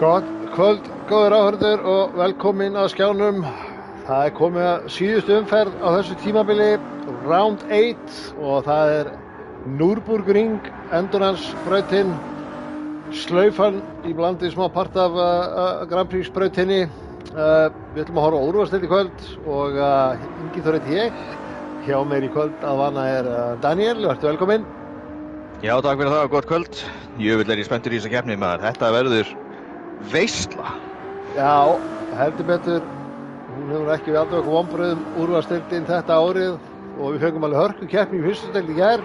Gott kvöld, góðir áhörður og velkomin að skjánum. Það komið að síðustu umferð á þessu tímabili, Round 8, og það Nürburgring, endurnansbrautin, slaufan í blandi smá part af Grand Prix brautinni. Við ætlum að horfa á úrvalsdeild í kvöld og Ingi Þór heiti ég. Hjá mér í kvöld að vana Daniel, vertu velkomin. Já, takk fyrir það og gott kvöld. Jöfull ég spenntur í þessa keppni maður. Þetta verður veisla. Já, heldur betur. Hún hefur ekki við alltaf okkur vonbrigðum úrvalsdeildin þetta árið og við fengum alveg hörku keppni í fyrstu deild í gær.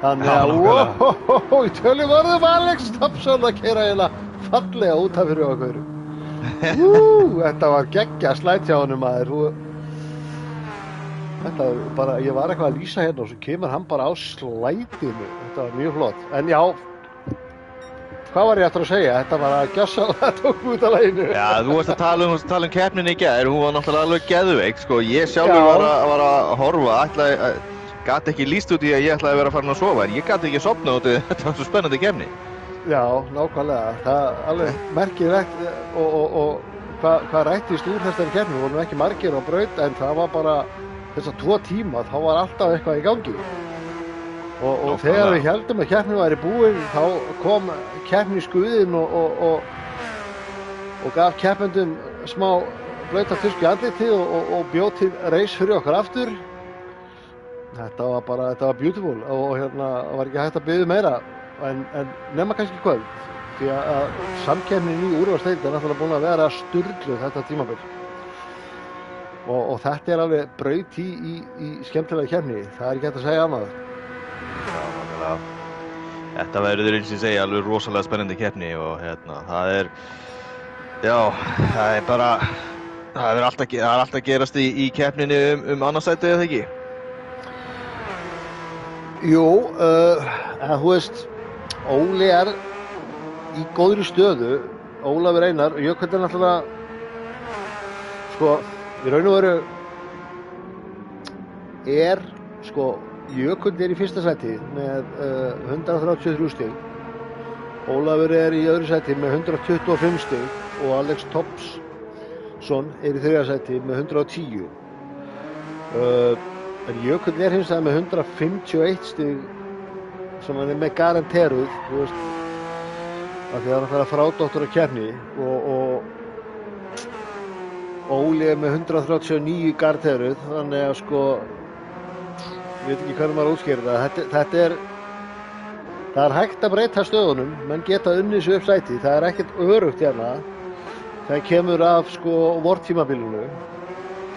Þannig að í tölum varðum Alex Tapsson að keyra hérna fallega út af fyrir okkur. Þetta var geggja slætt hjá honum maður. Þetta var bara, ég var eitthvað að lýsa hérna og svo kemur hann bara á slætinu. Þetta var mjög flott. En já, hvað var ég eftir að segja? Þetta var að gjörsamlega tók út af laginu. Já, þú varst að tala um keppninni í gær. Hún var náttúrulega alveg geðveik, sko. Ég sjálfur var að horfa, gat ekki lýst út í að ég ætlaði að vera farin að sofa. En ég gat ekki sofna út í þetta var svo spennandi keppni. Já, nákvæmlega. Það er alveg merkilegt og hvað rættist úr þessari keppni. Við vorum ekki margir á braut en það var bara þessa 2 tíma, þá var alltaf eitthvað í gangi. Og þegar við héldum að keppnin væri búin, þá kom keppni í skuðin og gaf keppendum smá blauta tusku í andlitið og bjóð til reis fyrir okkur aftur. Þetta var beautiful og hérna var ekki hægt að biðja meira, en nema kannski kvöld, því að samkeppnin í úrvalsdeild náttúrulega búin að vera sturluð þetta tímabil. Og þetta alveg braut í skemmtilega keppni, það ekki hægt að segja annað. Já, nákvæmlega. Þetta verður eins og ég segja alveg rosalega spennandi keppni og hérna, það er alltaf gerast í keppninni annarsætið eða ekki? Jú, en þú veist, Óli í góðri stöðu, Ólafur Einar, Jökull náttúrulega, sko, í raun og veru Jökull í fyrsta sæti með 133 stig, Ólafur í öðru sæti með 125 stig og Alex Tapsson í þriðja sæti með 110. En Jökull hins vegar með 151 stig sem hann með garanteruð, þú veist, af því að hann fara frádóttur á keppni og Óli með 139 garanteruð, þannig að sko, ég veit ekki hvernig maður útskýrir það. Það er hægt að breyta stöðunum, menn geta unnið sig upp sæti, það er ekkert örugt hérna, það kemur af sko vortímabilinu,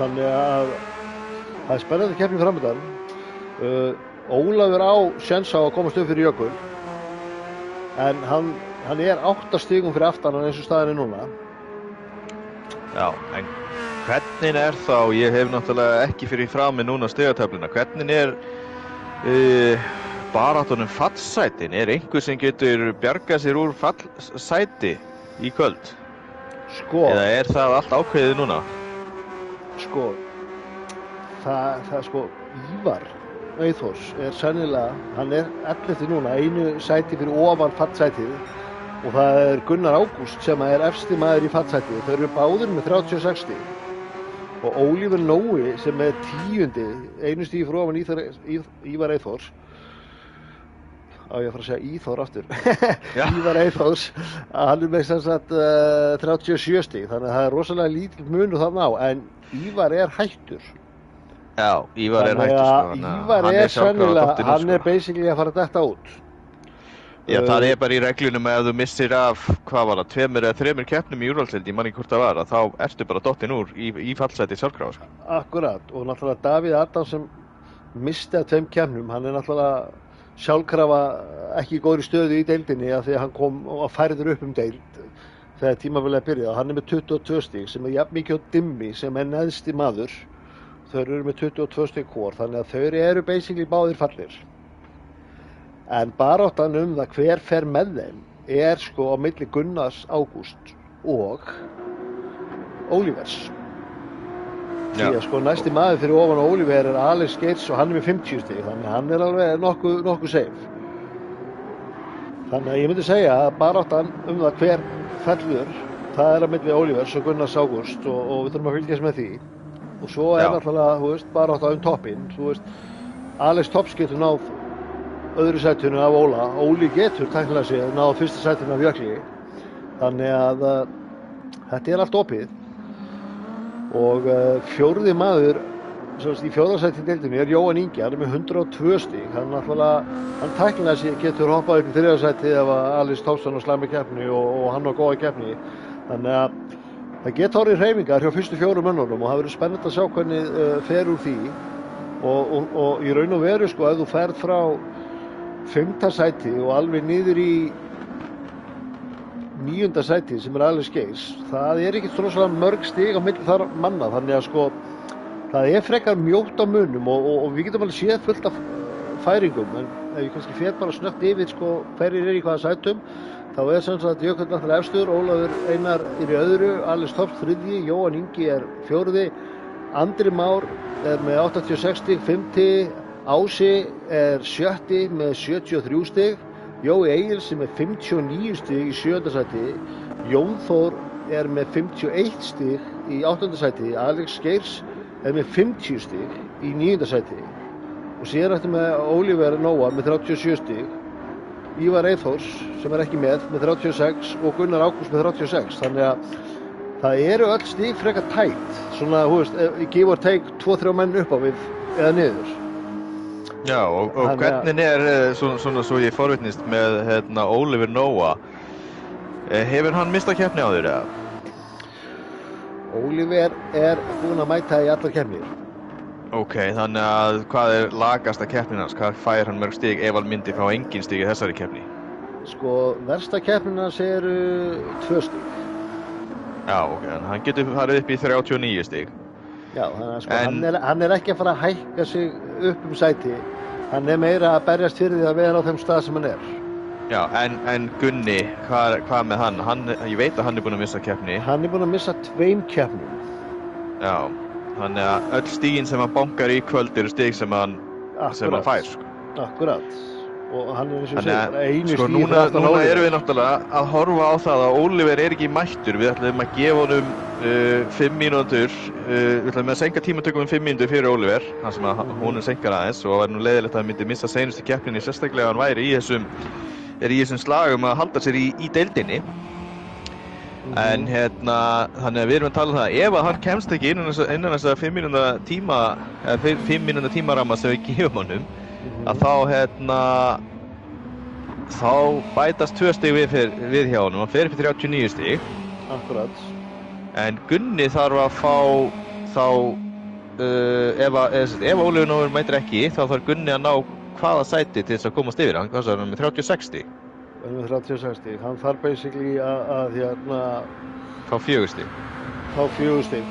þannig að það er spennandi keppni framöndan. Ólafur á séns á að komast upp fyrir Jökull, en hann 8 stigum fyrir aftan hann eins og staðan núna. Já, en hvernig þá, ég hef náttúrulega ekki fyrir frami núna stigatöfluna, hvernig baráttunum fallsætin? Einhver sem getur bjargað sér úr fallsæti í kvöld? Sko. Eða það allt ákveðið núna? Sko, Ívar Eyþórs sennilega, hann 11. núna, einu sæti fyrir ofan fallsætið og það Gunnar Ágúst sem efsti maður í fallsætið. Þau eru báðir með 36 stig og Ólífur Nói sem 10. einu stigi fyrir ofan Ívar Eyþórs. Á ég að fara að segja Íþór aftur. Ívar Eyþórs, hann með sem sagt 37 stig, þannig að það rosalega lítill munur þarna á, en Ívar hættur. Já, Ívar hættur sko. Ívar sennilega, hann basically að fara að detta út. Já, það bara í reglunum að ef þú missir af, hvað var það, 2 eða 3 keppnum í úrvalsdeild, ég man ekki hvort það var, þá ertu bara dottinn úr í fallsæti sjálfkrafa sko. Akkurat, og náttúrulega Davíð Adams sem missti af 2 keppnum, hann náttúrulega sjálfkrafa ekki í góðri stöðu í deildinni af því að hann kom og færður upp deild þegar tímabilið byrjaði. Hann með 22 stig sem jafn mikið á Dimmi sem neðsti maður. Þau eru með 22 stig hvor, þannig að þau eru basically báðir fallir. En baráttan það hver fer með þeim sko á milli Gunnars Ágúst og Ólívers. Því að sko næsti maður fyrir ofan Oliver Alex Gates og hann með 50 stig, þannig að hann alveg nokkuð safe. Þannig að ég myndi segja að baráttan það hver fellur, það er að milli Olivers og Gunnars Ágúst og við þurfum að fylgjast með því. Og svo er náttúrulega, þú veist, bara átt á toppinn, þú veist, Alex Tops getur náð öðru sætinu af Óla, Óli getur tæknilega séð náð fyrsta sætinu af Jökli, þannig að þetta er allt opið og fjórði maður í fjórðarsæti í deildinni er Jóhann Ingi, hann er með 102 stig, hann tæknilega séð getur hoppað upp í þriðarsæti ef að Alex Topsson og slæmi keppni og hann var góða keppni, þannig að það geta orðið hreyfingar hjá fyrstu 4 mönnunum og það verður spennandi að sjá hvernig fer úr því og í raun og veru sko ef þú ferð frá 5. sæti og alveg niður í 9. sæti sem er Alex Geirs, það er ekki svona mörg stig á milli þar manna, þannig að sko það er frekar mjótt á munum og við getum alveg séð fullt af færingum, en ef ég kannski fer bara snöggt yfir sko hverjir í hvaða sætum, þá er sem sagt Jökull náttúrulega efstur, Ólafur Einar er í öðru, Alex Tops 3, Jóhann Ingi er 4, Andri Már er með 86 stig, 5, Ási er 7 með 73 stig, Jói Egils er með 59 stig í 7. sæti, Jón Þór er með 51 stig í 8. sæti, Alex Geirs er með 50 stig í 9. sæti og síðan eftir með Oliver Nóa með 37 stig, Ívar Eyþórs sem er ekki með 36 og Gunnar Ágúst með 36, þannig að það eru öll stig frekar tætt, svona, þú veist, give or take 2-3 menn upp á við eða niður. Já, og hvernig er svona svo ég forvitnist með Oliver Nóa, hefur hann mistað keppni á þér eða? Oliver er búinn að mæta í allar keppnir. Ok, þannig að hvað er lagasta keppnin hans? Hvað fær hann mörg stig ef hann myndi fá engin stig í þessari keppni? Sko, versta keppnin hans eru 2 stig. Já, ok, en hann getur farið upp í 39 stig. Já, þannig að sko, hann er ekki að fara að hækka sig upp sæti. Hann er meira að berjast fyrir því að vera á þeim stað sem hann er. Já, en Gunni, hvað með hann? Ég veit að hann er búinn að missa keppni. Hann er búinn að missa 2 keppnum. Já. Þannig að öll stigin sem hann bankar í kvöld eru stig sem hann fær. Sko. Akkurat. Og hann er eins og segir, einu sko, stig núna erum við náttúrulega að horfa á það að Oliver er ekki mættur. Við ætlum að gefa honum 5 mínútur. Við ætlum að senka tímatökum 5 mínútur fyrir Oliver. Þannig sem að hún senkar aðeins og var nú leiðilegt að hann myndi missa seinustu keppninni, sérstaklega hann væri í þessum slagum að halda sér í deildinni. En þannig að við erum að tala um það, ef að hann kemst ekki innan þessa 5 mínúnda tímaramma sem við gefum honum, að þá bætast 2 stig við hjá honum, hann fer upp í 39 stig. Akkurat. En Gunni þarf að fá þá, ef Ólafur Nóa mætir ekki, þá þarf Gunni að ná hvaða sæti til þess að komast yfir, hann er með 36 stig. Hann er með 36 stig, hann þarf basically að fá 4 stig. Fá 4 stig.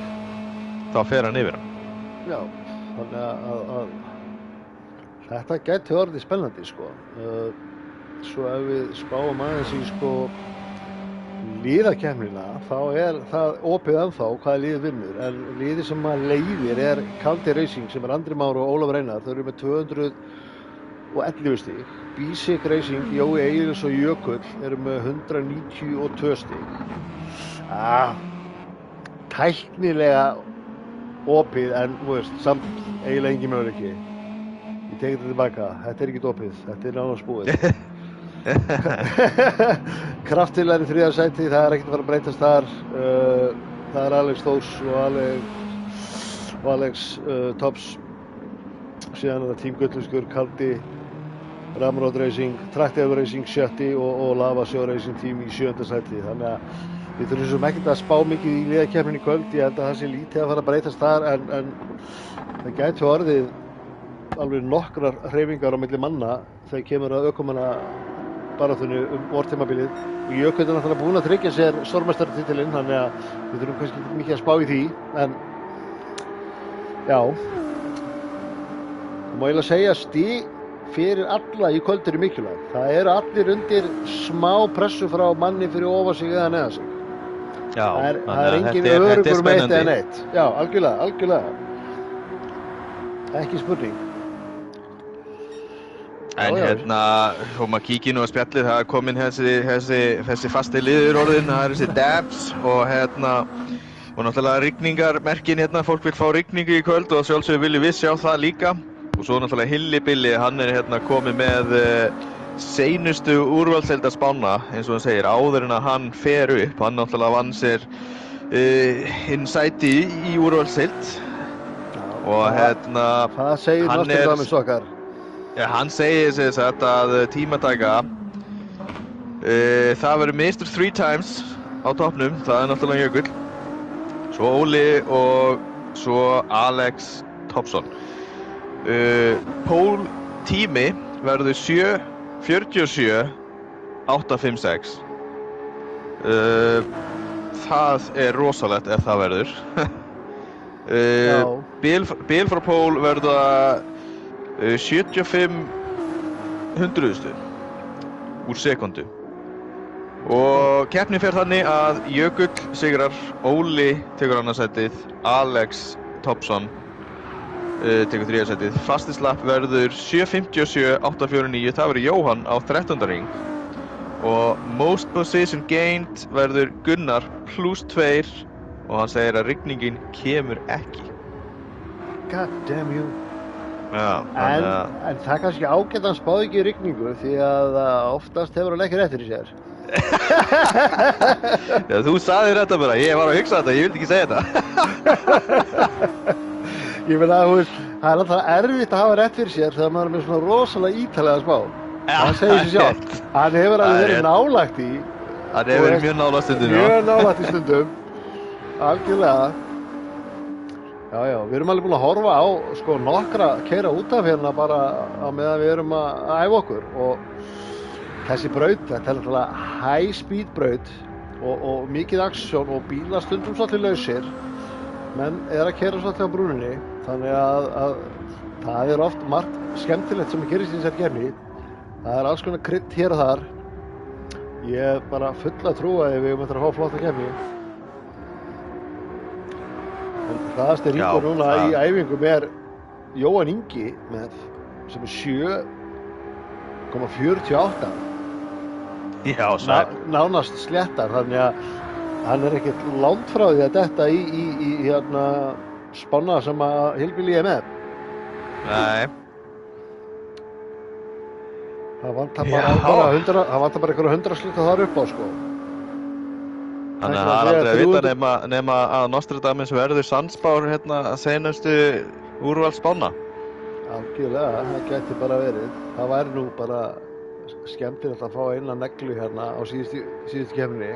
Þá fer hann yfir hann. Já, þannig að þetta gæti orðið spennandi sko. Svo ef við spáum aðeins í sko liðakeppnina, þá er það opið ennþá hvaða liðið vinnur, en liðið sem maður leiðir er Kaldi Racing sem er Andri Már og Ólafur Einar, þau eru með 211 stig. Bísik Racing, Jói Egils og Jökull eru með 192 stig. Tæknilega opið, en samt eiginlega engin möguleiki. Ég tekið þetta tilbaka, þetta er ekkert opið, þetta er nánast búið. Kraftilega í 3. sæti, það er ekkert að fara að breytast þar. Það er Alex Þórs og Alex Tops. Síðan er það Team Gulluskur, Kaldi, Ramrod Racing, Traktiv Racing 7. og Lava Sjó Racing Team í 7. sæti. Þannig að við þurfum svo ekkert að spá mikið í liðakeppninni í kvöld. Ég held að það sé lítið að fara að breytast þar, en það gæti orðið alveg nokkrar hreyfingar á milli manna þegar kemur að ökumanna baráttunni vortímabilið. Og Jökull er náttúrulega búinn að tryggja sér stórmeistaratitilinn, þannig að við þurfum kannski ekki mikið að spá í því, en já. Það má eiginlega segja að stig fyrir alla í kvöld eru mikilvæg. Það eru allir undir smá pressu frá manni fyrir ofan sig eða neðan sig. Já, það er engin örugur með eitt eða neitt. Já, algjörlega. Ekki spurning. En Já, já. hérna, þó maður kíkir nú að spjallið, það er komin þessi fasti liður orðin, það er þessi dabs og hérna, og náttúrulega rigningarmerkin hérna, fólk vil fá rigningu í kvöld og sjálfsögur viljum við sjá það líka. Og svo náttúrulega Hilli Billi, hann er hérna komið með seinustu úrvalsdeildar Spána, eins og hann segir, áður en að hann fer upp. Hann náttúrulega vann sér hinn sæti í úrvalsdeild og hérna, Það segir Nostradamus okkar. ja, hann segir sem sagt að tímataka, það verður mistur 3 times á toppnum, það er náttúrulega Jökull, svo Óli og svo Alex Thompson. Pól tími verður 7:47 8:56. Það er rosalegt ef það verður. Bil frá Pól verða 75 hundruðustu úr sekundu. Og keppnin fer þannig að Jökull sigrar, Óli tekur annarsætið, Alex Thompson tekur þriðasætið. Fastislapp verður 7:57 8:49, það verður Jóhann á 13. ring. Og most position gained verður Gunnar +2 og hann segir að rigningin kemur ekki. God damn you. Já, En það er kannski ágætt að hann spáði ekki í rigningu því að oftast hefur hann ekki réttur í sér. Já, þú sagðir þetta bara, ég var að hugsa þetta, ég vildi ekki segja þetta. Ég meina, þú veist, það er alltaf erfitt að hafa rétt fyrir sér þegar maður er með svona rosalega ítalega spá. Það segir sér sjálf. Hann hefur alveg verið nálægt í. Hann hefur verið mjög nálægt stundum, já. Mjög nálægt í stundum. Algjörlega. Já, já, við erum alveg búin að horfa á sko nokkra keyra út af hérna bara á meðan við erum að æfa okkur og þessi braut, þetta er náttúrulega high speed braut og mikið aksjón og bílar stundum svolítið lausir. Menn er að keyra svolítið á brúninni, þannig að það er oft margt skemmtilegt sem gerist í þessari keppni. Það er alls konar krydd hér og þar. Ég er bara full að trúa að við erum eftir að fá flotta keppni. En hraðasti ringur núna í æfingum er Jóhann Ingi sem er 7,48. Já, sæl. Nánast sléttar, þannig að hann er ekkert langt frá því að detta í hérna spána sem að Hilbili er með. Nei. Það vantar bara einhverja 100 sluta þar upp á sko. Þannig að það er aldrei að vita nema að Nostradamus verður sannspár hérna seinustu úrvalsspána. Algjörlega, það gæti bara verið. Það væri nú bara skemmtilegt að fá eina neglu hérna á síðustu keppninni.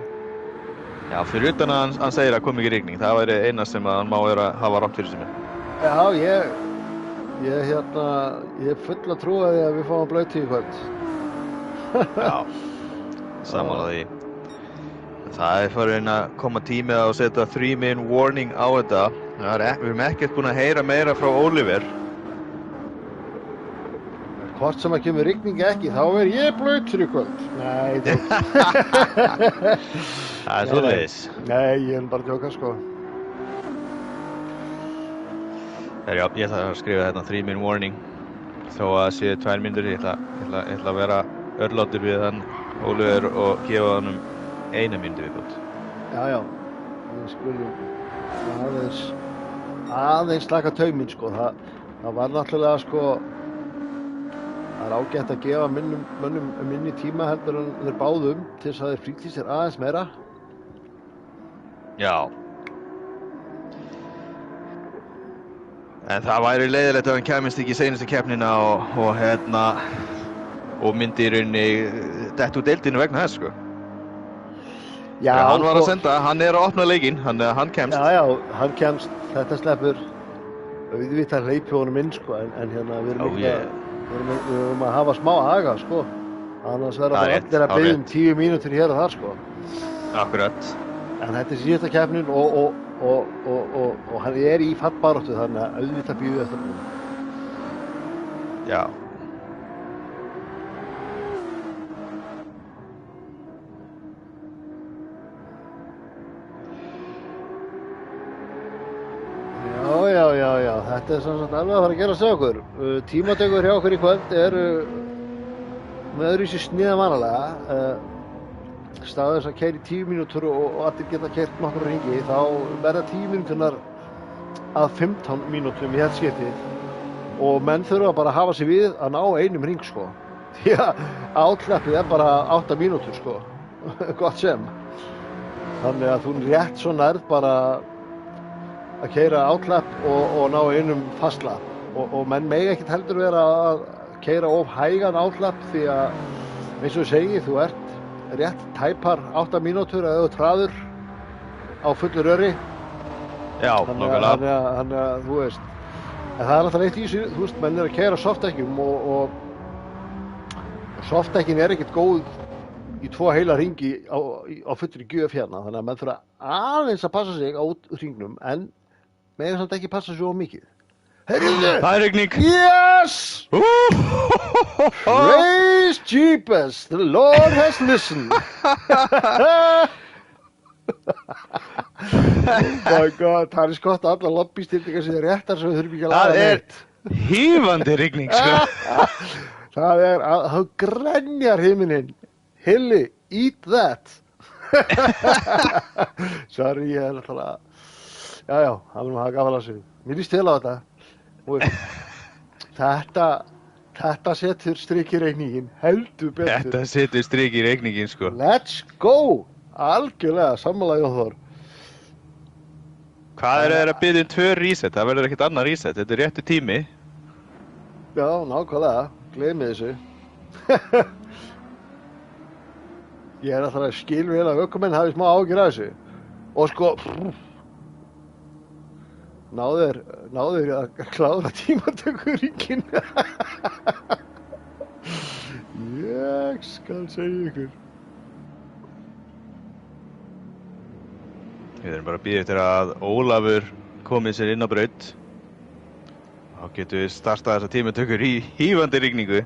Já, fyrir utan að hann segir að kom ekki rigning, það væri eina sem að hann má hafa rátt fyrir sig með. Já, ég er full að trúa því að við fáum blautíð í kvöld. Já, sammála því. Það er farin að koma tímið að setja 3-minute warning á þetta. Við erum ekkert búin að heyra meira frá Oliver. Hvort sem að kemur rigning ekki, þá er ég blautur í kvöld. Nei, það er svoleiðis. Nei, ég er bara að djóka sko. Já, ég ætla að skrifa þetta 3-minute warning. Þó að séu 2 mínútur, ég ætla að vera örlátur við hann Oliver og gefa hann 1 mínútu viðbót. Já, við skulum aðeins slaka tauminn sko. Það var náttúrulega sko, það er ágætt að gefa mönnum minni tíma heldur en þeir báðum til þess að þeir flýti sér aðeins meira. Já. En það væri leiðilegt ef hann kæmist ekki í seinustu keppnina og myndi í rauninni detta úr deildinu vegna þess sko. Já, hann var að senda, hann er að opna leikinn, hann kemst. Já, hann kemst, þetta sleppur auðvitað hleypi honum inn sko, en hérna við erum að hafa smá aga sko, annars verða bara allir að biðja 10 mínútur hér og þar sko. Akkurat. En þetta er síðasta keppnin og hann er í fallbaráttu, þannig að auðvitað býðu eftir hann. Já. Já, þetta er sem sagt alveg að fara að gerast hjá okkur. Tímatökur hjá okkur í kvöld eru með öðruvísi sniða vanalega, staðið þess að keyra í 10 mínútur og allir geta keyrt nokkra hringi, þá verða 10 mínúturnar að 15 mínútum í þetta skiptið og menn þurfa bara að hafa sig við að ná einum hring sko. Því að outlappið bara 8 mínútur sko, gott sem. Þannig að þú rétt svo nærð bara að keyra outlapp og ná einum fastlapp og menn mega ekkert heldur vera að keyra of hægan outlapp því að eins og ég segi, þú ert rétt tæpar 8 mínútur eða þú traður á fullur öri. Já, nákvæmlega. Þannig að þú veist, en það náttúrulega eitt í þessu, þú veist, menn að keyra softdekkjum og softdekkin ekkert góð í 2 heila hringi á fullri gjöf hérna, þannig að menn þurfa aðeins að passa sig á hringnum en mega samt ekki passa svo mikið. Heyrðu! Það rigning! Yes! Praise Jeepers! The Lord has listened! Oh my god, það er skott að alla lobbystildingar sem er réttar sem við þurfum ekki að laga neitt. Það er hífandi rigning, sko. Það er að það grenjar himinin. Hilli, eat that! Sorry, ég er náttúrulega... Já, það er hafa gafal að sig. Mér líst til á þetta. Þetta setur strik í reikningin, heldur betur. Þetta setur strik í reikningin, sko. Let's go! Algjörlega, sammála Jóþór. Hvað eru þeir að biðja 2 reset? Það verður ekkert annað reset. Þetta er réttu tími. Já, nákvæmlega. Gleymið þessu. Ég er alltaf að skil vel að ökumenn hafi smá áhyggjur af þessu. Og sko, náður að klára tímatökuríkin. Ég skal segja ykkur. Við erum bara að bíða eftir að Ólafur komið sér inn á braut. Þá getum við startað þessa tímatökur í hífandi rigningu.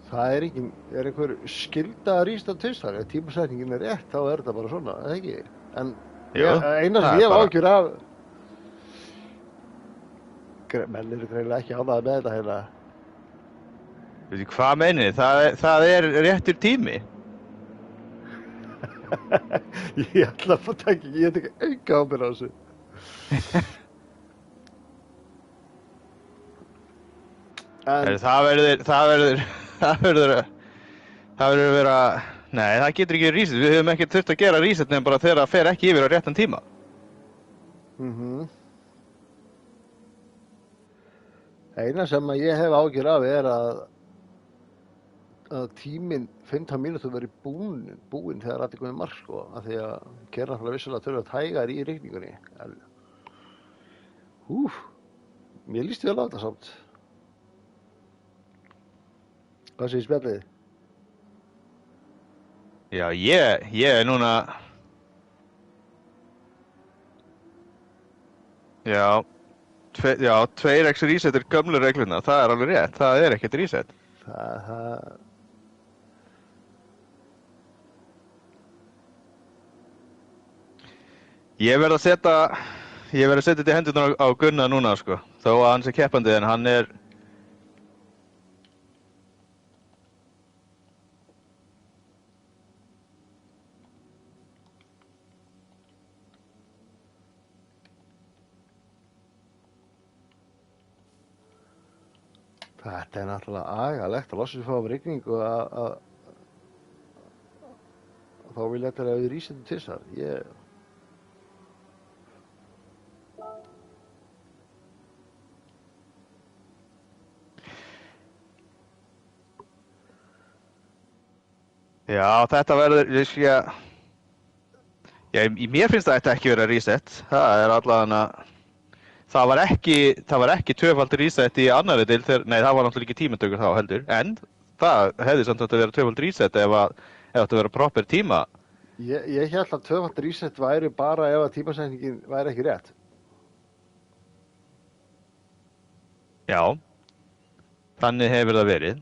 Það er einhver skylda að rísta tvisvar. Ef tímasetningin er rétt, þá er þetta bara svona, eða ekki? En eina sem ég hef áhyggjur af, menn eru greinilega ekki ánægðir með þetta hérna. Veitu, hvað meinið? Það er réttur tími. Ég ætla að fá takk, ég tek enga ábyrgð á þessu. Það verður að vera... Nei, það getur ekki reset. Við höfum ekki þurft að gera reset nefn bara þegar það fer ekki yfir á réttan tíma. Eina sem ég hef áhyggjur af er að tíminn 15 mínútur verið búinn þegar allir komið mark sko, af því að keyra náttúrulega vissulega töluvert hægar í rigningunni. Mér líst vel á þetta samt. Hvað segir spjallið? Já, ég er núna... Já, 2x reset er gömlu regluna, það er alveg rétt, það er ekkert reset. Ég verð að setja þetta í hendurnar á Gunnar núna, sko, þó að hann sé keppandi en hann er... Þetta er náttúrulega agalegt að losa sig frá rigningu að þá vil ég þetta að við resetum tvisvar. Já, þetta verður, mér finnst það ekki vera reset. Það er allavega það var ekki tvöfaldur reset í annarri deil nei, það var náttúrulega ekki tímatökur þá heldur, en það hefði samt átt að vera tvöfaldur reset ef átt að vera proper tíma. Ég held að tvöfaldur reset væri bara ef að tímasetningin væri ekki rétt. Já, þannig hefur það verið.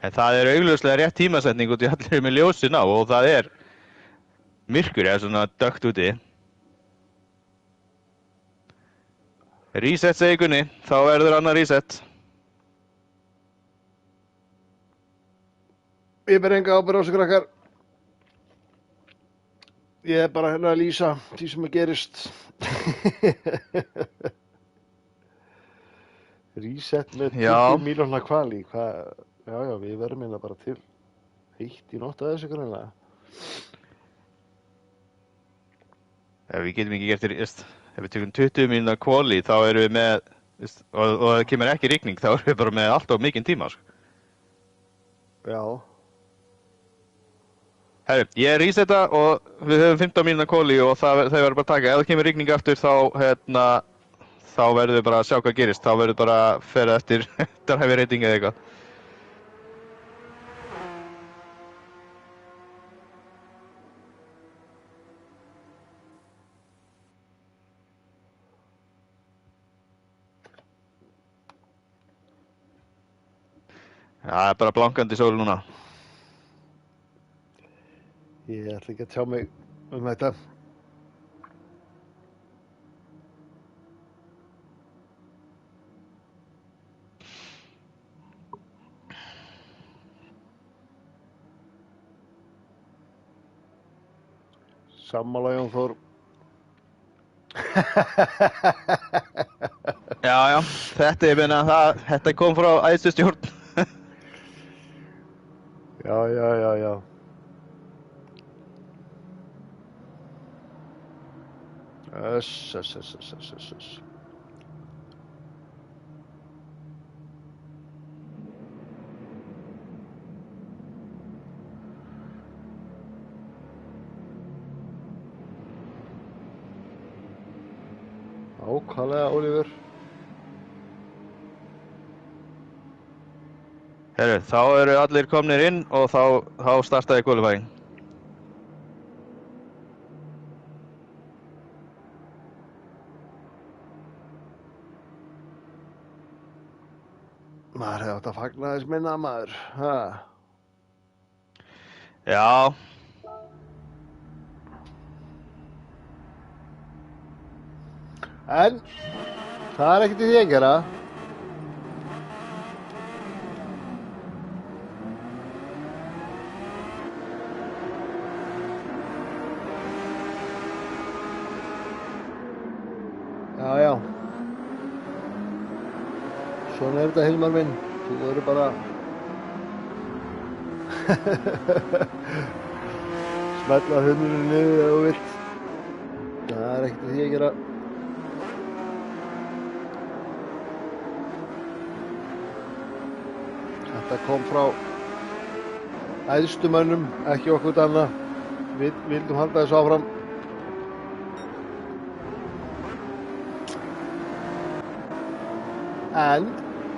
En það er augljóslega rétt tímasetning út í allir með ljósin á og það er myrkur eða svona dökkt úti. Reset segir Gunni, þá verður annar reset. Ég ber enga ábyrgð á þessu krakkar. Ég er bara hérna að lýsa því sem gerist. Reset með 20 miljóna hvali. Já, við verðum hérna bara til 1 í nótt að þessu grunlega. Við getum ekki gert ef við tökum 20 miljóna hvali þá erum við með, og það kemur ekki rigning, þá erum við bara með allt of mikinn tíma, sko. Já. Herru, ég reseta og við höfum 15 mínúna kóli og þau verður bara að taka. Ef það kemur rigning aftur þá verður við bara að sjá hvað gerist. Þá verður bara að ferða eftir drive rating eða eitthvað. Það er bara blankandi sól núna. Ég ætla ekki að tjá mig þetta. Sammála Jón Þór. Já, þetta kom frá æðstu stjórn. Já. Öss. Ákvæðlega, Oliver. Herru, þá eru allir komnir inn og þá startaði qualifying. Maður hefði átt að fagna þess minna, maður. Já. En það er ekkert í því að gera. Já. Svona er þetta, Hilmar minn. Þú verður bara smetla hundurinn niður ef þú vilt. Það er ekkert í því að gera. Þetta kom frá æðstu mönnum, ekki okkur annað. Við vildum halda þessu áfram. En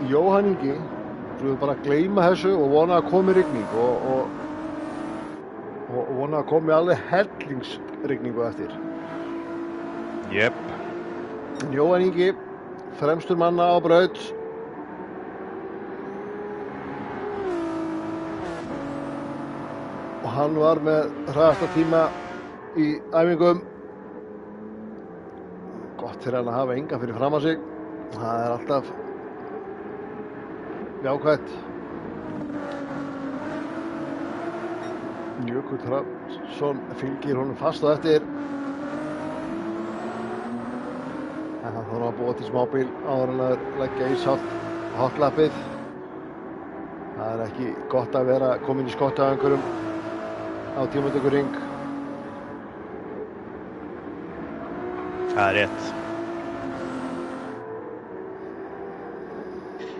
Jóhann Ingi, þú bara að gleyma þessu og vona að komi rigning og vona að komi alveg hellingsrigningu eftir. Jep. Jóhann Ingi, fremstur manna á braut. Og hann var með hraðasta tíma í æfingum. Gott fyrir hann að hafa enga fyrir fram að sig. Það er alltaf jákvætt. Jökull Hrafnsson fylgir honum fast á eftir. En hann þarf að búa til smábíl áður en að leggja í hotlappið. Það er ekki gott að vera komin í skottið á einhverjum á tímatökuring. Það er rétt.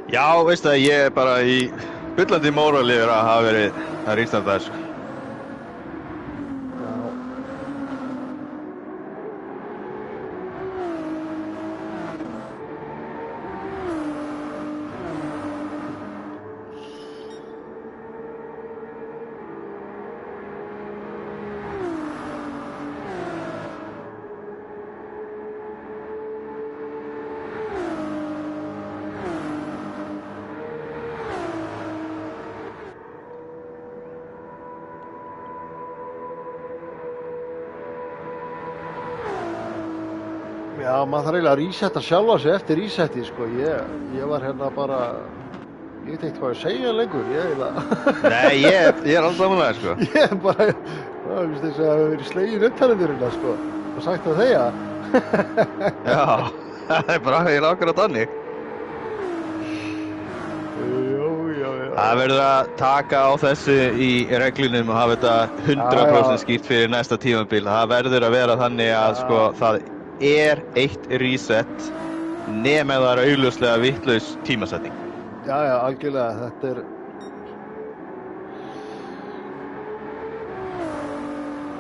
Já, veistu það, ég er bara í bullandi mórali að hafa verið að ríkstanda þessu. maður þarf eiginlega að resetta sjálfa sig eftir resetti, sko. Ég var hérna bara, ég veit ekkert hvað ég segja lengur, ég eiginlega. Nei, ég er alls samanlega, sko. Ég bara, það finnst þess að það hefur verið slegin upptalendurinn, sko, og sagt að þegja. Já, það er bara eiginlega okkur á þannig. Já. Það verður að taka á þessu í reglunum og hafa þetta 100% skýrt fyrir næsta tímabil. Það verður að vera þannig að sko, það er eitt reset nema ef það er augljóslega vitlaus tímasetning. Já, algjörlega, þetta er...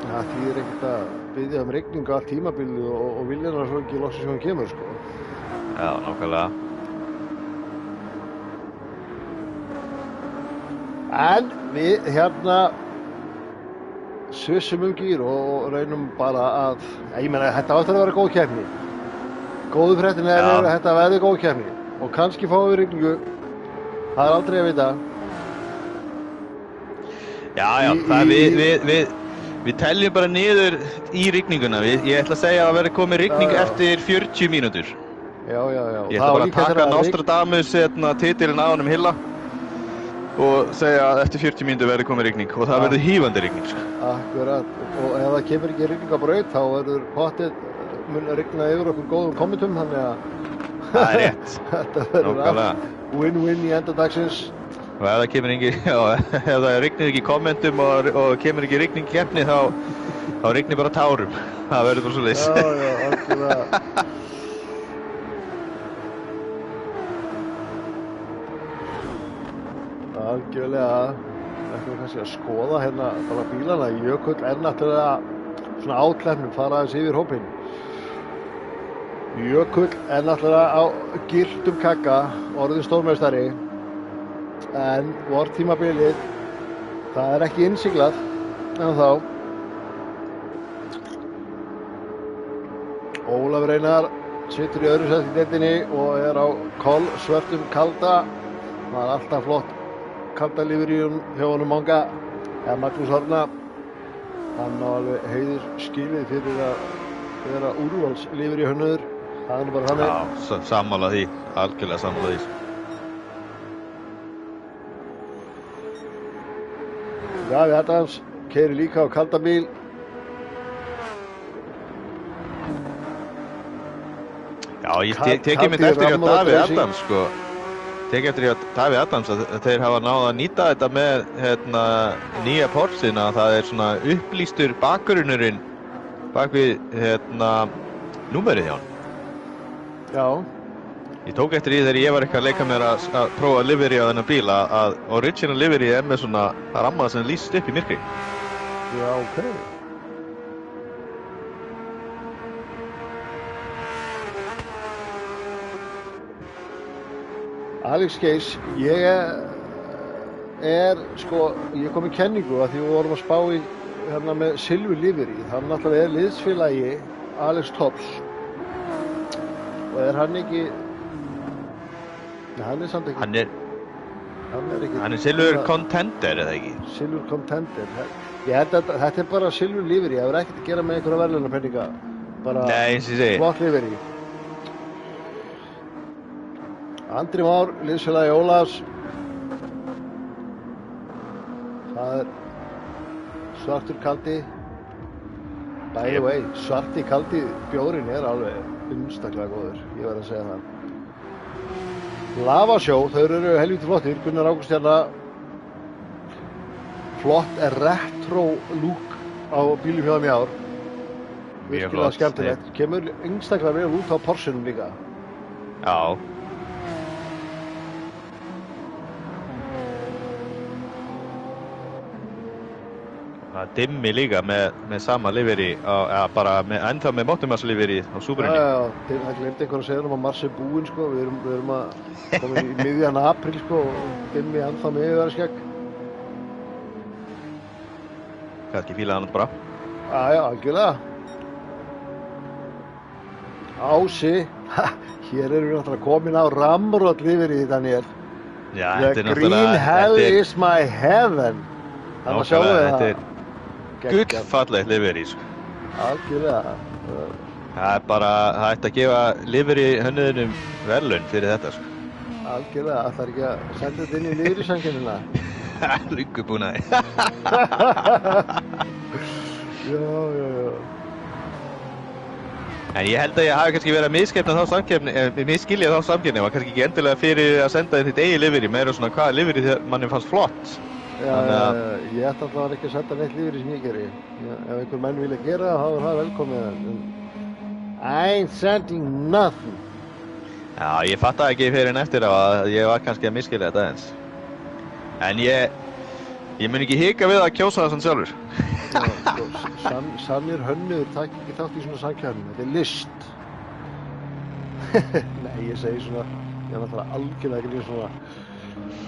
Það þýðir ekkert að biðja rigningu allt tímabilið og viljana svo ekki loksins sem hann kemur, sko. Já, nákvæmlega. En við hérna svissum gír og reynum bara að, ég meina, þetta áttur að vera góð keppni. Góðu fréttin er að þetta verði góð keppni og kannski fáum við rigningu, það er aldrei að vita. Já, við teljum bara niður í rigninguna. Ég ætla að segja að verði komið rigning eftir 40 mínútur. Já. Ég ætla bara að taka Nostradamus titilinn á honum Hilla og segja að eftir 40 mínútur verði komið rigning og það verður hífandi rigning. Akkurat, og ef það kemur ekki rigning á braut þá verður pottið mun að rigna yfir okkur góðum kommentum, þannig að það er rétt. Þetta verður win-win í enda dagsins. Og ef það kemur ekki, ef það rignir ekki í kommentum og kemur ekki rigning í keppni þá rignir bara tárum. Það verður bara svoleiðis. Já, algjörlega. Algjörlega, ætlum við kannski að skoða hérna bara bílana. Jökull er náttúrulega svona átlefnum, fara aðeins yfir hópinn. Jökull er náttúrulega á gyrtum kagga, orðinn stórmeistari, en vort tímabilið, það er ekki innsiglað ennþá. Ólafur Einar situr í öðru sæti í deildinni og er á kolsvörtum kalda. Það er alltaf flott kalda líferíum hjá honum Manga. Magnús Horna, hann á alveg heiður skilið fyrir að vera úrvals líferíhönnuður. Það er bara þannig. Já, sammála því, algjörlega sammála því. Davíð Adams keyrir líka á kalda bíl. Já, ég tek einmitt eftir hjá Davíð Adams, sko. Tek eftir hjá Davíð Adams að þeir hafa náð að nýta þetta með nýja Porschin, að það er svona upplýstur bakgrunnurinn bak við númerið hjá hann. Já. Ég tók eftir því þegar ég var eitthvað að leika mér að prófa livery á þennan bíl að original livery er með svona ramma sem lýst upp í myrkri. Já, ok. Alex Geis, ég kom í kenningu að því við vorum að spá í hérna með Silvi Livery. Hann náttúrulega er liðsfélagi Alex Tops og er hann ekki, hann er samt ekki, hann er Silver Contender eða ekki? Silver Contender, ég held að þetta er bara Silvi Livery, það verður ekkert að gera með einhverja verðlaunapenninga, bara flott Livery. Andri Már, liðsfélagi Ólafs. Það er svartur kaldi. By the way, svarti kaldi bjórinn er alveg einstaklega góður, ég verð að segja það. Lavasjó, þau eru helvíti flottir. Gunnar Ágúst hérna. Flott retro look á bílum hjá þeim í ár. Virkilega skemmtilegt. Kemur einstaklega vel út á Porschenum líka. Já. Dimmi líka með sama livery, bara ennþá með Mottumars livery á Subarunni. Já, það glemdi einhvern að segja um að Mars er búinn, sko. Við erum að koma í miðjan apríl, sko, og Dimmi ennþá með yfirvaraskegg. Kannski fílaði hann bara. Já, algjörlega. Ási, hér erum við náttúrulega komin á Ramrod livery, Daniel. Já, The green hell is my heaven. Þannig að sjáum við það. Gullfallegt livery, sko. Algjörlega. Það er bara, það ætti að gefa lifri hönnuðinum verðlaun fyrir þetta, sko. Algjörlega, ætlar ekki að senda þetta inn í liðrisankennina? Löngu búnaði. Já. En ég held að ég hafi kannski verið að misskilja þá samkeppni, var kannski ekki endilega fyrir að senda þitt eigi lifri, meira svona hvaða lifri þegar manni fannst flott. Já, ég ætla alltaf ekki að senda neitt lifri sem ég geri. Ef einhver menn vilja gera það, þá er það velkomið. I ain't sending nothing. Já, ég fattaði ekki fyrir en eftir að ég var kannski að misskilja þetta eins. En ég mun ekki hika við að kjósa það sann sjálfur. Já, sannir hönnuður takk ekki þátt í svona samkeppni, þetta er list. Nei, ég segi svona, ég er náttúrulega algjörlega ekki líka svona.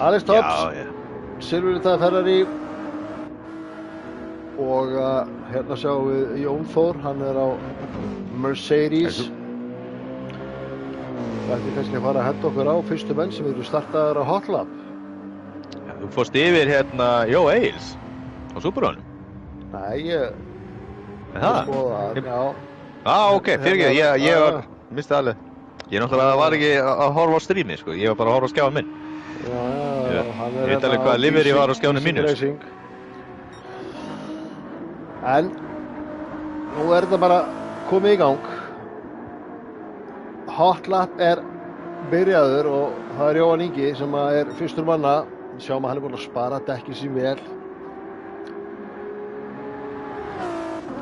Alex Tops, Silfuritaði Ferrari og hérna sjáum við Jón Þór, hann er á Mercedes. Það ætti kannski að fara að henda okkur á fyrstu menn sem eru startaðar á Hot Lap. Þú fórst yfir hérna Jó Egils á Superbónum? Nei, ég skoða það, já. Ok, fyrirgeðu, ég misti alveg. Ég náttúrulega var ekki að horfa á strími, sko, ég var bara að horfa á skjáðum minn. Já, hann er ég veit alveg hvaða lifir ég var á skjáðunum mínu. En nú er þetta bara komið í gang. Hot Lap er byrjaður og það er Jóhann Ingi sem er fyrstur manna. Sjáum að hann er búinn að spara dekkin sín vel.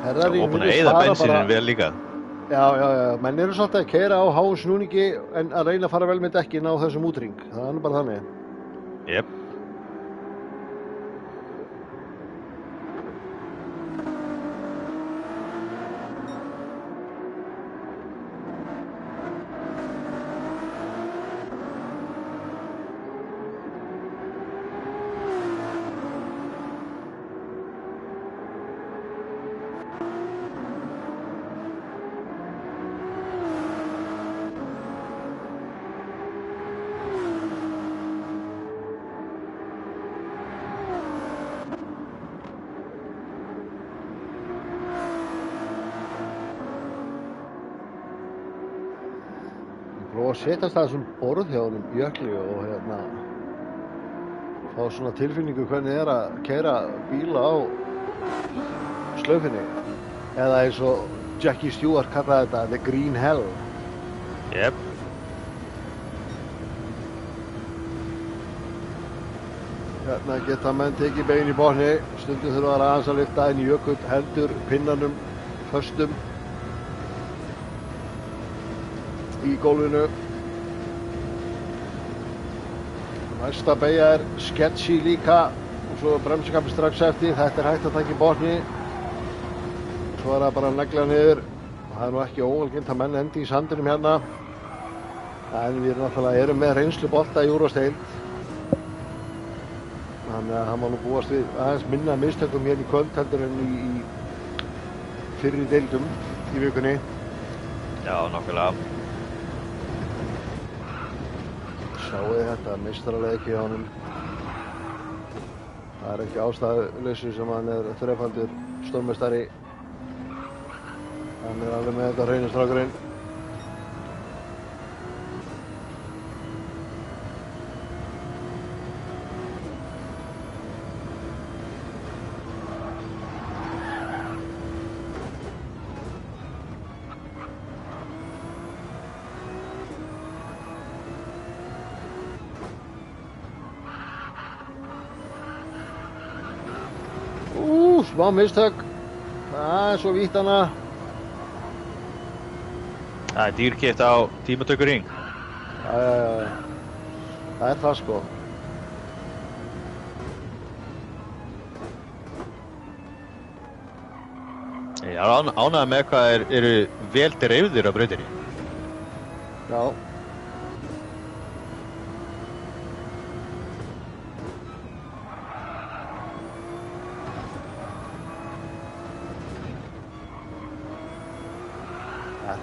Og búinn að eyða bensínin vel líka. Já, menn eru svolítið að keyra á háum snúningi en að reyna að fara vel með dekkin á þessum útring. Það er bara þannig. Jep. Og setjast það þessum borð hjá honum Jökli og hérna fá svona tilfinningu hvernig er að keyra bíla á slaufinni eða eins og Jackie Stewart kallaði þetta The Green Hell. Jep. Hérna geta menn tekið bein í botni, stundum þurfa að aðeins að lyfta en Jökull heldur pinnanum föstum í gólfinu. Næsta beygja er sketchy líka og svo bremsukappi strax eftir. Þetta er hægt að taka í botni. Svo er það bara að negla niður. Það er nú ekki óalgengt að menn endi í sandinum hérna. En við náttúrulega erum með reynslu bolta í úrvalsdeild. Þannig að hann má nú búast við aðeins minna mistökum hérna í kvöld heldur en í fyrri deildum í vikunni. Já, nokkulega. Sjáu þetta, meistaraleiki hjá honum. Það er ekki ástæðuleysu sem hann er þrefaldur stórmeistari. Hann er alveg með þetta hreinu strákurinn. Smá mistök. Það er svo vítt hana. Það er dýrkeypt á tímatökuring. Já. Það er það sko. Ég er ánægður með hvað eru vel dreifðir á brautinni. Já.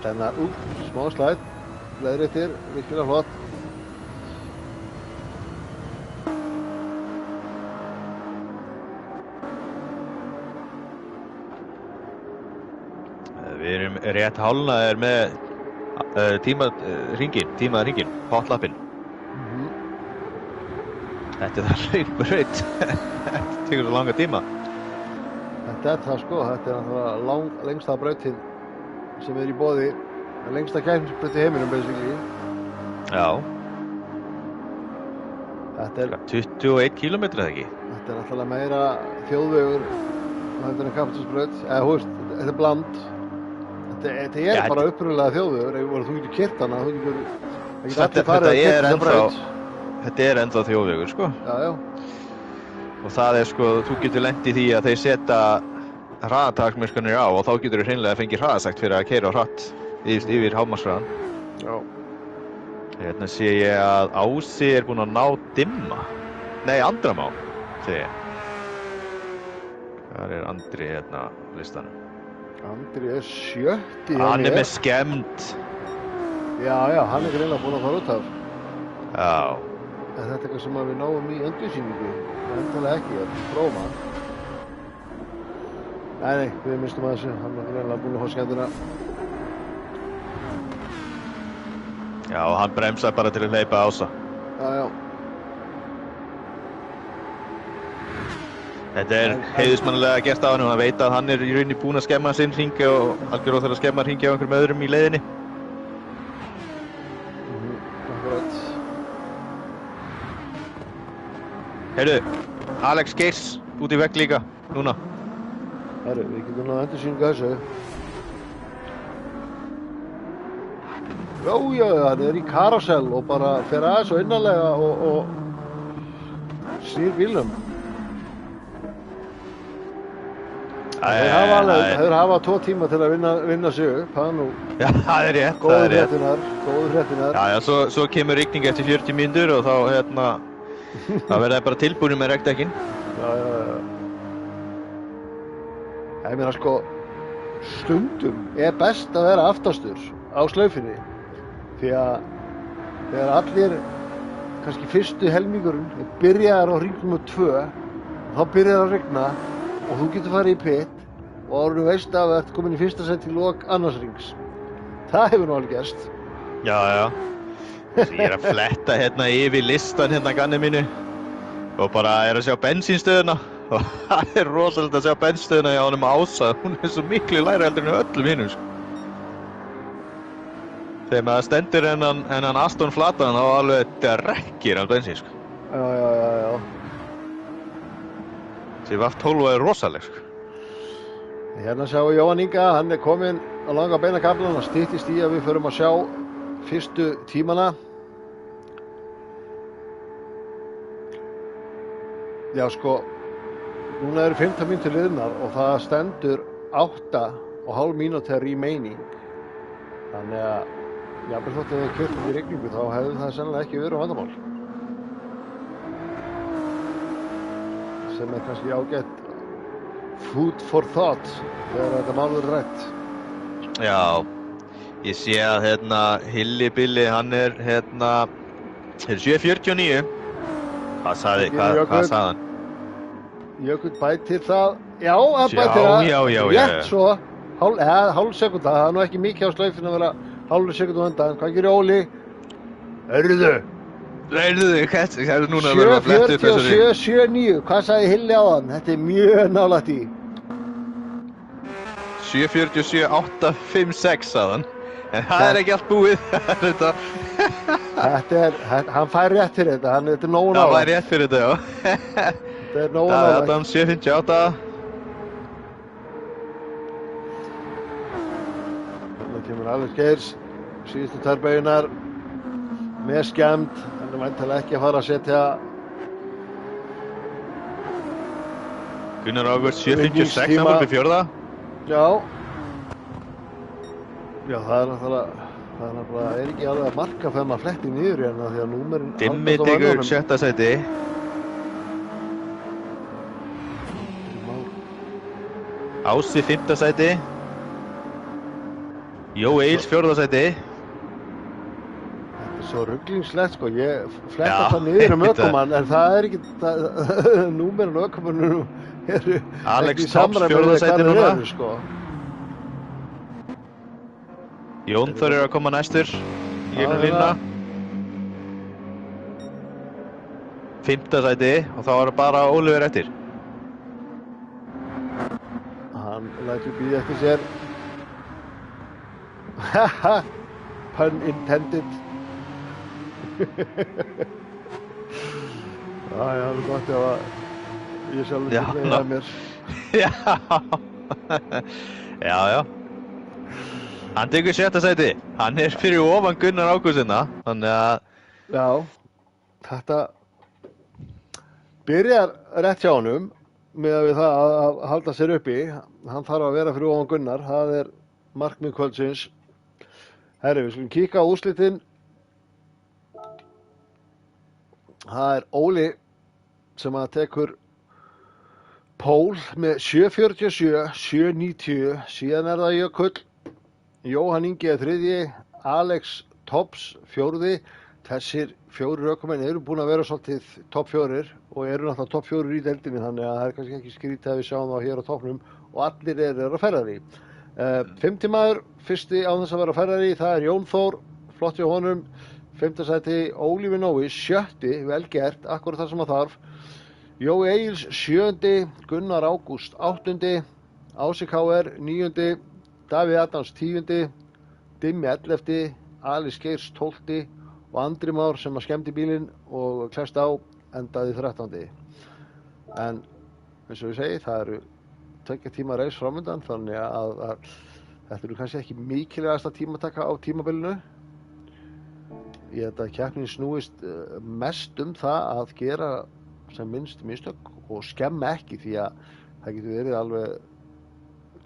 Þetta er smá slæð, leiðréttir, virkilega flott. Við erum rétt hálnaðir með tímaða hringinn, hotlappinn. Þetta er það löng braut. Þetta tekur svo langa tíma. Þetta er það sko, þetta er náttúrulega lengsta brautin sem er í boði. Lengsta keppnisbraut í heiminum, basically. Já. Þetta er 21 kilometrar eða ekki? Þetta er náttúrulega meira þjóðvegur heldur en kappaksstursbraut. Þetta er bland. Þetta er bara upprunalega þjóðvegur. Þú getur keyrt hana, þú getur allir farið að keyra þessa braut. Þetta er ennþá þjóðvegur, sko. Já. Og það er sko, þú getur lent í því að þeir setja hraðatakmarkanir á og þá getur þú hreinlega fengið hraðasekt fyrir að keyra hratt yfir hámarkshraðan. Já. Hérna sé ég að Ási er búinn að ná dimma. Nei, Andra má, segi ég. Hvar er Andri hérna á listanum? Andri er 70. Hann er með skemmt. Já, hann er greinlega búinn að fara út af. Já. En þetta er eitthvað sem við náum í endursýningu. Endalega ekki, að prófa. Nei, við mistum að þessu. Hann er greinlega búinn að fá skemmtuna. Já, og hann bremsaði bara til að hleypa Ása. Já. Þetta er heiðusmannalega gert á hann og hann veit að hann er í rauninni búinn að skemma sinn hringi og algjör óþarf að skemma hringi á einhverjum öðrum í leiðinni. Akkurat. Heyrðu, Alex Geirs út í vegg líka, núna. Herru, við getum náðu endursýningu að þessu. Já, hann er í karusell og bara fer aðeins og innanlega og snýr bílnum. Þeir hafa 2 tíma til að vinna sig upp, það er nú. Já, það er rétt, Góðu fréttinar. Já, svo kemur rigning eftir 40 mínútur og þá, það verður bara tilbúin með regndekkin. Já. Ég meina sko, stundum er best að vera aftastur á slaufinni. Því að þegar allir, kannski fyrstu helmingurinn, byrjar á hring nr. 2, þá byrjar að rigna og þú getur farið í pit og árið veist að þú ert komin í fyrsta sett í lok annars rings. Það hefur nú alveg gerst. Já. Ég er að fletta hérna yfir listan hérna ganni mínu og bara er að sjá bensínstöðuna og það er rosalega að sjá bensínstöðuna hjá honum Ása. Hún er svo miklu lægra heldur en öllum hinum, sko. Þegar maður stendur hennan Aston Flatan þá alveg drekkir hann bensín, sko. Já. Þessi VF12 er rosaleg, sko. Hérna sjáum við Jóhann Inga, hann er kominn á langa beinakaflann og styttist í að við förum að sjá fyrstu tímana. Já, sko, núna eru 15 mínútur liðnar og það stendur 8,5 mínútur remaining. Þannig að jafnvel þótt að við keyrt í rigningu þá hefði það sennilega ekki verið vandamál. Sem er kannski ágætt food for thought þegar þetta mál verður rætt. Já, ég sé að Hilli Billi, hann er 7:49. Hvað sagði hann? Jökull bætir það. Já, hann bætir það. Já. Rétt svo. Hálf sekúnda, það er nú ekki mikið á slaufinu að vera hálf sekúndu á undan. Hvað gerir Óli? Heyrðu, hvað er núna að vera að fletta upp þessari? 7:47, hvað sagði Hilli á hann? Þetta er mjög nálægt í. 7:47, 8:56 sagði hann. En það er ekki allt búið. Hann fær rétt fyrir þetta, þetta er nógu nálægt. Það fær rétt fyrir þetta, já. Þetta er nógu nálægt. Það er 7:58. Þannig kemur Alex Geirs, síðustu tærbauginar með skemmt. Hann er væntanlega ekki að fara að setja Gunnar Ágúst 7:56, hann var upp í fjórða. Já, það er náttúrulega ekki alveg að marka þegar maður flettir niður hérna því að númerin Dimmi tekur 7. sæti. Ási 5. sæti. Jó Eils 4. sæti. Þetta er svo ruglingslegt sko, ég fletta það niður ökumann en það er ekki, númerin ökumannum eru Alex ekki í Tops samræmi 4. við sæti hvað núna. þeir eru sko. Jón Þór að koma næstur í gegnum línuna. 5. sæti og þá er bara Oliver eftir. Hann lætur bíða eftir sér. Haha, pun intended. Já, það er gott ef að ég sjálfur Já, ekki með mér. Já. Já. Hann tekur 7. sæti. Hann er fyrir ofan Gunnar Ágústssyna, þannig að... Já, þetta byrjar rétt hjá honum með við það að halda sér uppi. Hann þarf að vera fyrir ofan Gunnar, það er markmið kvöldsins. Herri, við skulum kíka á úrslitin. Það er Óli sem að tekur pól með 7.47, 7.90, síðan er það Jökull, Jóhann Ingi er 3., Alex Tops 4. Þessir 4 ökumenn eru búin að vera svolítið topp 4 og eru náttúrulega topp 4 í deildinni, þannig að það er kannski ekki skrítið að við sjáum þá hér á toppnum og allir eru að Ferrari. 5. maður, fyrsti á þess að vera Ferrari, það er Jón Þór, flott hjá honum. 5. sæti Ólífi Nói, 7., vel gert, akkurat það sem að þarf. Jói Egils 7., Gunnar Ágúst 8., Ási KR 9., Davíð Adams 10., Dimmi 11., Alice Geirs 12. og Andri Már sem að skemmti bílinn og klest á endaði 13. En eins og ég segi, það eru 2 tíma reis framundan, þannig að þetta eru kannski ekki mikilvægasta tímataka á tímabilinu. Ég held að keppnin snúist mest það að gera sem minnst mistök og skemma ekki, því að það getur verið alveg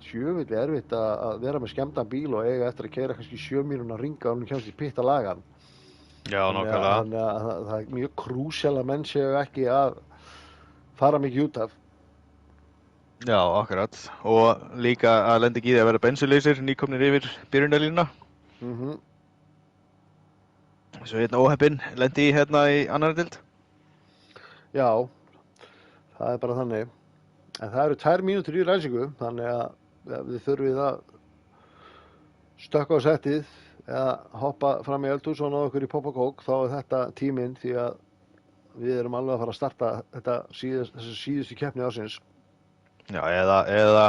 djöfulli erfitt að vera með skemmtan bíl og eiga eftir að keyra kannski 7 mínúna ringa og hann kemst í pitt að laga hann. Já, nákvæmlega. Þannig að það er mjög krúsjál að menn séu ekki að fara mikið út af. Já, akkurat. Og líka að lenda ekki í því að vera bensinleysir nýkomnir yfir byrjunarlínuna. Svo óheppinn lendi í annarri deild. Já, það er bara þannig. En það eru 2 mínútur í ræsingu, þannig að við þurfum að stökkva á settið eða hoppa fram í eldhús og ná okkur í popp og kók, þá er þetta tíminn, því að við erum alveg að fara að starta þessu síðustu keppni ársins. Já, eða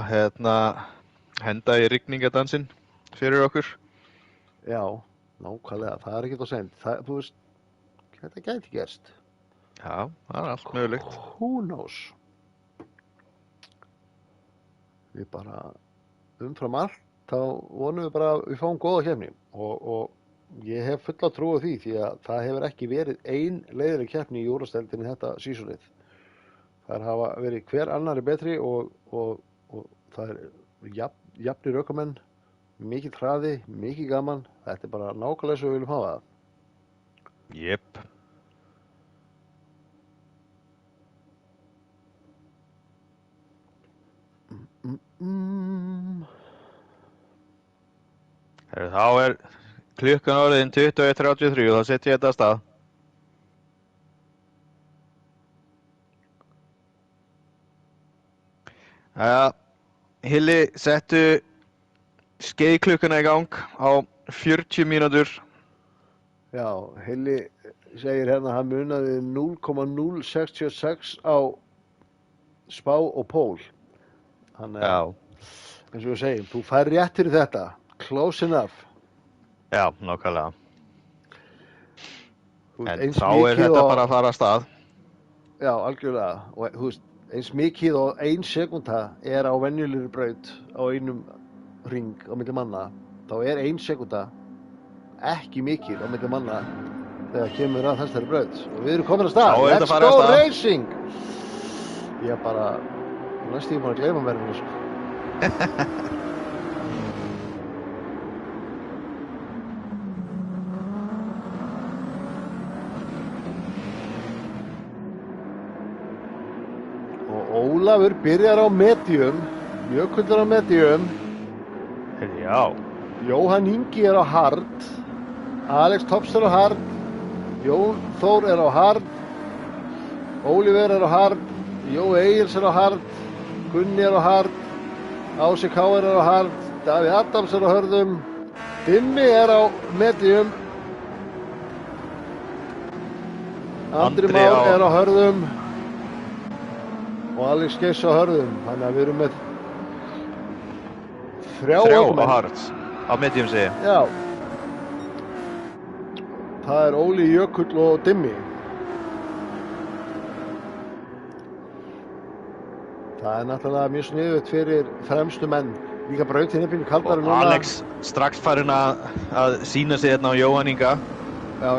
henda í rigningadansin fyrir okkur. Já, nákvæmlega, það er ekkert á send. Þú veist, þetta gæti gerst. Já, það er allt mögulegt. Who knows? Við bara umfram allt, þá vonum við bara að við fáum góða keppni og ég hef fulla trú á því, því að það hefur ekki verið ein leiðileg keppni í úrvalsdeildinni þetta sísonið. Það hafa verið hver annari betri og það er jafnir ökumenn, mikið hraði, mikið gaman. Þetta er bara nákvæmlega eins og við viljum hafa það. Jep. Þá er klukkan orðin 21:33 og þá setjum ég þetta af stað. Hilli, settu skeiðklukkuna í gang á 40 mínútur. Já, Hilli segir hérna að hann munaði 0,066 á spá og pól. Þannig að, eins og við segjum, þú fær rétt fyrir þetta. Close enough. Já, nákvæmlega. En þá er þetta bara að fara af stað. Já, algjörlega. Og þú veist, eins mikið og 1 sekúnda er á venjulegri braut á einum hring á milli manna, þá er 1 sekúnda ekki mikið á milli manna þegar kemur að þessari braut. Og við erum komin að stað. Let's go racing! Ég er bara næstu búin að gleyma mér þessu. Ólafur byrjar á medium, Jökull á medium. Já. Jóhann Ingi á hard, Alex Tops á hard, Jón Þór á hard, Oliver á hard, Jói Egils á hard, Gunni á hard, Ási KR á hard, Davíð Adams á hörðum, Dimmi á medium. Andri Már á hörðum. Og Alex Geirs á hörðum. Þannig að við erum með þrjá á hards. Á medium segi ég. Já. Það Óli Jökull og Dimmi. Það náttúrulega mjög sniðugt fyrir fremstu menn. Líka brautin er pínu kaldari núna. Alex strax farinn að sýna sig hérna á Jóhann Inga. Já.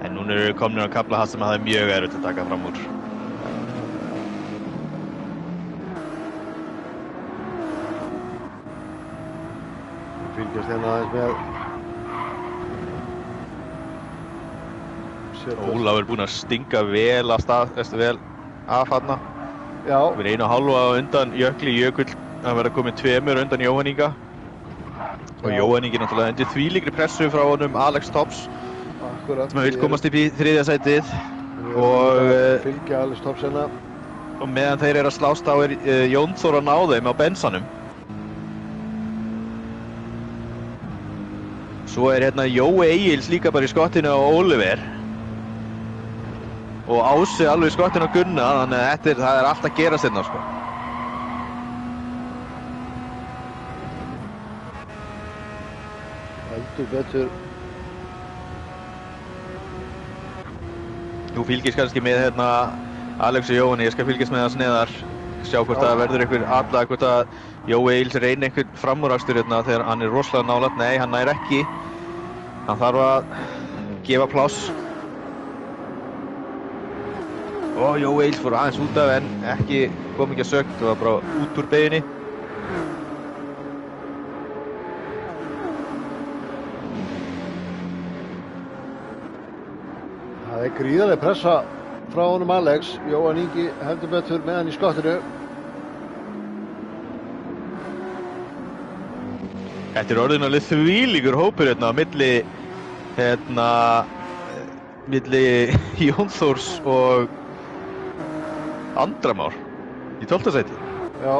En núna eru komnir á kafla það sem það er mjög erfitt að taka fram úr. Fylgjast hérna aðeins með Ólafur er búinn að stinga vel af stað, vel af þarna. Já. Við erum 1,5 á undan Jökull, hann verður komið 2 undan Jóhann Inga. Og Jóhann Ingi náttúrulega undir þvílíkri pressu frá honum Alex Tops. Akkurat. Sem vill komast upp í 3. sætið. Og fylgja Alex Tops hérna. Og meðan þeir eru að slást á Jón Þór að ná þeim á bensanum. Svo er hérna Jói Egils líka bara í skottinu á Oliver. Og Ási alveg í skottinu á Gunna, þannig að það er allt að gerast hérna, sko. Heldur betur. Þú fylgist kannski með hérna Alex og Jóhanni, ég skal fylgjast með það sneðar. Sjá hvort það verður hvort að Jói Egils reynir einhvern framúrakstur hérna þegar hann er rosalega nálægt. Nei, hann nær ekki. Hann þarf að gefa pláss. Og Jói Egils fór aðeins út af en kom ekki að sögn, það var bara út úr beginni. Það er gríðarleg pressa frá honum Alex. Jóhann Ingi heldur betur með hann í skottinu. Þetta er orðinn alveg þvílíkur hópur hérna á milli Jón Þórs og Andra Már í 12. sæti. Já.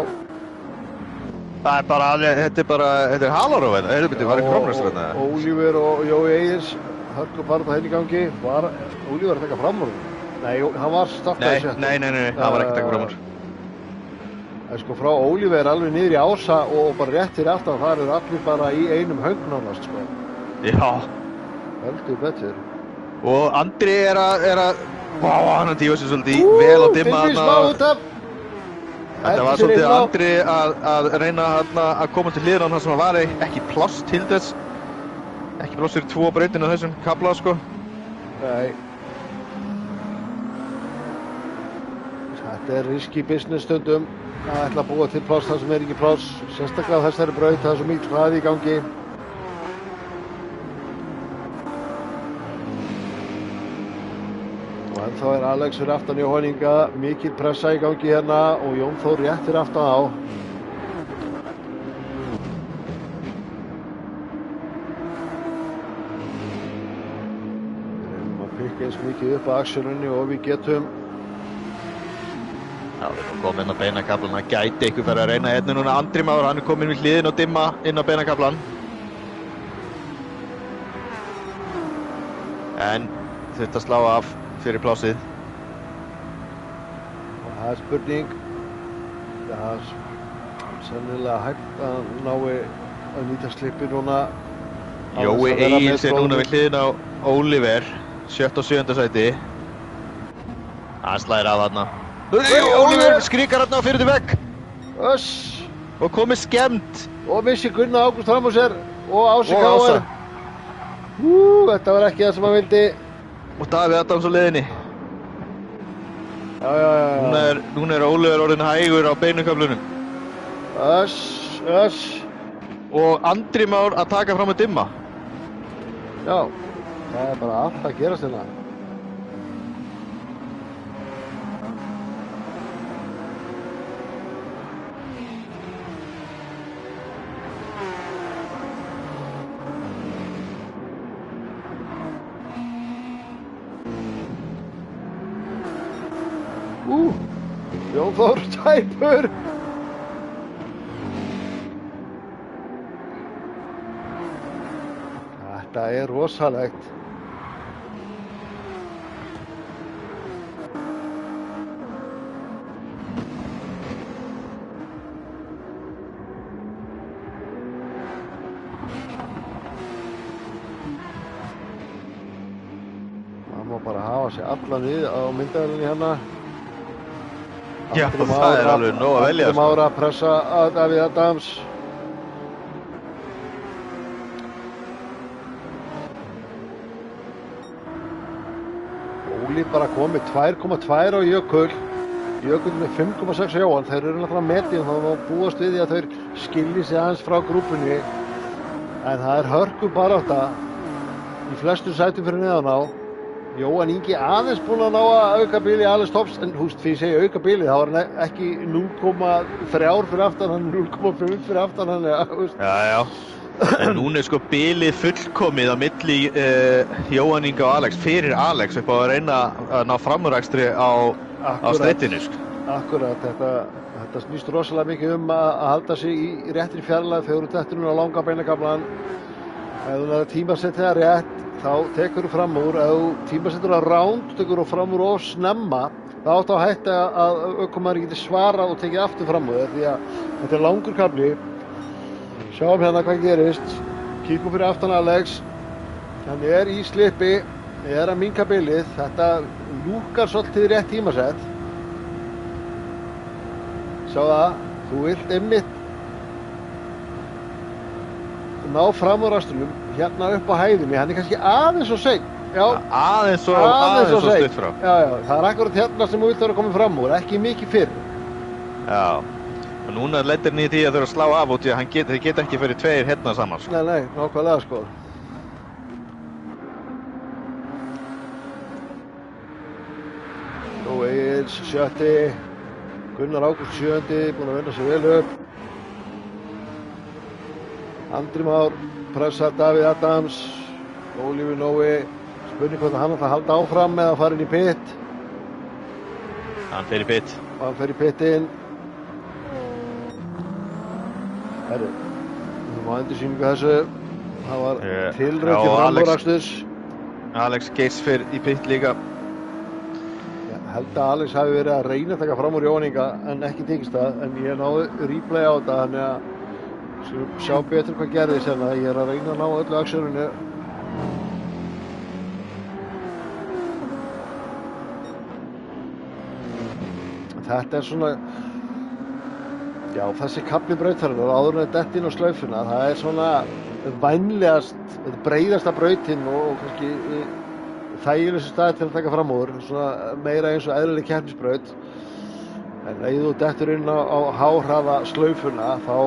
Það er bara alveg, þetta er halaróf hérna, var ekki framræstur hérna. Oliver og Jói Egils, hörlu barða henni í gangi. Var Oliver að taka fram úr? Nei, hann var startaði sér. Nei, hann var ekki að taka fram úr. En sko frá Oliver alveg niður í Ása og bara réttir aftan, það eru allir bara í einum höng nánast, sko. Já. Heldur betur. Og Andri er að hann tífa sér svolítið vel á dimma þarna. Þetta var svolítið Andri að reyna að koma til hliðina þar sem það var ekki pláss til þess. Ekki pláss fyrir 2 brautin á þessum kafla, sko. Nei. Þetta er risky business stundum. Það ætla að búa til pláss þar sem ekki pláss. Sérstaklega þessari braut, það er svo mikil hraði í gangi. Og ennþá er Alex fyrir aftan Jóhann Inga. Mikil pressa í gangi hérna og Jón Þór rétt fyrir aftan á. Við reynum að pikka eins mikið upp að axelunni og við getum. Já, við erum komin inn á beinakaflan, það gæti ykkur fyrir að reyna hérna núna Andri Már, hann er komin við hliðin og dimma inn á beinakaflan. En þurft að slá af fyrir plásið. Og það er spurning. Það er sennilega hægt að nái að nýta slippi núna. Jói Egils er núna við hliðin á Oliver, 7. og 7. sæti. Hann slæðir af þarna. Oliver skrikar hérna fyrir til vegg. Öss. Og komið skemmt. Og missi Gunna Ágúst fram á sér. Og Ási Káar. Þetta var ekki það sem hann vildi. Og Davíð Adams á leiðinni. Já. Núna er Oliver orðinn hægur á beinuköflunum. Öss. Og Andri Már að taka fram að dimma. Já. Það er bara allt að gerast hérna. Jón Þór tæpur. Þetta er rosalegt. Það má bara hafa sig allan við á myndavélinni hérna. Já, það er alveg nóg að velja. Andri Már að pressa að Davíð Adams. Óli bara komið 2,2 á Jökul. Jökul með 5,6 á Jóhann. Þeir eru náttúrulega metið og þá má búast við því að þeir skilji sig aðeins frá grúpunni. En það er hörku barátta í flestu sætum fyrir neðan á. Jóhann Ingi aðeins búinn að ná að auka bíli Alex Tops, en húst því ég segi auka bíli, þá var hann ekki 0,3 fyrir aftan hann, 0,5 fyrir aftan hann, ja, húst. Já. En núna er sko bilið fullkomið á milli Jóhann Inga og Alex, fyrir Alex upp á að reyna að ná framúrakstri á streitinu. Akkurat, þetta snýst rosalega mikið að halda sig í réttri fjarlægð þegar þú dettur núna á langa beinakaflann. Ef þú næður tímasetja rétt, þá tekur þú fram úr. Ef þú tímasetur að ránd, tekur þú fram úr of snemma, þá áttu að hætta að ökumaður geti svarað og tekið aftur fram úr, því að þetta er langur kafli. Sjáum hérna hvað gerist. Kíkum fyrir aftan Alex. Hann er í slipi, er að minnka bilið. Þetta lúkar svolítið rétt tímasett. Sjá það, þú vilt einmitt ná fram úr rastunum hérna upp á hæðinni. Hann er kannski aðeins og seinn. Já, aðeins og stutt frá. Já, það er akkurat hérna sem þú vilt vera að koma fram úr, ekki mikið fyrr. Já, og núna lendir hann í því að þurfa að slá af út í að þeir geta ekki fyrir tveir hérna saman. Sko. Nei, nákvæmlega sko. Nú Egils sjötti, Gunnar Ágúst sjöndi, búinn að vinna sig vel upp. Andri Már pressar Davíð Adams, Ólífur Nói, spurning hvort hann ætlar að halda áfram eða fara inn í pit. Hann fer í pit. Hann fer í pitinn. Herru, við erum á endursýningu þessu. Það var tilraun til framúraksturs. Alex Geirs fer í pit líka. Ég held að Alex hafi verið að reyna að taka fram úr Jóhann Inga en ekki tekist það. En ég náði replay á þetta, þannig að sjá betur hvað gerðist hérna. Ég er að reyna að ná öllu akserinu. Þetta er svona, já, þessi kafli brautarinnar áður en dett inn á slaufuna, það er svona vænlegast, breiðasta brautin og kannski þægilegustu staði til að taka fram úr, svona meira eins og eðlileg keppnisbraut. En ef þú dettur inn á háhraða slaufuna, þá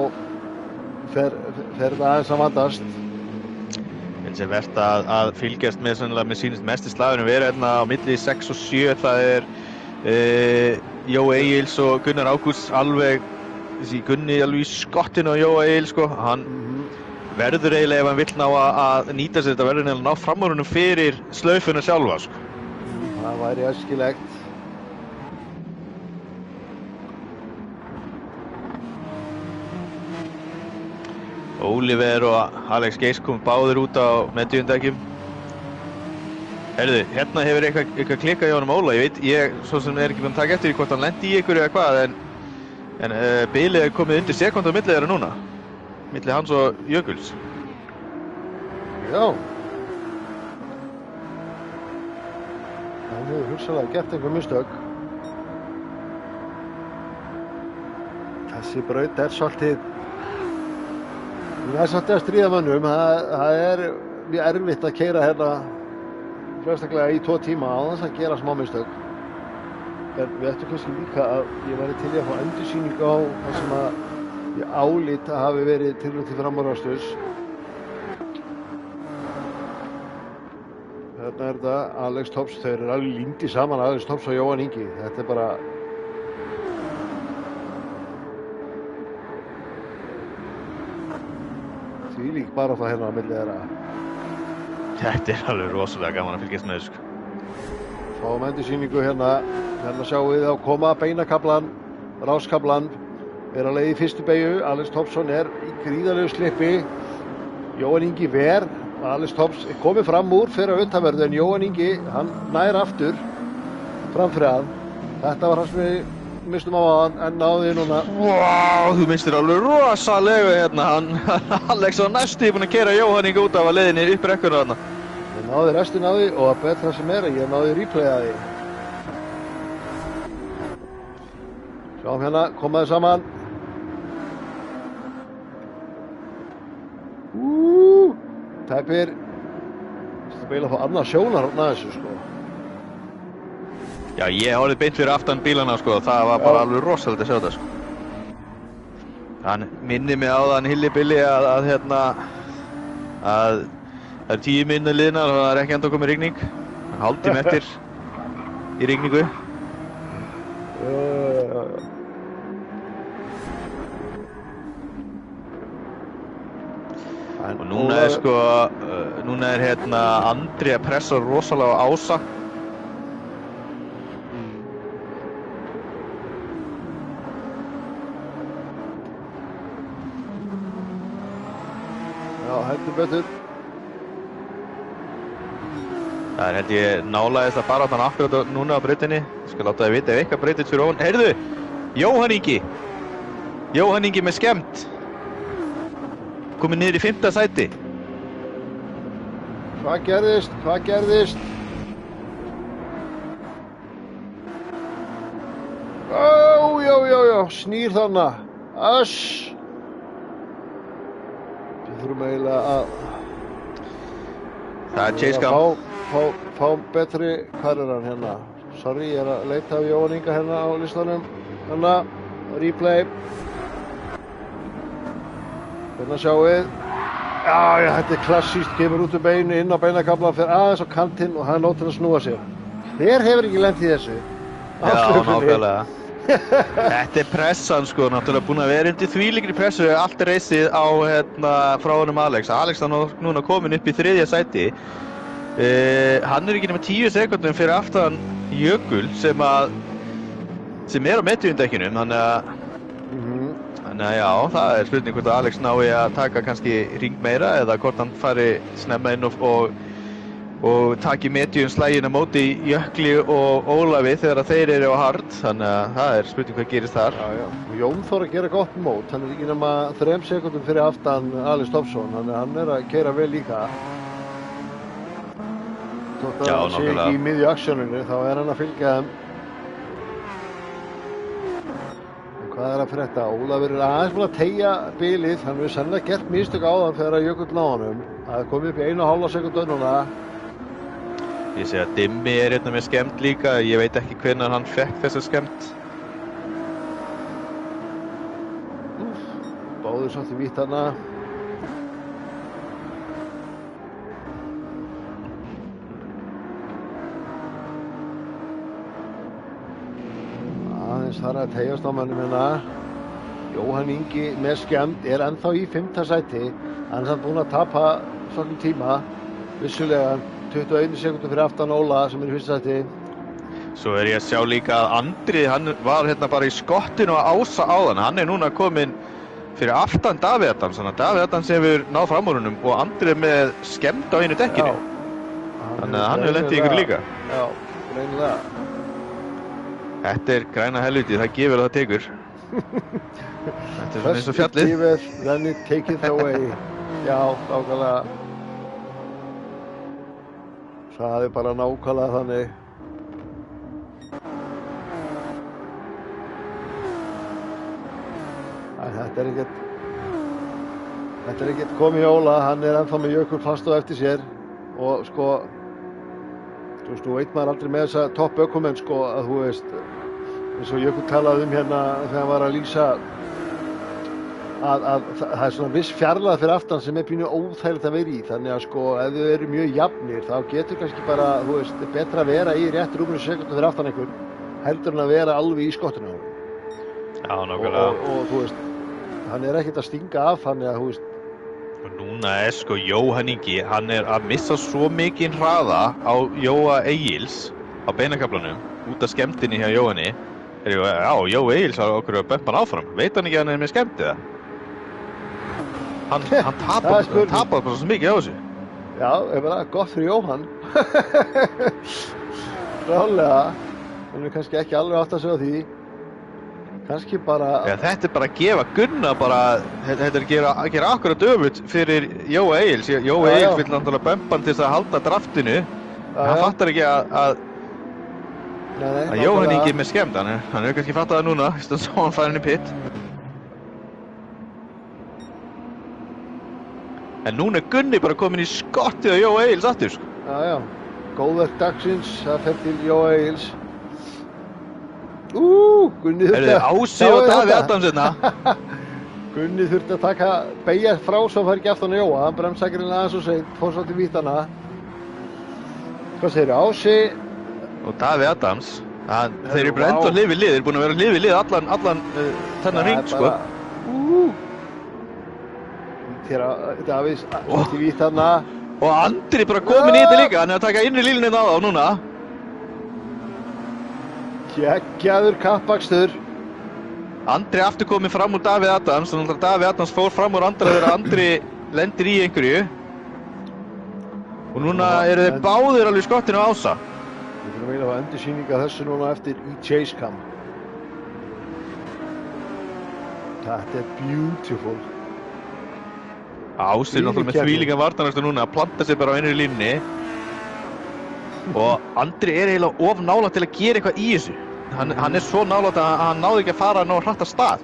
fer það aðeins að vandast. Finnst ég verðt að fylgjast með sínist mesti slagurinn vera hérna á milli 6 og 7, það er Jói Egils og Gunnar Ágúst alveg, þessi Gunni alveg í skottinu á Jói Egils sko, hann verður eiginlega ef hann vill ná að nýta sér þetta verður að ná framúrunum fyrir slaufuna sjálfa sko. Það væri æskilegt. Oliver og Alex Geirs kom báðir út á mediumdekkjum. Herðu, hérna hefur eitthvað klikkað hjá honum Óla, ég svo sem er ekki búinn að taka eftir því hvort hann lendi í ykkur eða hvað, en bilið er komið undir sekúndu á milli þeirra núna, milli hans og Jökuls. Já. Hann hefur hugsanlega gert einhver mistök. Þessi braut er svolítið, það er svolítið að stríða mönnum, það er mjög erfitt að keyra hérna flestaklega í 2 tíma á þess að gera smá mistök. En við ættum kannski líka að ég væri til í að fá endursýningu á það sem að ég álít að hafi verið tilraun til framúraksturs. Þarna er þetta Alex Tops, þau eru alveg límdir saman, Alex Tops og Jóhann Ingi. Þetta er bara þvílík barátta hérna á milli þeirra. Þetta er alveg rosalega gaman að fylgjast með þessu. Fáum endursýningu hérna. Hérna sjáum við á koma beinakaflan. ráskablan er að leið í fyrstu beygju. Alex Thompson er í gríðarlegu slippi. Jóhann Ingi ver. Alex Thompson er komið fram úr fyrir að utanverðu en Jóhann Ingi, hann nær aftur framfyrir hann. Þetta var hann sem við mistum á hann en náði núna. Vá, þú mistir alveg rosalega hérna. Alex var næstu búinn að keyra Jóhann Ingi út af að leiðinni upp rekkuna þarna. Ég náði restin af því og að betra sem er að ég náði replay af því. Sjáum hérna, komaði saman. Tæpir. Það er eiginlega að fá annað sjónarhorn að þessu sko. Já, ég horfði beint fyrir aftan bílana sko, það var bara alveg rosalega að sjá þetta sko. Hann minni mig á þann Hilli-Billi að það er 10 mínútur liðnar og það er ekki enda komið rigning. Hálftími eftir í rigningu. Og núna er sko, núna er Andri að pressa rosalega á Ása. Já, heldur betur. Það er held ég nálægist að fara þann akkurat núna á brautinni. Ég skal láta þið vita ef eitthvað breytist fyrir ofan. Heyrðu, Jóhann Ingi. Jóhann Ingi með skemmt. Komið niður í 5. sæti. Hvað gerðist? Hvað gerðist? Ó, já, snýr þarna. Ass. Við þurfum eiginlega að Það er Chase Gunn. Fá betri, hvað er hann hérna? Sorry, ég er að leita af Jóhann Inga hérna á listanum. Hérna, replay. Hérna sjáum við. Já, þetta er klassíst, kemur út beinu inn á beinakaflan, fer aðeins á kantinn og hann nót til að snúa sér. Hver hefur ekki lent í þessu? Já, nákvæmlega. Þetta er pressan sko, náttúrulega búin að vera undir þvílíkri pressu allt reysið á frá honum Alex. Alex er núna komin upp í 3. sæti. Hann er ekki nema 10 sekúndum fyrir aftan Jökul sem er á mediumdekkinu, þannig að já, það er spurning hvort að Alex nái að taka kannski ring meira eða hvort hann fari snemma inn og taki medium slægin á móti Jökli og Ólafi þegar þeir eru á hard, þannig að það er spurning hvað gerist þar. Já, og Jón Þór að gera gott mót, hann er ekki nema 3 sekúndum fyrir aftan Alex Thompson, þannig að hann er að keyra vel líka. Þótt að hann sé ekki í miðju aksjóninu, þá er hann að fylgja þeim. Hvað er að frétta? Ólafur er aðeins búinn að teygja bilið, hann hefur sennilega gert mistök á þann þegar Jökull ná honum. Það er komið upp í 1,5 sekúndu núna. Ég sé að Dimmi er hérna með skemmt líka, ég veit ekki hvenær hann fekk þessa skemmt. Báður svolítið vítt þarna. Aðeins þar að teyjast á mönnum hérna. Jóhann Ingi með skemmt er ennþá í 5. sæti. Hann er samt búinn að tapa svolítið tíma, vissulega 21 sekúndur fyrir aftan Óla sem er í 1. sæti. Svo er ég að sjá líka að Andri, hann var hérna bara í skottinu á Ása áðan. Hann er núna kominn fyrir aftan Davíð Adams, þannig að Davíð Adams hefur náð framúrunum og Andri er með skemmt á einu dekkinu. Þannig að hann hefur lent í ykkur líka. Já, greinilega. Þetta er græna helviti, það gefur og það tekur. Þetta er svona eins og fjallið. First it giveth, then it taketh away. Já, nákvæmlega. Það er bara nákvæmlega þannig. Þetta er ekkert komið í Óla, hann er ennþá með Jökul fast á eftir sér og sko, þú veit maður aldrei með þessa topp ökumenn sko að þú veist, eins og Jökul talaði hérna þegar hann var að lýsa að það er svona viss fjarlægð fyrir aftan sem er pínu óþægilegt að vera í, þannig að sko ef þau eru mjög jafnir þá getur kannski bara, þú veist, betra að vera í rétt rúminu sekúndu fyrir aftan einhvern heldur en að vera alveg í skottinu. Já, nákvæmlega. Og þú veist, hann er ekkert að stinga af, þannig að þú veist. Og núna er sko Jóhann Ingi, hann er að missa svo mikinn hraða á Jóa Egils á beinakaflanum út af skemmtinni hjá Jóhanni Já, Jó Egils var okkur að bömpa hann áfram. Veit hann ekki að hann með skemmti það? Hann tapar bara svo mikið á þessu. Já, ég meina, gott fyrir Jóhann. Rálega. Hún kannski ekki alveg átt að segja því. Kannski bara... Já, þetta bara að gefa Gunna bara... Þetta að gera akkurat öfugt fyrir Jó Egils. Jó Egils vill náttúrulega bömpa hann til þess að halda draftinu. Hann fattar ekki að Jóhann Ingi með skemmt, hann hefur kannski fattað það núna, í stund svo hann fær henni pitt. En núna Gunni bara komin í skottið á Jó Egils aftur, sko. Já, góðverk dagsins, það fer til Jó Egils. Gunni þurfti að... Ási og Davíð Adams hérna. Gunni þurfti að beygja frá svo fær ekki aftan á Jóa, hann bremsakir henni aðeins og seint, fór svo til vítana. Hvað segirðu, Ási? Og Davíð Adams, þeir eru bara enda hlið við lið, þeir eru búin að vera hlið við lið allan þennan ring, sko. Davíð, til vítt þarna. Og Andri bara komin í þetta líka, hann er að taka innri lílunni á þá núna. Geggjaður kappakstur. Andri aftur komið fram úr Davíð Adams, þannig að Davíð Adams fór fram úr Andra þegar Andri lendir í einhverju. Og núna eru þeir báðir alveg í skottinu á Ása. Við þurfum eiginlega að endursýninga þessu núna eftir í Chase Cam. Þetta beautiful. Ási er náttúrulega með þvílíkan varnarvöxtur núna að planta sig bara á innri línunni. Og Andri er eiginlega of nálægt til að gera eitthvað í þessu. Hann er svo nálægt að hann náði ekki að fara nógu hratt af stað.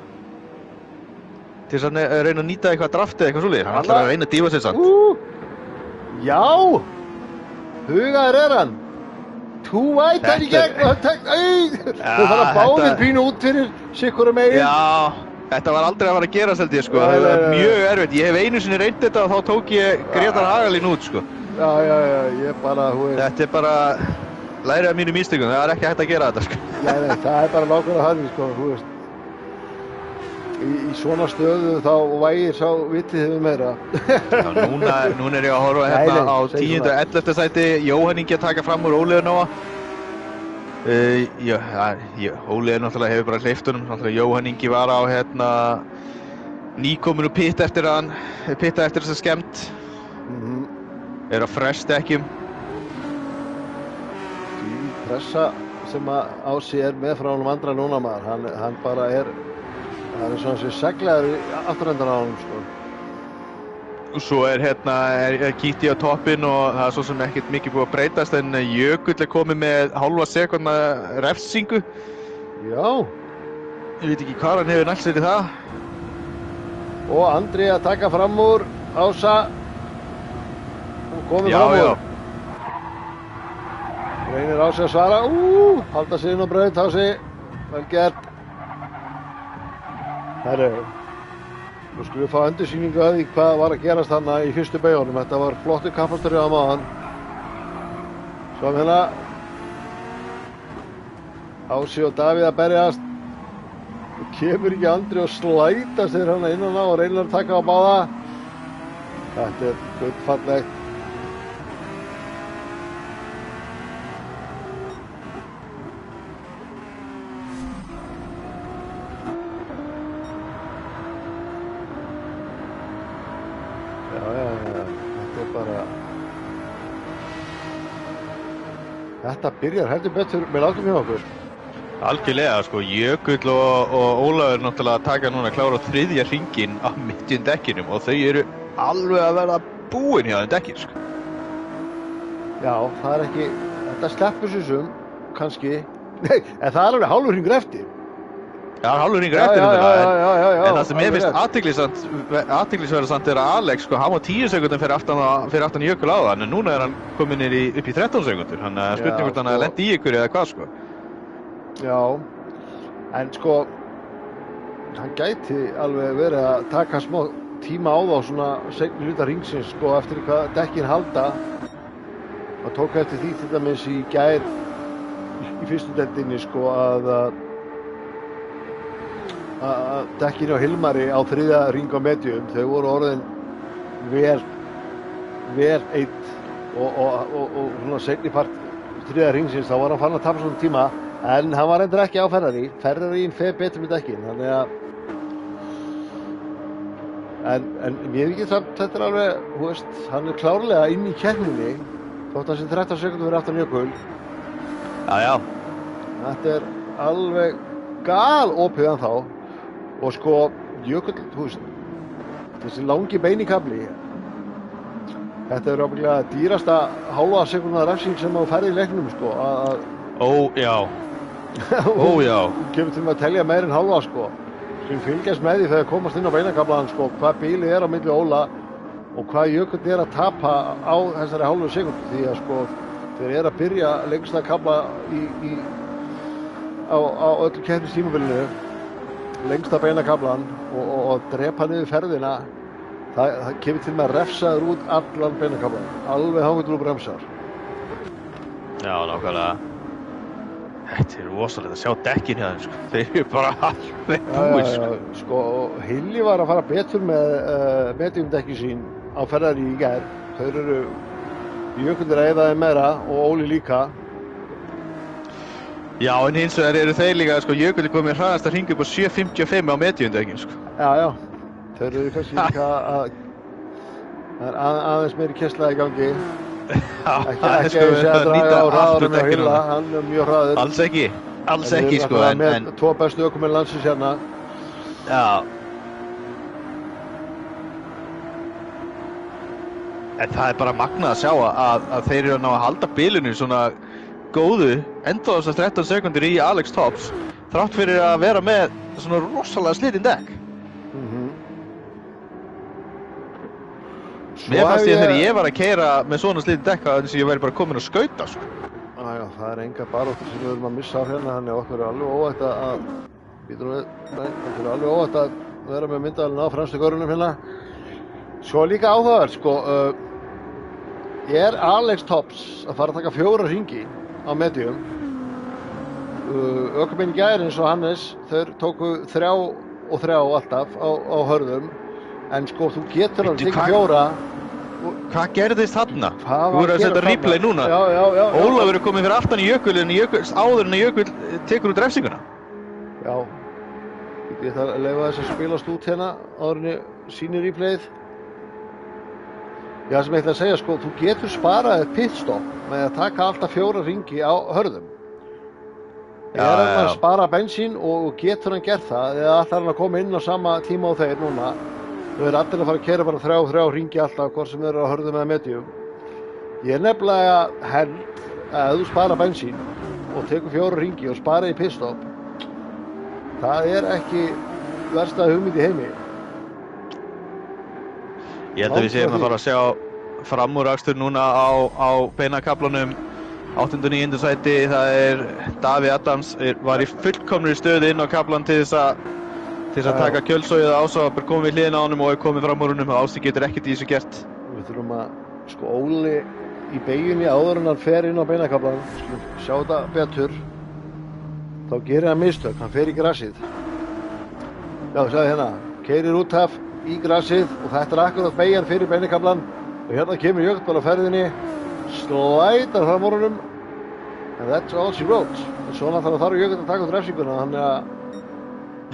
Til þess að reyna að nýta eitthvað draftið eitthvað svoleiðis. Hann ætlar að reyna að dýfa sig samt. Já! Hugaður er hann. White hann í gegn og þau fara báðir pínu út fyrir sikkurum megin. Já, þetta var aldrei að fara að gerast held ég, sko. Það var mjög erfitt. Ég hef einu sinni reynt þetta og þá tók ég Grétar Hagalín út, sko. Já, ég bara, Þetta er bara lærið af mínu mistökum, það er ekki hægt að gera þetta, sko. Nei, það er bara nákvæmlega þannig, sko, Í svona stöðu þá vægir sá vitið hefur meira. Já, núna er ég að horfa hérna á 10. og 11. sæti, Jóhann Ingi að taka fram úr Óli Nóa. Óli náttúrulega hefur bara hleypt honum, náttúrulega Jóhann Ingi var á hérna nýkominn úr pitta eftir þessa skemmt. Er á frestdekkjum. Því pressa sem að Ási er með frá honum Andra núna maður, hann bara það er svona sem seglaður afturendan á honum, sko. Og svo er Kíti á toppinn og það er svo sem ekkert mikið búið að breytast en Jökull er komið með hálfa sekúndna refsingu. Já. Ég veit ekki hvað hann hefur nælt sér í það. Og Andri að taka fram úr Ása. Og komið fram úr. Reynir Ási að svara. Halda sig inn á braut, Ási. Vel gert. Herru, nú skulum við fá endursýningu að því hvað var að gerast þarna í fyrstu beygjunum. Þetta var flottur kappastur á maðan. Svo hérna Ási og Davíð að berjast. Og kemur ekki Andri og slætast þeir hana innan á og reynir að taka á báða. Þetta er gullfallegt. Þetta byrjar heldur betur með látum hjá okkur. Algjörlega, sko, Jökull og Ólafur náttúrulega taka núna að klára 3. hringinn á mittjum dekkinum og þau eru alveg að verða búin hjá þeim dekkin, sko. Já, það er ekki, þetta sleppur sér sum, kannski. Nei, en það er alveg hálfur hringur eftir. Já, hálfur hringur eftir já. En það sem ég finnst athyglisverða samt er að Alex, sko, hann var 10 sekúndum fyrir aftan Jökull á það, en núna er hann komin upp í 13 sekúndur, þannig að spurning hvort hann að lendi í ykkur eða hvað, sko. Já, en sko, hann gæti alveg verið að taka smá tíma á þá svona seinni hluta ringsins, sko, eftir hvað dekkin halda. Það tók eftir því til dæmis í gær í fyrstu deildinni, sko, að dekkinu á Hilmari á 3. hring á medium, þau voru orðin vel eitt og svona seinni part 3. hringsins, þá var hann farin að tapa svona tíma. En hann var endur ekki á Ferrari. Ferrarín fer betur með dekkin, þannig að En mér ekki samt, þetta alveg, þú veist, hann klárlega inn í keppninni, þótt hann sé 13 sekúndur fyrir aftan Jökul. Já. Þetta alveg galopið ennþá. Og sko, Jökull, þú veist, þessi langi beinikafli, þetta ábyggilega dýrasta hálfa sekúndar refsing sem þú færði í leiknum, sko. Já. Já. Kemur til að telja meir en hálfa, sko. Sem fylgjast með því þegar komast inn á beinakaflaðan, sko, hvað bílið á milli Óla og hvað Jökull að tapa á þessari hálfu sekúndu, því að sko þeir að byrja lengsta kafla á öllu keppnistímabilinu, lengsta beinakaflan og drepa niður ferðina, það kemur til með að refsaður út allan beinakaflan, alveg þangað til þú bremsar. Já, nákvæmlega. Þetta rosalegt að sjá dekkin hjá þeim, sko. Þeir bara alveg búið, sko. Sko, Hilli var að fara betur með mediumdekkin sín á Ferrari í gær. Þeir Jökull að eyða þeim meira og Óli líka. Já, en hins vegar eru þeir líka, sko, Jökull komið hraðast að hringa upp á 7.55 á mediumdekkin, sko. Já. Þeir kannski líka að aðeins meiri kessla í gangi. Ekki að draga á hraðanum hjá Hilla, hann mjög hraður. Alls ekki, sko, en með tvo bestu ökumenn landsins hérna. Já. En það bara magnað að sjá að þeir eru að ná að halda bilinu svona góðu enda þessar 13 sekundur í Alex Tops þrátt fyrir að vera með svona rosalega slitin dekk. Mér fannst ég þegar ég var að keyra með svona slitin dekk að ég væri bara komin að skauta, sko. Já, það enga baróttur sem við erum að missa af hérna, þannig að okkur alveg óvægt að vera með myndavélina á fremstu görunum hérna. Svo líka áhugavert, sko, Alex Tops að fara að taka 4 hringi á medium. Ökumenn í gær eins og Hannes, þeir tóku 3 og 3 alltaf á hörðum. En sko, þú getur alveg tekið 4. Hvað gerðist þarna? Þú voru að setja replay núna. Já. Ólafur komið fyrir aftan í Jökul áður en Jökul tekur út refsinguna. Já. Ég ætla að leyfa þess að spilast út hérna áður en ég sýni replayið. Já, sem ég ætla að segja, sko, þú getur sparað pitstop með að taka alltaf 4 hringi á hörðum. Hann að spara bensín og getur hann gert það, eða ætlar hann að koma inn á sama tíma á þeir núna. Þau allir að fara að keyra bara 3 hringi alltaf, hvort sem eru á hörðum eða medium. Ég nefnilega held að ef þú spara bensín og tekur 4 hringi og spara í pitstop, það ekki versta hugmynd í heimi. Ég held að við séum að fara að sjá framúrakstur núna á beinakaflanum 8. og 9. sæti. Það Davíð Adams var í fullkomnri stöðu inn á kaflan til þess að taka kjölsóið að Ása var komið við hliðina á honum og komið fram úr honum og Ási getur ekkert í þessu gert. Við þurfum að, sko, Óli í beygjunni áður en hann fer inn á beinakaflan, sjá þetta betur, þá gerir hann mistök, hann fer í grasið. Já, sjáðu hérna, keyrir út af í grasið og þetta akkurat beygjan fyrir beinakaflan og hérna kemur Jökull bara á ferðinni, slætar fram úr honum and that's all she wrote. En svona þarf Jökull að taka út refsinguna, þannig að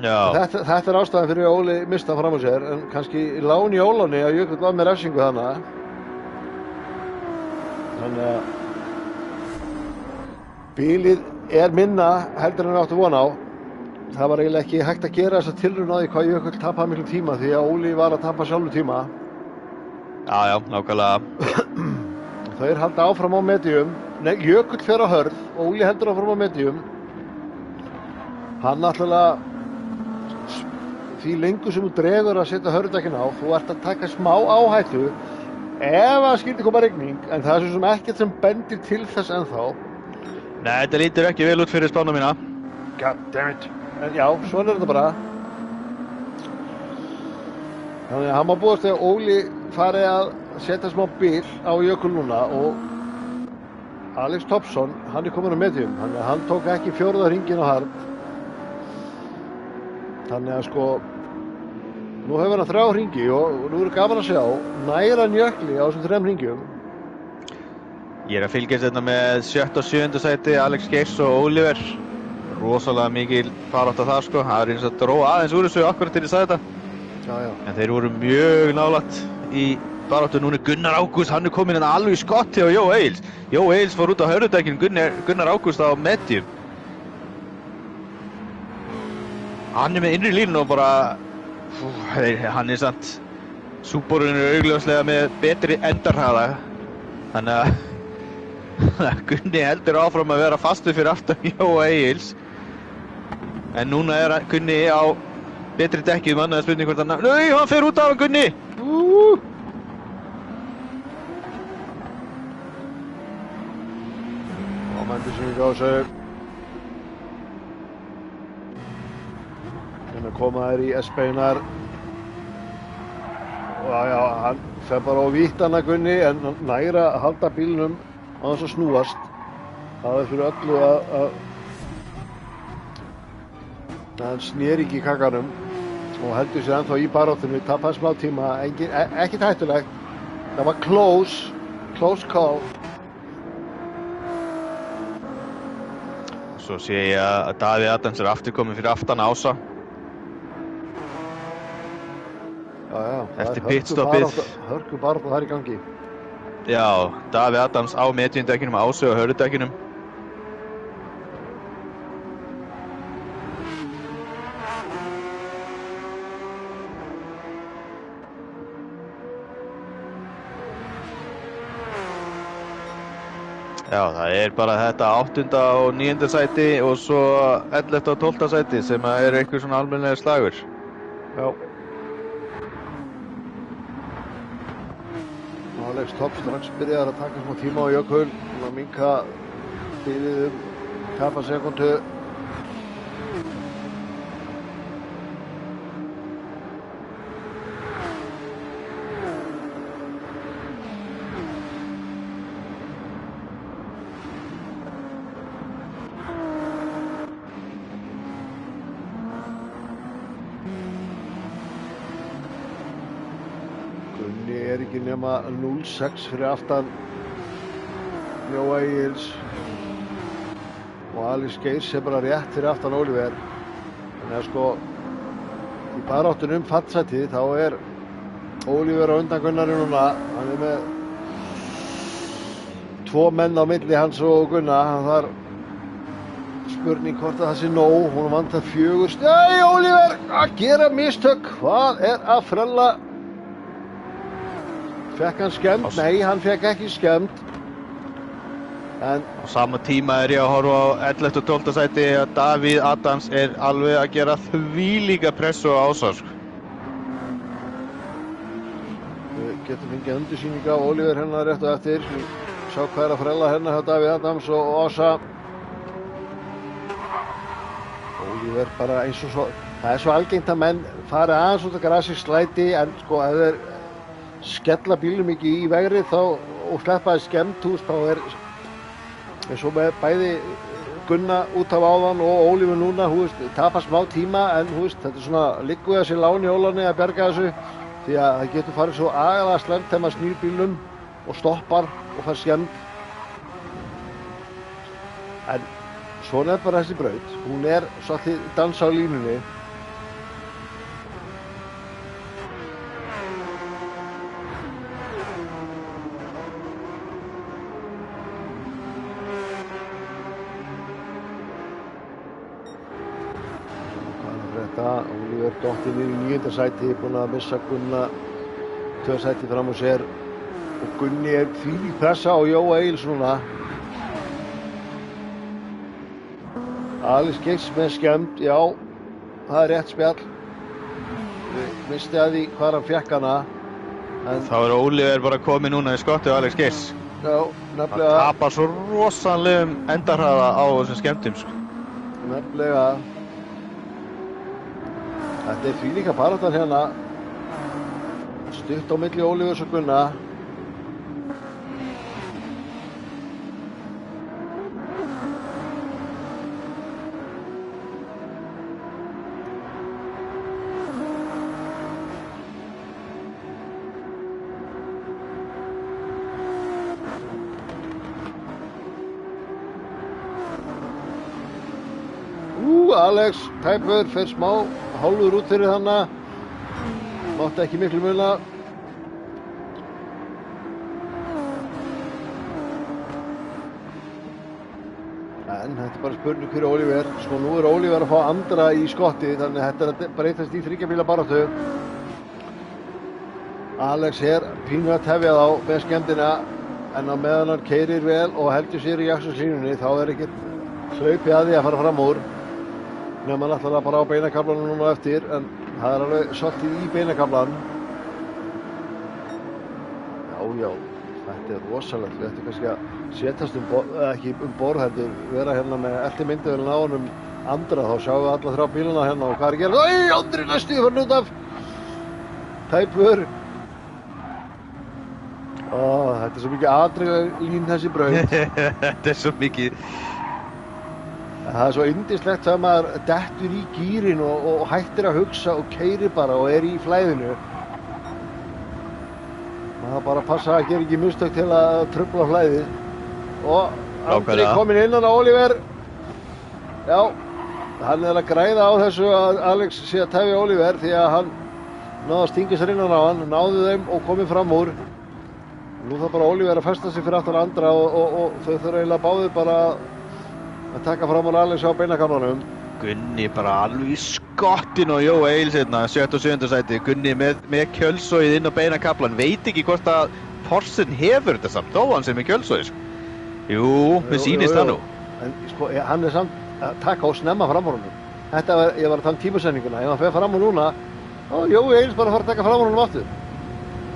þetta ástæðan fyrir að Óli mista fram á sér, en kannski lán í Óláni að Jökull var með refsingu þannig að bílið minna heldur en við áttum von á. Það var eiginlega ekki hægt að gera þessa tilraun á því hvað Jökull tapaði miklu tíma því að Óli var að tapa sjálfur tíma. Já, nákvæmlega. Þeir halda áfram á medium. Nei, Jökull fer á hörð, Óli heldur áfram á medium. Hann náttúrulega, því lengur sem þú dregur að setja hörðdekkin á, þú ert að taka smá áhættu ef að skyldi koma rigning, en það svo sem ekkert sem bendir til þess ennþá. Nei, þetta lítur ekki vel út fyrir spána mína. God damn it. En já, svona þetta bara. Þannig að hann má búast þegar Óli fari að setja smá bil á Jökull núna og Alex Topsson, hann komin á medium, þannig að hann tók ekki 4. hringinn á hard. Þannig að sko, nú hefur hann 3 hringi og nú gaman að sjá, næra Jökli á þessum 3 hringjum. Ég að fylgjast þetta með 7. og 7. sæti, Alex Geirs og Oliver. rosalega mikil barátta þar sko. Það er eins og dró aðeins úr þessu akkurat til ég sagði þetta. Já. En þeir voru mjög nálægt í baráttu. Núna er Gunnar Ágúst, hann er kominn hérna alveg í skotti á Jóa Egils. Jóa Egils fór út á hörðudekkinu, Gunnar Ágúst á medium. Hann er með innri línu og bara, hann er samt, Subaruinn er augljóslega með betri endarhraða. Þannig að Gunni heldur áfram að vera fastur fyrir aftan Jóa Egils. En núna er Gunni á betri dekkið, mannaði spurning hvort hann... Nei, hann fer út af Gunni! Og mændi sig á þessu. Hérna koma þær í S-beinar. Já, hann fer bara á víttana Gunni, en hann næra að halda bílnum á þess að snúast. Það er fyrir öllu að hann snýr ekki í kakkanum og heldur sér ennþá í baráttunni, tapaði smá tíma, ekkert hættulegt. Það var close call. Svo sé ég að Davíð Adams er aftur kominn fyrir aftan Ása. Já, eftir pitstoppið. Hörku barátta þar í gangi. Já, Davíð Adams á mediumdekkinum, Ási á hörðudekkinum. Já, það er bara þetta 8. og 9. sæti og svo 11. og 12. sæti sem er eitthvað svona almennilegur slagur. Já. Alex Topp strax byrjaði að taka smá tíma á Jökul og að minnka bilið tapa sekundu. Er ekki nema 0-6 fyrir aftan Jóa Egils og Alex Geirs er bara rétt fyrir aftan Oliver. Þannig að sko í baráttunum fallsætið þá er Oliver á undan Gunnari núna. Hann er með 2 menn á milli hans og Gunnar. Hann þarf spurning hvort að það sé nóg. Hún vantar 4 stig. Nei, Oliver að gera mistök. Hvað er að frella? Fekk hann skemmt? Nei, hann fekk ekki skemmt. En á sama tíma er ég að horfa á 11. og 12. sæti að Davíð Adams er alveg að gera þvílíka pressu á Ása. Við getum fengið endursýningu af Oliver hérna rétt og eftir. Sjá hvað er að frella hérna hjá Davíð Adams og Ása. Oliver bara eins og svo. Það er svo algengt að menn fari aðeins út af grasi slæti en sko ef þeir skella bílum ekki í vegrið þá og sleppaði skemmt þá er eins og með bæði Gunna út af áðan og Oliver núna tapar smá tíma en þetta er svona liggur þessi lán í óláni að bjarga þessu því að það getur farið svo agalega slemmt þegar maður snýr bílnum og stoppar og fær skemmt en svona er bara þessi braut hún er svolítið dansa á línunni. Oliver dottinn inn í 9. sæti, búinn að missa Gunna 2 sæti fram á sér og Gunni er þvílík pressa á Jóa Egils núna. Alex Geirs með skemmt, já, það er rétt spjall. Misti að því hvar hann fekk hana. En þá er Oliver bara komið núna í skotti á Alex Geirs. Já, nefnilega. Hann tapar svo rosalegum endarhraða á þessum skemmtum. Nefnilega. Þetta er þvílíka baráttan hérna. Stutt á milli Olivers og Gunna. Alex tæpur, fer smá hálfur út fyrir þannig. Mátti ekki miklu muna. En þetta bara spurning fyrir Oliver. Sko nú Oliver að fá andra í skotti, þannig þetta að breytast í 3 bíla baráttu. Alex pínu að tefja þá með skemmdina, en á meðan hann keyrir vel og heldur sér í aksurslínunni, þá ekkert hlaupið að því að fara fram úr. Nefnum hann alltaf bara á beinakaflanum núna eftir, en það alveg svolítið í beinakaflan. Já, þetta rosalegt. Við ættum kannski að setjast ekki borð, heldur vera hérna með eltimyndavélinni á honum andra, þá sjáum við alla 3 bílana hérna og hvað að gera. Andri næstu fyrir út af. Tæpur. Þetta svo mikið adrenalín þessi braut. Þetta svo mikið. Það svo yndislegt þegar maður dettur í gírinn og hættir að hugsa og keyrir bara og í flæðinu. Maður bara passa að gera ekki mistök til að trufla flæðið. Og Andri kominn innan á Oliver. Já, hann að græða á þessu að Alex sé að tefja Oliver því að hann náði að stinga sér innan á hann, náði þeim og komið fram úr. Nú þarf bara Oliver að festa sig fyrir aftan andra og þau þurfa eiginlega báðir bara að taka fram úr Alex á beinakaflanum. Gunni bara alveg í skottinu og Jói Egils hérna, 7. og 7. sæti. Gunni með kjölsóið inn á beinakaflan, veit ekki hvort að Porsen hefur þetta samt, þó hann sem með kjölsóið. Jú, mér sýnist það nú. En sko, hann samt að taka og snemma fram úr honum. Ég var að tala um tímasendinguna, ef hann fer fram úr núna, þá Jói Egils bara að fara að taka fram úr honum aftur.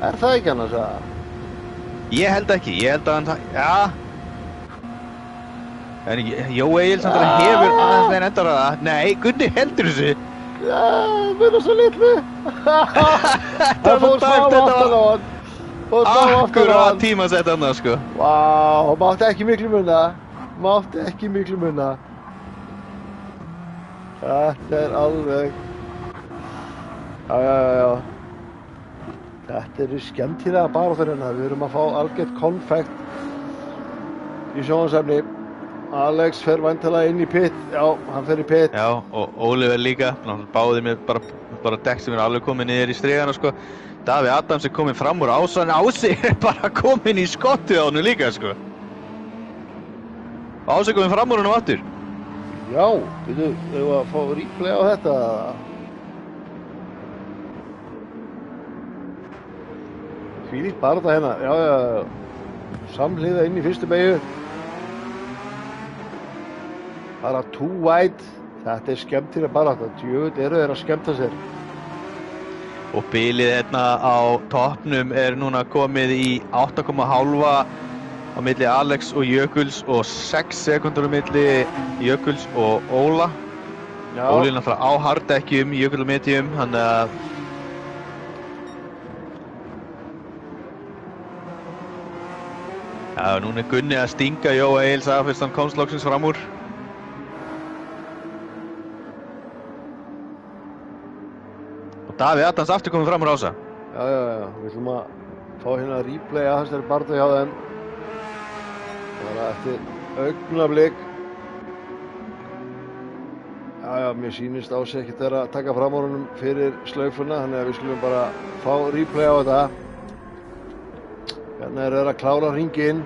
Það ekki annars að... Ég held ekki, ég held að hann, já. En Jói Egils hefur aðeins þegar endar að það. Nei, Gunni heldur þessu. Já, verður svo litlu. Það fór smá aftan á hann. Akkurát tímasett annars, sko. Vá, mátti ekki miklu muna. Þetta alveg... Já. Þetta skemmtilega baráttur hérna. Við erum að fá algjört konfekt í sjónvarpsefni. Alex fer væntanlega inn í pit. Já, hann fer í pit. Já, og Oliver líka. Báði mér bara dekk sem alveg komið niður í strigana, sko. Davíð Adams kominn fram úr Ása, en Ási bara kominn í skottið á honum líka, sko. Ási kominn fram úr honum aftur. Já, við að fá replay á þetta. Fílíkt barátta hérna. Já. Samhliða inn í fyrstu beygju. Bara 2 wide. Þetta skemmtilega barátta. Djöfull eru þeir að skemmta sér. Og bilið hérna á toppnum núna komið í 8,5 á milli Alex og Jökuls og 6 sekundur á milli Jökuls og Óla. Já. Óli náttúrulega á harddekkjum, Jökul á medium, þannig að... Já, núna Gunni að stinga Jói Egils af fyrst hann komst loksins fram úr. Davíð Adams aftur komið fram úr Ása. Já, við ætlum að fá hérna að replaya þessari baráttu hjá þeim. Bara eftir augnablik. Já, mér sýnist Ási ekkert vera að taka fram úr honum fyrir slaufuna, þannig að við skulum bara fá replay á þetta. Hérna þeir að klára hringinn.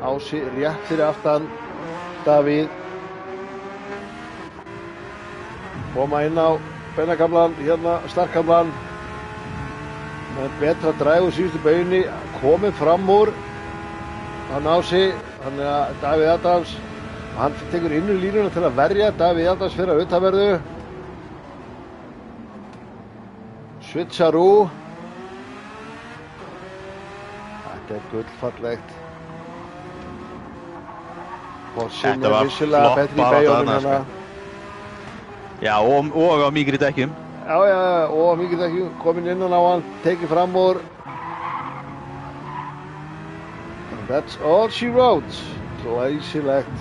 Ási rétt fyrir aftan Davíð. Koma inn á beinakaflan, hérna startkaflan. Með betra dræg úr síðustu beiginni, komið fram úr. Hann Ási, þannig að Davíð Adams, hann tekur inn í línuna til að verja. Davíð Adams fyrir að utanverðu. Switcharoo. Þetta gullfallegt. Porsen vissulega betri í beigunum hérna. Já, og á mýkri dekkjum. Já, og á mýkri dekkjum, kominn innan á hann, tekið fram úr. And that's all she wrote. Glæsilegt.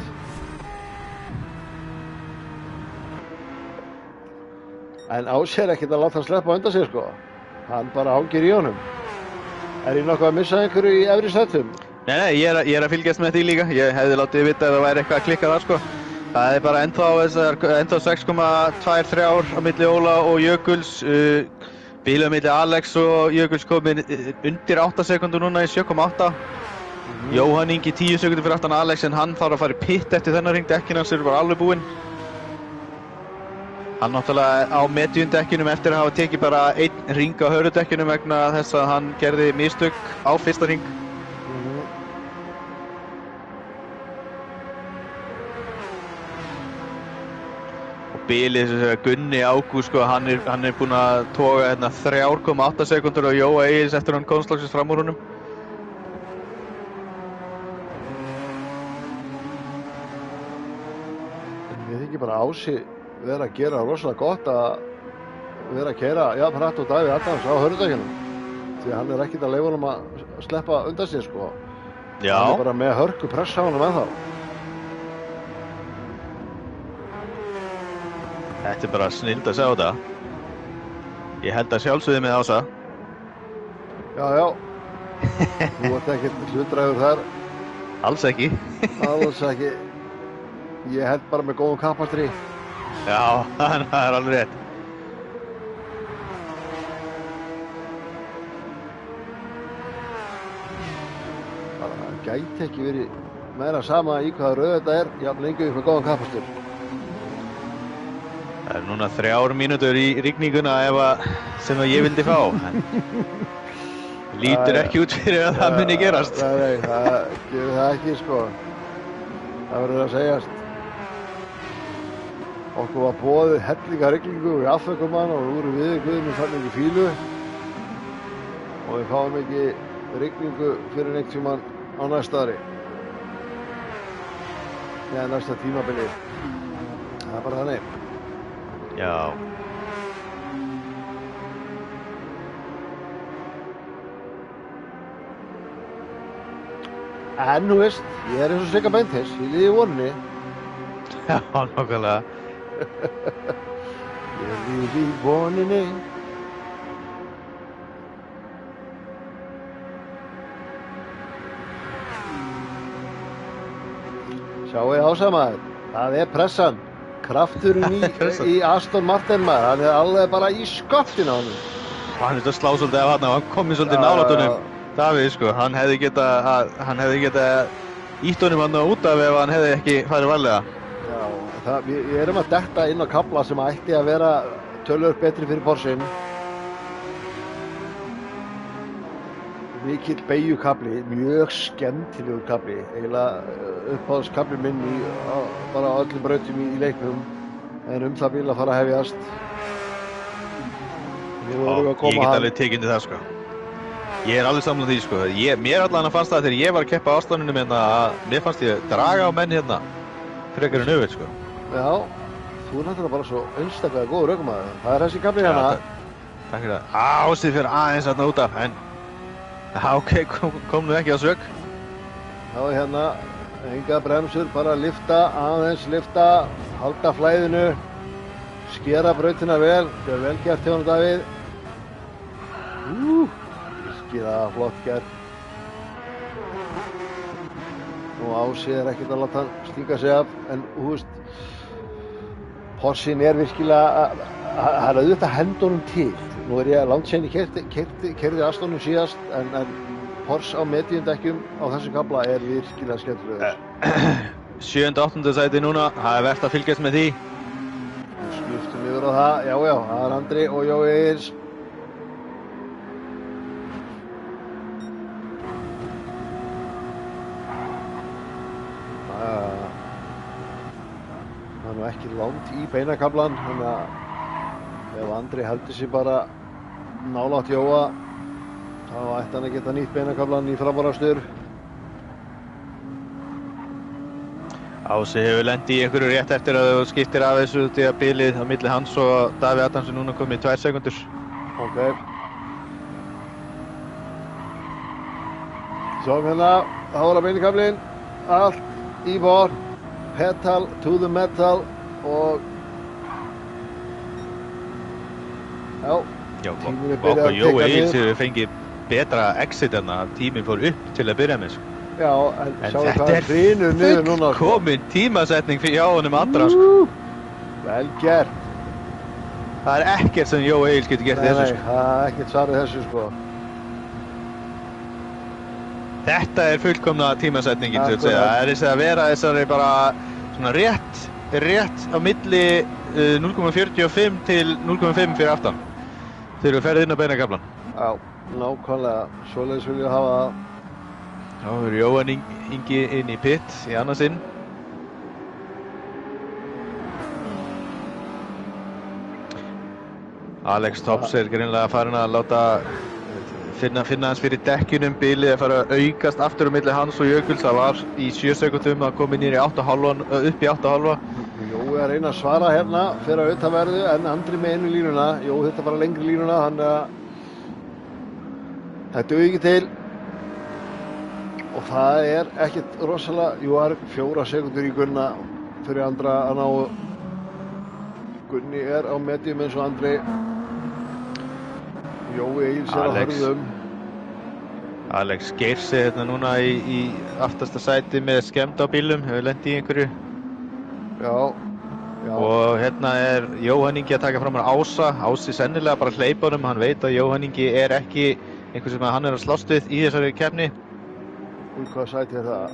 En Ási ekkert að láta hann sleppa undan sér, sko. Hann bara hangir í honum. Ég nokkuð að missa einhverju í efri sætum? Nei, ég er að fylgjast með því líka. Ég hefði látið vita ef það væri eitthvað að klikka þar, sko. Það bara ennþá 6,23 á milli Óla og Jökuls. Bílum milli Alex og Jökuls komin undir 8 sekundur núna í 7,8. Jóhann Ingi 10 sekundur fyrir aftan Alex, en hann þarf að fara í pitt eftir þennan hring. Dekkin hans eru bara alveg búinn. Hann náttúrulega á mediundekkinum eftir að hafa tekið bara einn hring á hörudekkinum vegna þess að hann gerði mistök á fyrsta hring. Bilið Gunni Ágúst, sko, hann er búinn að toga 3,8 sekundur á Jóa Egils eftir hann komst loksins fram úr honum. Ég þykir bara Ási vera að gera rosalega gott að vera að keyra hratt og Davíð Adams á hörðudekkinum, því hann er ekkert að leyfa honum að sleppa undan sér, sko. Já. Hann er bara með hörku press á honum ennþá. Þetta er bara snild að sjá þetta. Ég held að sjálfsögði með Ása. Já. Þú ert ekkert hlutdrægur þar. Alls ekki. Alls ekki. Ég held bara með góðum kappakstri. Já, það er alveg rétt. Það gæti ekki verið meira sama í hvaða röð þetta er, jafn lengi upp með góðan kappastur. Það er núna 3 mínútur í rigninguna sem ég vildi fá. Lítur ekki út fyrir að það muni gerast. Nei, það gerir það ekki, sko. Það verður að segjast. Okkur var boðið hellinga rigningu í aðfökum hann og við vorum við fann ekki fílu og við fáum ekki rigningu fyrir einhvern tímann á næsta ári. Já, næsta tímabili. Það er bara þannig. Já. En þú veist, ég er eins og Sigga Beinteins, ég liði í voninni. Já, nákvæmlega. Ég liði í voninni. Sjáu Ása, maður, það er pressan. Krafturinn í Aston Martin, maður, hann er alveg bara í sköttin á honum. Hann er að slá svolítið af hann og hann komið svolítið nálægt honum. Davíð, sko, hann hefði getað ítt honum hann út af ef hann hefði ekki farið varlega. Já, við erum að detta inn á kafla sem ætti að vera töluvert betri fyrir Porscheinn. Mikill beygjukafli, mjög skemmtilegur kafli, eiginlega uppáhaldskafli minn bara á öllum brautum í leiknum, en það bíl að fara að hefjast. Ég get alveg tekið undir það, sko. Ég er alveg sammála því, sko. Mér allan fannst það þegar ég var að keppa á Astoninu að mér fannst ég draga á menn hérna frekar en öfugt, sko. Já, þú er náttúrulega bara svo einstaklega góður ökumaður. Það er þessi kafli hérna. Takk fyrir það. Ásið fyrir aðeins þarna út af, en ok, kom nú ekki á sök. Já, hérna, enga bremsur, bara aðeins lifta, halda flæðinu, skera brautina vel, þetta er vel gert hjá honum Davíð. Virkilega flott gert. Og Ási er ekkert að láta hann stinga sig af, en þú veist, Porscheinn er virkilega, það er auðvitað henda honum til. Nú er ég langt seinni keyrði Astonum síðast, en Porsche á mediumdekkjum á þessu kafla er virkilega skemmtilegur. 7. og 8. sæti núna, það er vert að fylgjast með því. Nú skiptum yfir á það, já, það er Andri og Jói Egils. Það er nú ekki langt í beinakaflan, þannig að ef Andri heldur sig bara nálægt Jóa, þá ætti hann að geta nýtt beinakaflan í framúrakstur. Ási hefur lent í einhverju rétt eftir að þú skiptir af þessu til að bilið á milli hans og Davíð Adamsson núna komið 2 sekundur. Ok. Sjáum hérna, þá er það beinakaflinn, allt í vor, pedal to the metal og Já, og Jói Egils hefur fengið betra exit en að tíminn fór upp til að byrja með. Já, en En sjáu þetta hvað er hrynur niður núna. sko. komin tímasetning fyrir hjá honum allra, sko. Vel gert. Það er ekkert sem Jó Egils getur gert í Nei, þessu, nei, sko. það er ekkert svarið þessu, sko. Þetta er fullkomna tímasetningin, svo að segja. Akkurat. Það er þessi að vera þessari bara svona rétt á milli 0,45 til 0,5 fyrir aftan. Þegar við ferðum inn á beinakaflan. Já, nákvæmlega. Svoleiðis vil ég hafa það. Þá er Jóhann Ingi inn í pit í annað sinn. Alex Tops er greinilega farin að láta finna hans fyrir dekkjunum. Bilið að fara að aukast aftur á milli hans og Jökuls. Það var í 7 sekúndum að koma niður í 8,5 upp í 8,5. Jói er að reyna að svara hérna fyrir að utanverðu en Andri með einu línuna. Jói þetta bara lengri línuna, þannig að það dugi ekki til. Og það er ekkert rosalega, jú það er 4 sekúndur í Gunna fyrir Andra að ná. Gunni er á medium eins og Andri. Jói Egils er á hörðum. Alex Geirsi hérna núna í aftasta sæti með skemmd á bílum, hefur lent í einhverju. Já. Og hérna er Jóhann Ingi að taka fram hann Ása. Ási sennilega bara hleypa honum, hann veit að Jóhann Ingi er ekki einhver sem hann er að slást við í þessari keppni. Hvað sæti er það?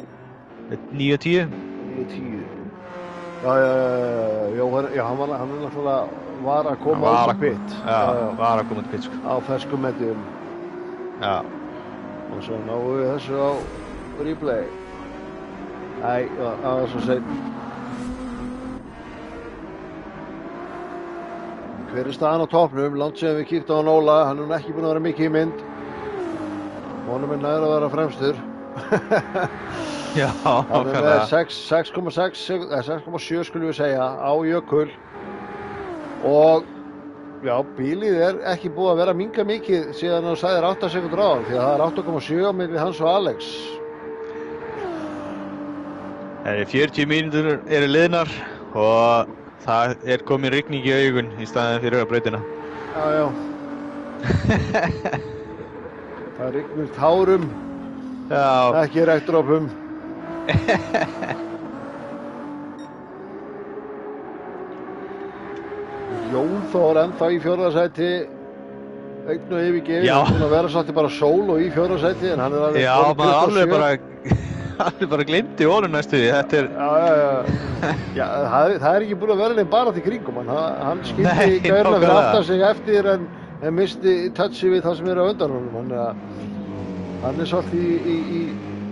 9-10. 9-10. Já, hann er náttúrulega var að koma út á pit. Já, var að koma út á pit, sko. Á ferskum medium. Já. Og svo náum við þessu á replay. Æ, það var svo seint. Hver er staðan á toppnum? Langt sem við kíktum á Óla, hann er ekki búinn að vera mikið í mynd. Honum er nær að vera fremstur. Já, hann er með 6,7 skulum við segja á Jökul. Og já, bílið er ekki búið að vera að minnka mikið síðan hann sagði 8 sekúndur á hann, því að það er 8,7 á milli hans og Alex. Það er 40 mínútur eru liðnar og það er komin rigning í augun í staðinn fyrir brautina. Já. Það rignir tárum, ekki regndropum. Jón Þór ennþá í 4. sæti, eign og yfirgefinn, hann er búinn að vera svolítið bara sól og í 4. sæti, en hann er alveg... Já, maður alveg bara gleymdi honum næstu því, þetta er... Já, það er ekki búinn að vera neinn bara til kringum hann skildi gaurna fyrir aftan sig eftir en misti touchi við það sem er á undan honum, þannig að hann er svolítið í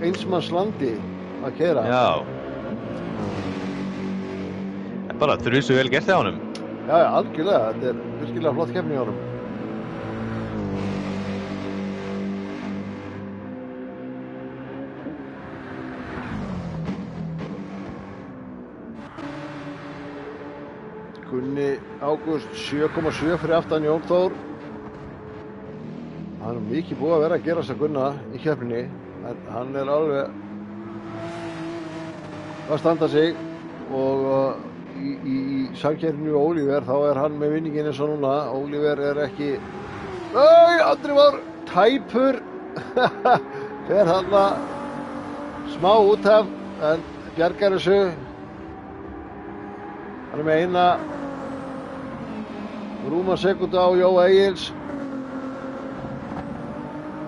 einsmannslandi að keyra. Já. En bara drusu vel gert hjá honum. Já, algjörlega, þetta er virkilega flott keppni hjá honum. Gunni Ágúst 7,7 fyrir aftan Jón Þór. Hann er mikið búið að vera að gerast að Gunna í keppninni, en hann er alveg að standa sig og í samkeppninni við Oliver þá er hann með vinningin eins og núna. Oliver er ekki... Andri var tæpur. Fer hann að smá út af, en bjargar þessu. Hann er með eina rúma sekundu á Jó Egils.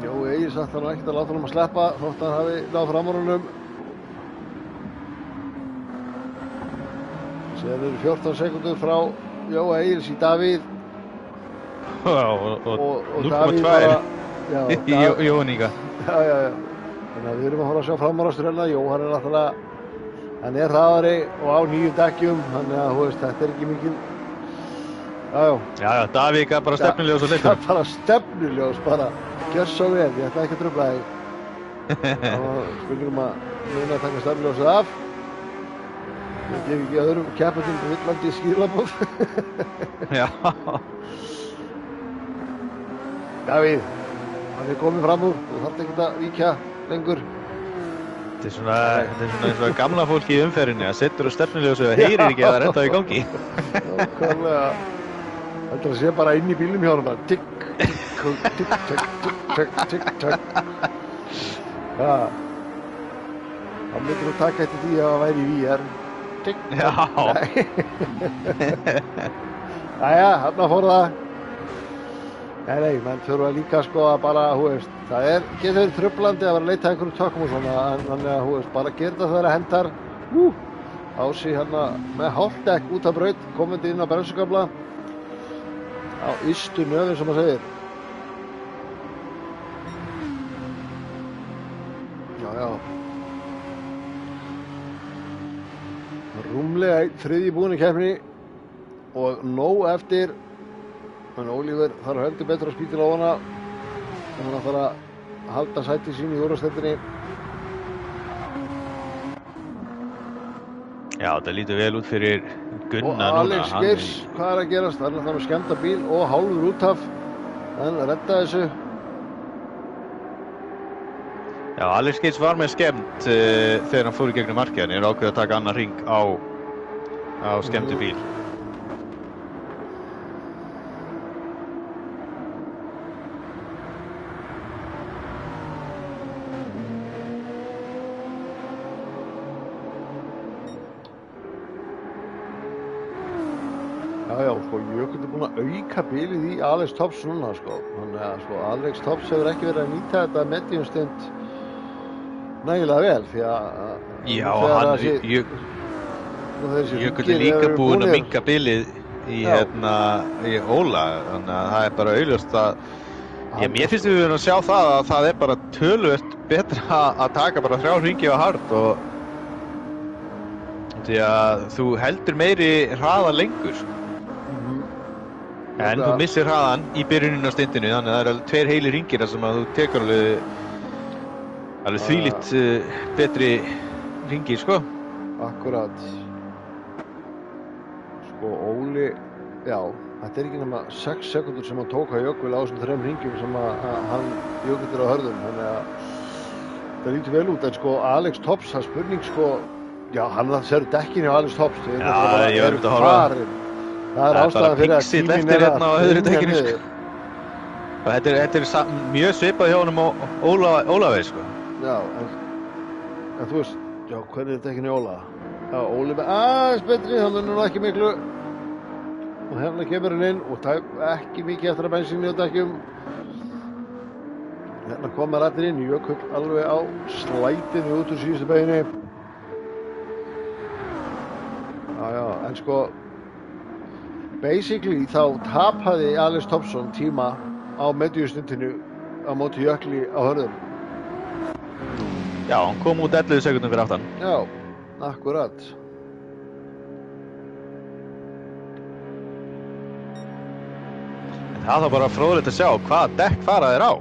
Jó Egils ætla hann ekkert að láta hann að sleppa þótt hann hafi náð fram á honum. Síðan eru 14 sekundur frá Jó Egils í Davíð. Og 0,2 í Jóhann Inga. Já. Þannig að við erum að fara að sjá framárastur hérna. Jó, hann er náttúrulega, hann er hraðari og á 9 dekkjum, þannig að þetta er ekki mikil. Já, Davíð gaf bara stefnuljós og leikur. Bara stefnuljós, bara gjör svo vel, ég ætla ekki að trufla þig. Það var spurningum að muna að taka stefnuljósið af. Ég gef ekki öðrum keppendum villandi skilabóð. Já. Davíð, hann er kominn fram úr, þú þarft ekki að víkja lengur. Þetta er svona eins og gamla fólki í umferðinni að settur á stefnuljósið og heyrir ekki að það er ennþá í gangi. Nákvæmlega. Þetta sé bara inn í bílnum hjá hann, tikk, tikk, tikk, tikk, tikk, tikk, tikk. Þá myndir þú taka eftir því að það væri í VR. Já. Jæja, þarna fór það. Nei, menn þurfa líka sko að bara, það getur verið truflandi að vera að leita að einhverjum tökum og svona, en þannig að, bara gera þetta þegar það hendar. Ási hérna með hálfdekk út af braut, komandi inn á bremsukafla á ystu nöfin sem maður segir. Já. Rúmlega þriðji búinn í keppninni og nóg eftir, en Ólíver þarf heldur betur að spýta á hana. Hann þarf að halda sæti sín í úrvalsdeildinni. Já, þetta lítur vel út fyrir Gunna núna. Og Alex Geirs, hvað að gerast? Hann þarf að skemmta bíl og hálfur út af, en redda þessu. Já, Alex Geirs var með skemmt þegar hann fór í gegnum markið. Hann ákveðið að taka annan hring á skemmtu bíl. Já, sko, Jökull búinn að auka bilið í Alex Tops núna, sko. Þannig að, sko, Alex Tops hefur ekki verið að nýta þetta mediumstund nægilega vel, því að... Já, Jökull líka búinn að minnka bilið í Óla, þannig að það bara augljóst að... Já, mér finnst við að sjá það að það bara töluvert betra að taka bara 3 hringi á hard og... Því að þú heldur meiri hraða lengur, sko. En þú missir hraðan í byrjunin á stundinu, þannig að það alveg 2 heilir hringir þar sem að þú tekur alveg þvílíkt betri hringir, sko. Akkurat. Sko, Óli, já, þetta ekki nema 6 sekúndur sem hann tók á Jökull á þessum 3 hringjum sem að Jökull á hörðum, þannig að það lítur vel út, en sko, Alex Tops, það spurning, sko, já, hann sér dekkin hjá Alex Tops, já, ég verður að horfa. Það er ástæðan fyrir að tíminn er að hrynja niður. Þetta er mjög svipað hjá honum á Ólafey, sko. Já, en þú veist, já, hvernig er dekkin í Óla? Já, Óli með aðeins betri, hann er núna ekki miklu. Og hérna kemur hann inn og ekki mikið eftir að bensíni á dekkjum. Hérna koma rættir inn, Jökull alveg á slætinu út úr síðustu beginni. Já, en sko, basically þá tapaði Alex Topsson tíma á mediustundinu á móti Jökli á hörðum. Já, hann kom út 11 sekúndum fyrir aftan. Já, akkurat. En það var bara fróðilegt að sjá hvaða dekk fara þeir á.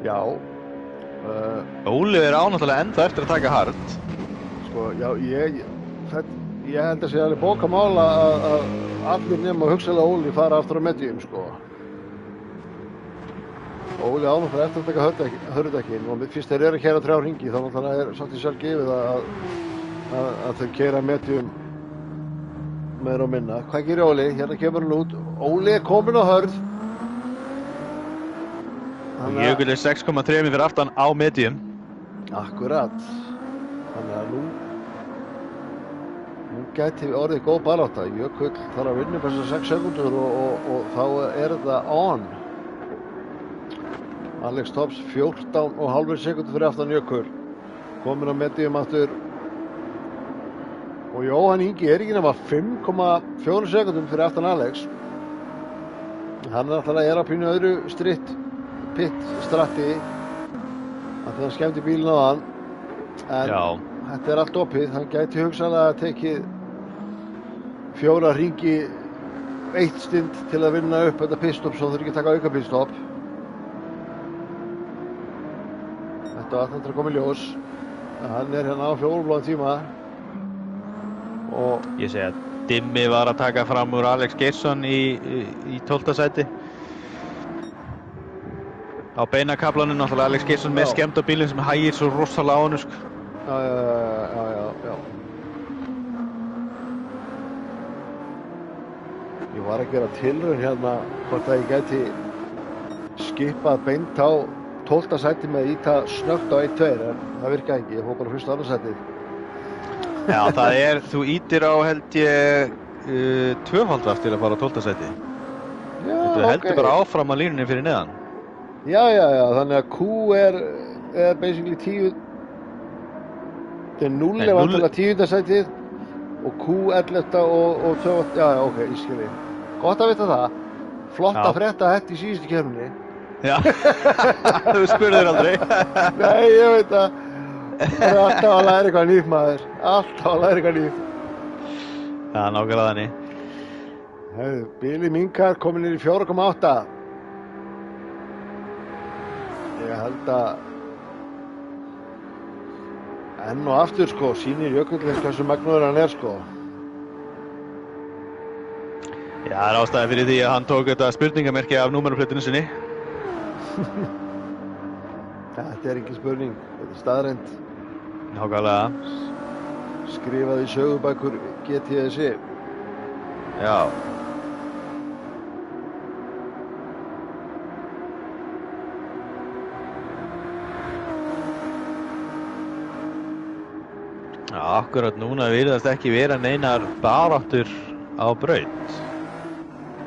Já. Óli er náttúrulega ennþá eftir að taka hard. Sko, já, ég held að sé alveg bókamála að allir nema hugsalega Óli fara aftur á medium, sko. Óli ánáttúrulega eftir að taka hörðudekkin og fyrst þeir eru að keyra 3 hringi, þá náttúrulega er svolítið sjálfgefið að þau keyra medium meira og minna. Hvað gerir Óli? Hérna kemur hann út. Óli er kominn á hörð. Jökull er 6,3 fyrir aftan á medium. Akkurat. Þannig að nú gæti orðið góð barátta. Jökull þarf að vinna þessar 6 sekúndur og þá er það on. Alex Tops 14,5 sekúndur fyrir aftan Jökull. Kominn á medium aftur. Og Jóhann Ingi er ekki nema 5,4 sekúndum fyrir aftan Alex. Hann er alltaf að pínu öðru pitt-stratti af því hann skemmti bílinn á hann. En þetta er allt opið, hann gæti hugsanlega tekið 4 hringi 1 stund til að vinna upp þetta pitstop svo þurfi ekki að taka auka pitstop. Þetta var þetta að koma í ljós. Hann er hérna á 4 blóðan tíma. Og ég segi að Dimmi var að taka fram úr Alex Geirsson í 12. sæti. Á beinakaflanum náttúrulega Alex Geirsson með skemmt á bílinn sem hægir svo rosalega á honum, sko. Já. Ég var að gera tilraun hérna hvort að ég gæti skipað beint á 12. sæti með íta snögt á 1-2 en það virkaði ekki, ég fór bara fyrst á annað sætið. Já, það er, þú ítir á held ég tvöfaldast til að fara á 12. sæti. Já, Þú heldur bara áfram að línunni fyrir neðan. Já, þannig að Q er basically 10. Það er 0 er vantilega 10. sætið og Q 11. og 2. Já, ok, ég skilji. Gott að vita það. Flott að frétta þetta í síðustu keppninni. Já, þú spurðir aldrei. Nei, ég veit það. Það er alltaf að læra eitthvað nýtt maður. Alltaf að læra eitthvað nýtt. Já, nákvæmlega þannig. Billy Minkar kominn í 4,8. Ég held að enn og aftur sko, sýnir Jökullin hversu magnaður hann er sko. Já, það er ástæði fyrir því að hann tók þetta spurningamerki af númerplötunni sinni. Þetta er ekki spurning, þetta er staðreynd. Nákvæmlega. Skrifaði í sögubækur GTSI. Já. Já, akkurat núna virðast ekki vera neinar baráttur á braut.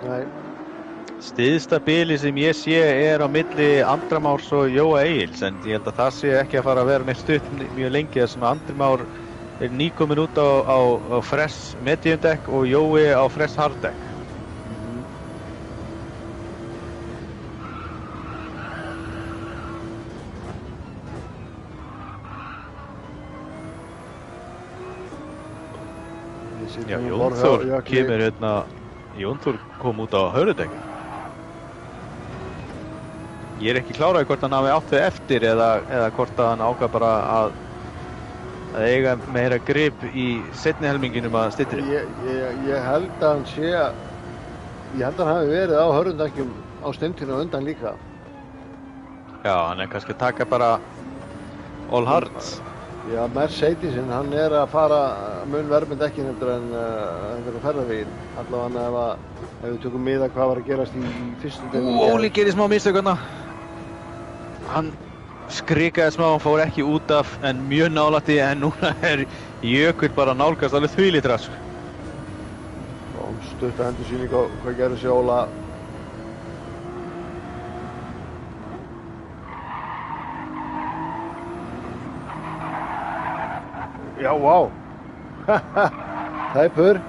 Nei. Styðsta bili sem ég sé er á milli Andra Márs og Jóa Egils, en ég held að það sé ekki að fara að vera neitt stutt mjög lengi þar sem Andri Már er nýkomin út á fresh medium deck og Jói á fresh hard deck. Já, Jónþór kemur hérna, Jónþór kom út á hörðudekk. Ég er ekki kláraði hvort hann hafi átt þau eftir eða hvort að hann ákvað bara að eiga meira grip í seinni helminginum að styttri. Ég held að hann sé að, ég held að hann hafi verið á hörðudekkjum á stundinu og undan líka. Já, hann er kannski að taka bara all hard. Já, Mercedesinn, hann er að fara mun verð með dekkin heldur en ferðarveginn. Allavega ef við tökum miða hvað var að gerast í fyrstu deginum. Óli gerir smá mistökunna. Hann skrikaði smá, hann fór ekki út af en mjög nálægt í, en núna er Jökull bara nálgast alveg þvílíkt rask. Stutt að endursýning á hvað gerði sig Óla. Já, vá. Tæpur.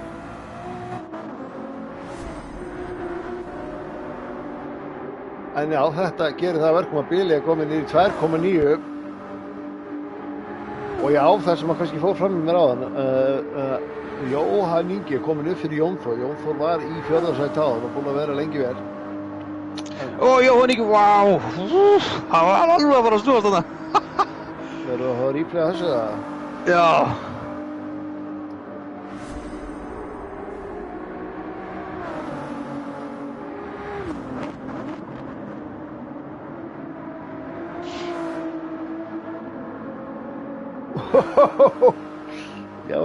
En já, þetta gerir það verkum að Billy er komin í 2,9. Og já, það sem að kannski fór fram með mér áðan. Jóhann Ingi er komin upp fyrir Jónþór. Jónþór var í 4. sæti áðan og búinn að vera lengi vel. Jóhann Ingi, vá. Það var alveg að fara að snúast þarna. Verður að hafa ríflega þessu það? Já. Já.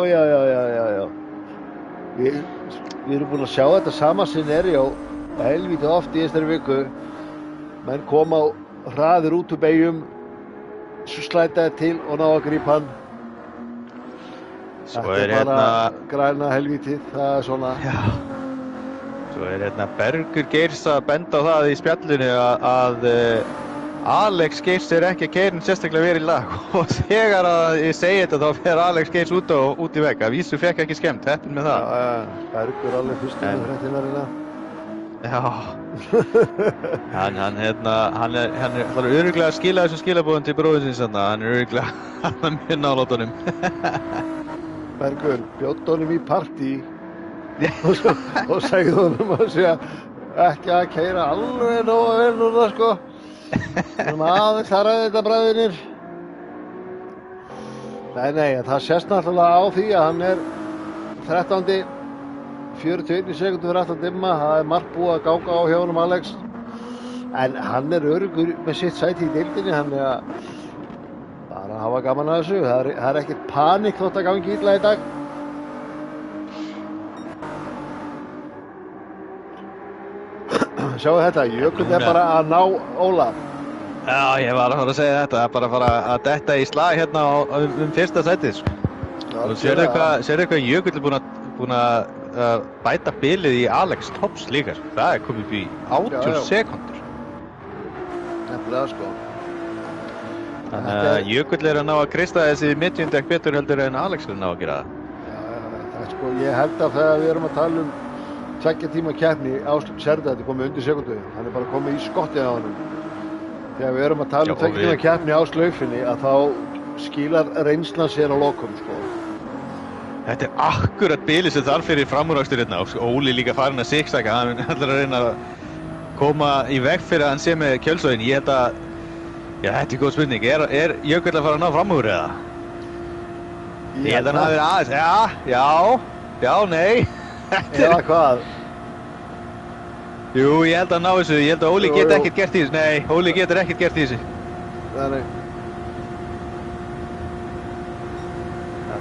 Við erum búin að sjá þetta sama scenario helvítið oft í þessari viku. Menn koma hraðir út úr beygjum, svo slæta til og ná að grípa hann. Svo þetta er bara græna helvítið, það er svona. Já. Svo er Bergur Geirs að benda á það í spjallinu að Alex Geirs er ekki að keyra sérstaklega vel í lag og þegar að ég segi þetta þá fer Alex Geirs út í vegg. Að vísu fekk ekki skemmt, heppinn með það. Já, Bergur alveg fyrst með fréttinarina. Já. Hann er örugglega að skila þessum skilabóðum til bróðinsins þarna. Hann er örugglega mjög nálægt honum. Bergur bjódd honum í partí og segði honum að segja ekki að keyra alveg nógu vel núna sko. Aðeins þar að þetta bræðinir. Nei, það sést náttúrulega á því að hann er 13. 41 sekundur fyrir aftan dimma. Það er margt búið að ganga á hjá honum Alex. En hann er öruggur með sitt sæti í deildinni, hann er að bara hafa gaman að þessu. Það er ekkert panik þótt að gangi illa í dag. Sjáu þetta, Jökull er bara að ná Óla. Já, ég var að fara að segja þetta, bara að fara að detta í slag hérna fyrsta sætið. Og sérðu hvað Jökull er búinn að bæta bilið í Alex Tops líka. Það er komið upp í 80 sekúndur. Nefnilega sko. Þannig að Jökull er að ná að kreista þessi midjundekk betur heldur en Alex er að ná að gera það. Já, það er sko, ég held að þegar við erum að tala 2 tíma keppni, Ásleif sérði þetta komið undir sekundu. Hann er bara komið í skottið á honum. Þegar við erum að tala 2 tíma keppni á slaufinni að þá skilar reynslan sér á lokum sko. Þetta er akkurat bilið sem þarf fyrir framúrakstur hérna. Óli líka farin að siksaka, hann ætlar að reyna að koma í veg fyrir að hann sé með kjölsóðin. Ég held að, já þetta er góð spurning, er Jökull að fara að ná framúr eða? Ég held að hann hafi verið aðeins, já, nei. Eða hvað? Jú, ég held að ná þessu, ég held að Óli geti ekkert gert í þessu, nei, Óli getur ekkert gert í þessu. Nei.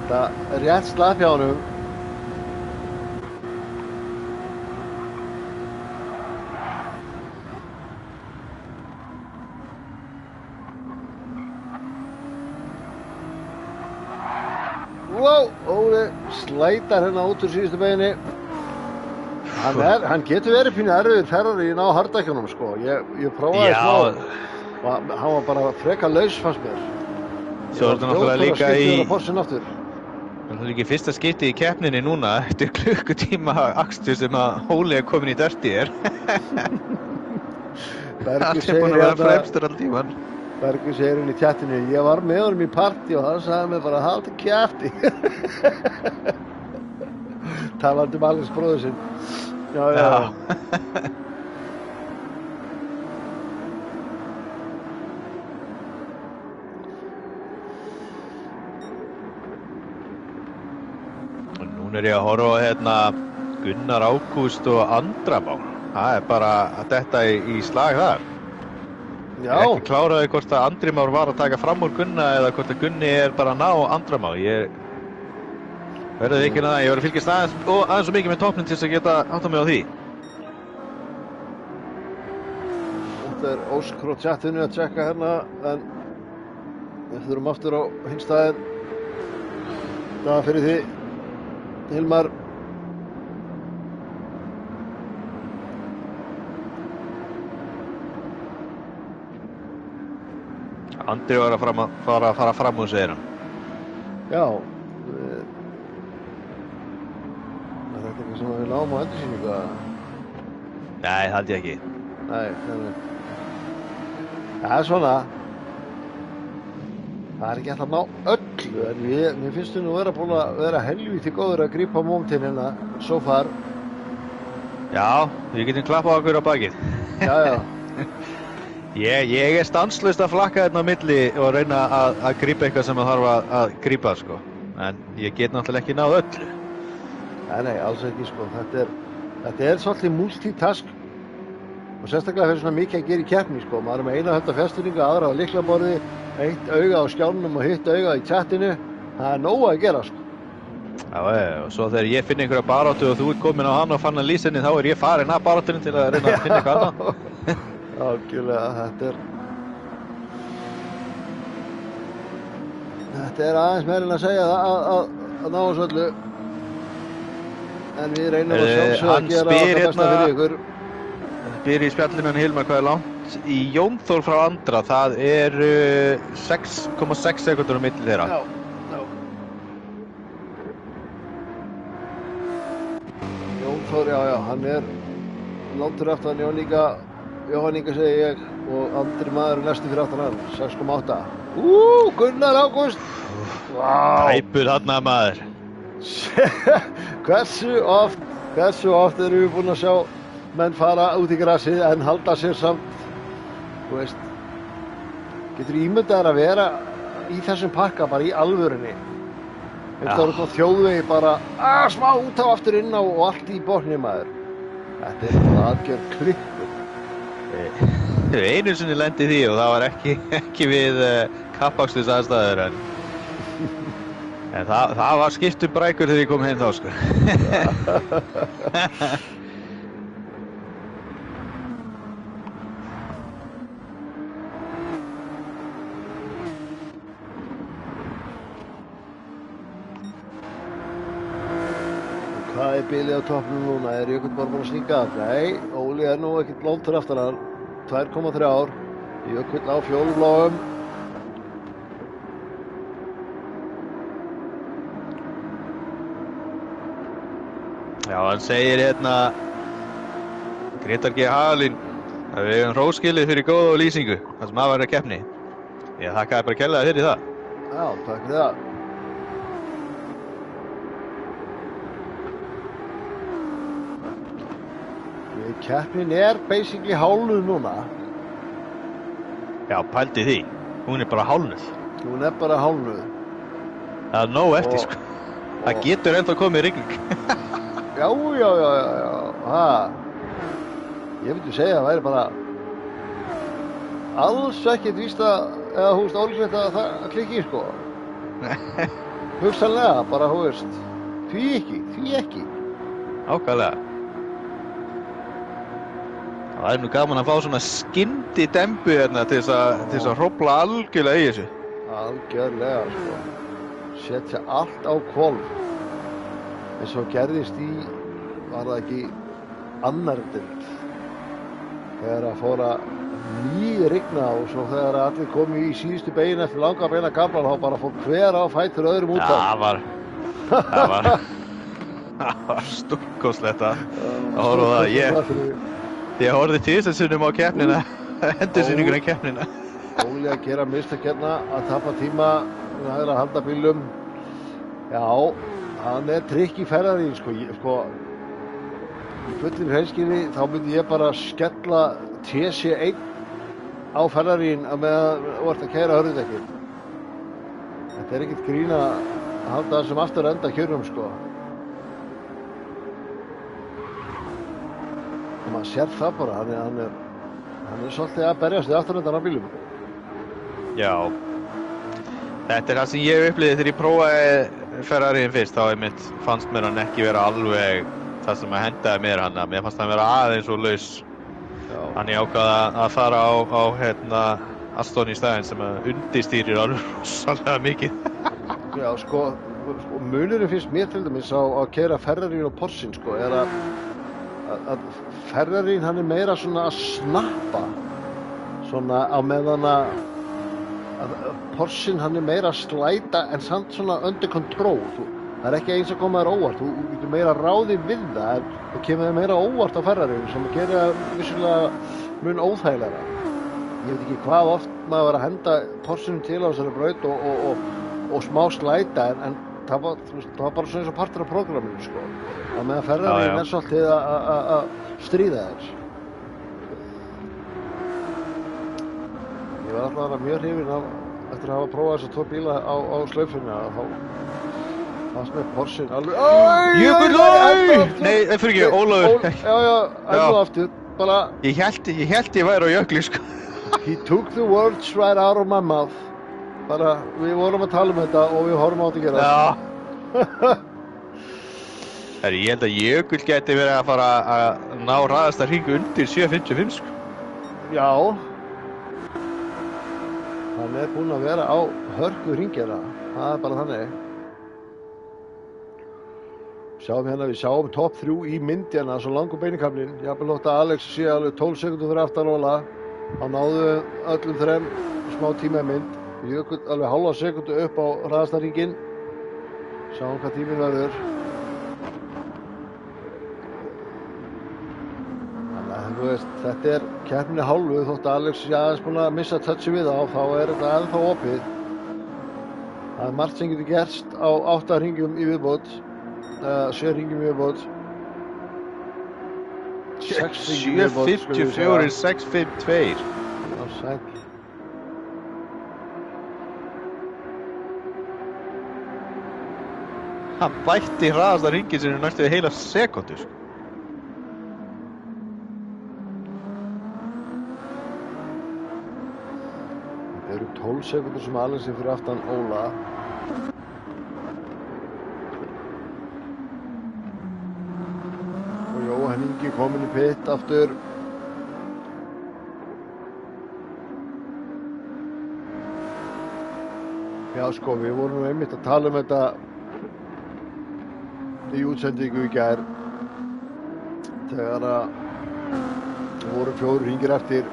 Þetta er rétt slapp hjá honum. Wow, Óli slætar hérna út úr síðustu beginni. Hann getur verið pínu erfiður ferrari í ná hardækjunum sko. Ég prófaði smá. Hann var bara freka laus fannst mér. Svo er þetta náttúrulega líka í... Það er líka í fyrsta skipti í keppninni núna eftir klukkutíma akstur sem að Óli er komin í dirty er. Hann er búinn að vera fremstur all tíman. Bergur segir inn í tjattinu, ég var með honum í partí og hann sagði mér bara haldi kjafti. Talandi Alex bróður sinn. Já. Nú er ég að horfa á hérna Gunnar Ágúst og Andramá. Það er bara að detta í slag þar. Já. Ég er ekki kláraði hvort að Andrimár var að taka fram úr Gunna eða hvort að Gunni er bara að ná Andramá. Ég verði ekki að það, ég verði að fylgjast aðeins svo mikið með toppnum til þess að geta átta mig á því. Þetta er Óskar á tjattinu að tjekka hérna, en við þurfum aftur á hinn staðinn. Það var fyrir því, Hilmar. Andri var að fara fram úr, segir hann. Já. Er þetta eitthvað sem við náum á endursýningu? Nei, það held ég ekki. Nei. Það er svona. Það er ekki alltaf að ná öllu, en mér finnst þú nú búin að vera helvíti góður að grípa mómentinn hérna, so far. Já, við getum klappað okkur á bakið. Já. Ég er stanslaust að flakka hérna á milli og reyna að grípa eitthvað sem þarf að grípa, sko. En ég get náttúrulega ekki náð öllu. Nei, alls ekki, sko. Þetta er svolítið multitask og sérstaklega fyrir svona mikið að gera í keppni, sko. Maður er með eina hönd á fjarstýringu, aðra á lyklaborði, eitt auga á skjánum og hitt auga í chattinu. Það er nóg að gera, sko. Já, og svo þegar ég finn einhverja baráttu og þú ert komin á hann og fann að lýsinni, þá er ég farin að baráttunni til að reyna að finna eitthvað annað. Algjörlega, þetta er aðeins meira en að segja að ná þessu öllu. En við reynum að sjálfsögðu að gera okkar besta fyrir ykkur. Spyr í spjallinu hann Hilmar hvað er langt í Jónþór frá Andra, það er 6,6 sekundur á milli þeirra. Já. Jónþór, já, hann er langur aftan Jóhann Inga segi ég og Andri maður er næstu fyrir aftan hann, 6,8. Gunnar Ágúst! Vá! Tæpur þarna maður. Hversu oft erum við búin að sjá menn fara út í grasið en halda sér samt, þú veist, getur ímyndaðir að vera í þessum pakka bara í alvörunni. Þetta voru þá þjóðvegi bara smá út á aftur inn á og allt í botni maður. Þetta er bara algjör klippur. Einu sinni lendi því og það var ekki við kappaksturs aðstæður en það var skipt brækur þegar ég kom heim þá, sko. Hvað er bilið á toppnum núna? Er Jökull bara búinn að sníka af? Nei, Óli er nú ekkert langt fyrir aftan hann. 2,3 ár. Jökull á fjólubláum. Já, hann segir hérna Grétar G. Hagalín að við höfum hróskilið fyrir góða lýsingu það sem aðværa keppni. Ég þakkaði bara kærlega fyrir það. Já, takk fyrir það. Keppnin er basically hálnuð núna. Já, pældi því. Hún er bara hálnuð. Hún er bara hálnuð. Það er nóg eftir, sko. Það getur ennþá komið rigning. Já. Ha. Ég myndi segja að það væri bara alls ekkert víst eða ólíklegt að það klikki, sko. Hugsanlega, bara, því ekki. Ákvæðlega. Það er nú gaman að fá svona skyndidembu hérna til þess að hrófla algjörlega í þessu. Algjörlega, sko. Setja allt á hvolf. Eins og gerðist var það ekki annar deild. Þegar að fóra rigna og svo þegar allir komu í síðustu bein eftir langa beina gamlan þá bara fór hver á fætur öðrum út af. Það var stórkostlegt að horfa á það. Ég horfði tvisvarsinnum á keppnina, endursýninguna keppnina. Óli að gera mistak hérna, að tapa tíma, það er að halda bílum. Já, hann er trikk í Ferrari, sko. Í fullri hreinskilni þá myndi ég bara skella TC1 á Ferrarín meðan þú ert að keyra hörðudekkin. Þetta er ekkert grín að halda þessum aftur enda kjörum, sko. Og maður sér það bara, hann er svolítið að berjast í afturöndan á bílum. Já. Þetta er það sem ég upplýði þegar ég prófaði Ferrarín fyrst, þá fannst mér hann ekki vera alveg það sem að hendaði mér hann. Mér fannst hann vera aðeins og laus. Hann ég ákvaða að fara á Aston í staðinn sem að undirstýrir alveg rosalega mikið. Já, sko munurinn finnst mér til dæmis á að keyra Ferrarín og Porschen, sko, er að Ferrarín hann er meira svona að snappa svona á meðan að Porschen hann er meira að slæta en samt svona under control. Það er ekki eins að koma þér óvart, þú getur meira ráði við það en þú kemur þér meira óvart á Ferrarín sem að gera vissulega mun óþægilegra. Ég veit ekki hvað oft maður var að henda Porschenum til á þessari braut og smá slæta en það var bara svona eins og partur af prógraminu, sko. Það með að Ferrarín er svolítið að stríða þess. Ég var alltaf mjög hrifinn eftir að hafa prófað þessa 2 bíla á slaufunni þá fannst mér Porschen alveg Jökull! Nei, fyrir ekki, Ólafur. Já, enn og aftur. Bara Ég hélt ég væri á jökli, sko. He took the words right out of my mouth. Bara, við vorum að tala þetta og við horfum á þetta að gera þetta. Ég held að Jökull gæti verið að fara að ná hraðasta hring undir 7.55, sko. Já. Hann er búinn að vera á hörku hringjana. Það er bara þannig. Sjáum hérna, við sjáum topp 3 í myndjana, svo langur beinikaflinn. Jafnvel þótt að Alex sé alveg 12 sekúndur fyrir aftan Óla. Þá náðu öllum þrem smá tíma í mynd. Jökull alveg hálfa sekúndu upp á hraðasta hringinn. Sjáum hvað tíminn verður. Þú veist, þetta er keppni hálfu þótt að Alex sé aðeins búinn að missa touchi við þá er þetta ennþá opið. Það er margt sem getur gerst á 8 hringjum í viðbót, 7 hringjum í viðbót. 6 hringjum í viðbót. 7.54, 6.52. Já, sæll. Hann bætti hraðasta hringinn sinni næstu heila sekúndu, sko. Það eru 12 sekúndur sem Alex er fyrir aftan Óla. Og Jóhann Ingi kominn í pit aftur. Já, sko, við vorum einmitt að tala um þetta í útsendingu í gær þegar að voru 4 hringir eftir.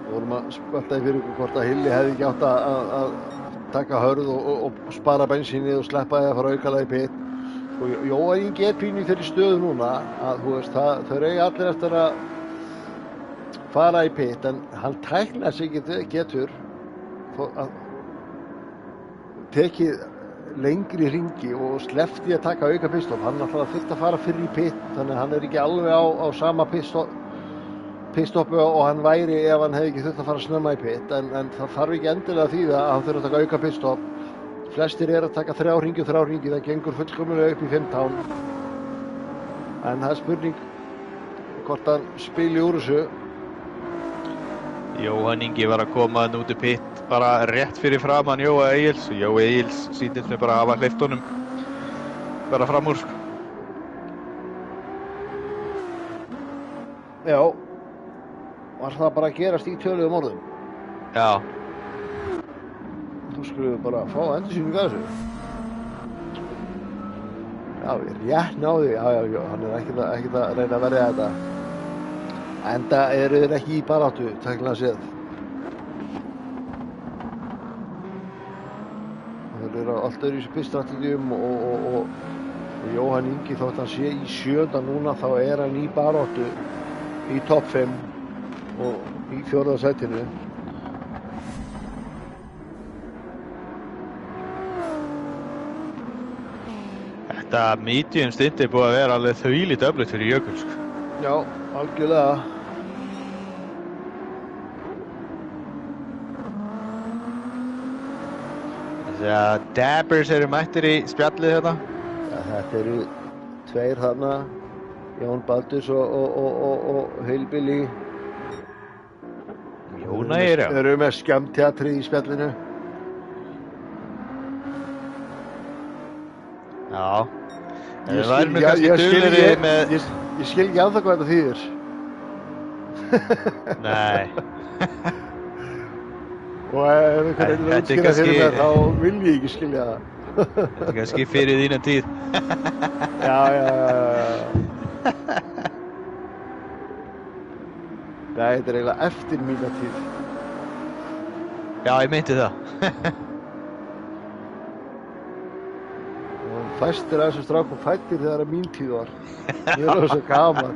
Vorum að spölta í fyrir hvort að Hilli hefði ekki átt að taka hörð og spara bensínið og sleppa því að fara aukalega í pit. Og Jóhann Ingi er pínu í þeirri stöðu núna að þú veist, þau eiga allir eftir að fara í pit, en hann tæknar sig getur að tekið lengri hringi og sleppti að taka auka pitstopp. Hann alltaf þurfti að fara fyrir í pit, þannig að hann er ekki alveg á sama pitstoppu og hann væri ef hann hefði ekki þurft að fara snemma í pit, en það þarf ekki endilega því að hann þurfi að taka auka pitstopp. Flestir að taka 3 hringi, það gengur fullkomlega upp í 15. En það er spurning hvort hann spili úr þessu. Jóhann Ingi var að koma hann út í pit bara rétt fyrir framan Jóa Egils og Jóa Egils sýndist mér bara að hafa hleypt honum bara fram úr. Já, var það bara að gerast í töluðum orðum? Já. Þú skulum bara fá endursýningu að þessu. Já, ég rétt náði, já, hann er ekkert að reyna að verja þetta. Enda eru þeir ekki í baráttu, tæknilega séð. Þeir eru allt öðruvísi pitstrategíum og Jóhann Ingi, þótt hann sé í 7. núna, þá er hann í baráttu í topp 5 og í 4. sætinu. Þetta medium stint er búið að vera alveg þvílíkt öflugt fyrir Jökuls. Já, algjörlega. Þessi að Dabbers eru mættir í spjallið þetta. Ja, þetta eru 2 þarna, Jón Baldurs og Heilbili. Jónægir, já. Þeir eru með skemmteatrið í spjallinu. Já. Við værum nú kannski duglegri með... Ég skil ekki ennþá hvað þetta þýðir. Nei. Og ef einhver reynir að útskýra fyrir mér, þá vil ég ekki skilja það. Þetta er kannski fyrir þína tíð. Já. Nei, þetta er eiginlega eftir mína tíð. Já, ég meinti það. Fæstir af þessum strákum fættir þegar að mín tíð var. Ég er alveg svo gaman.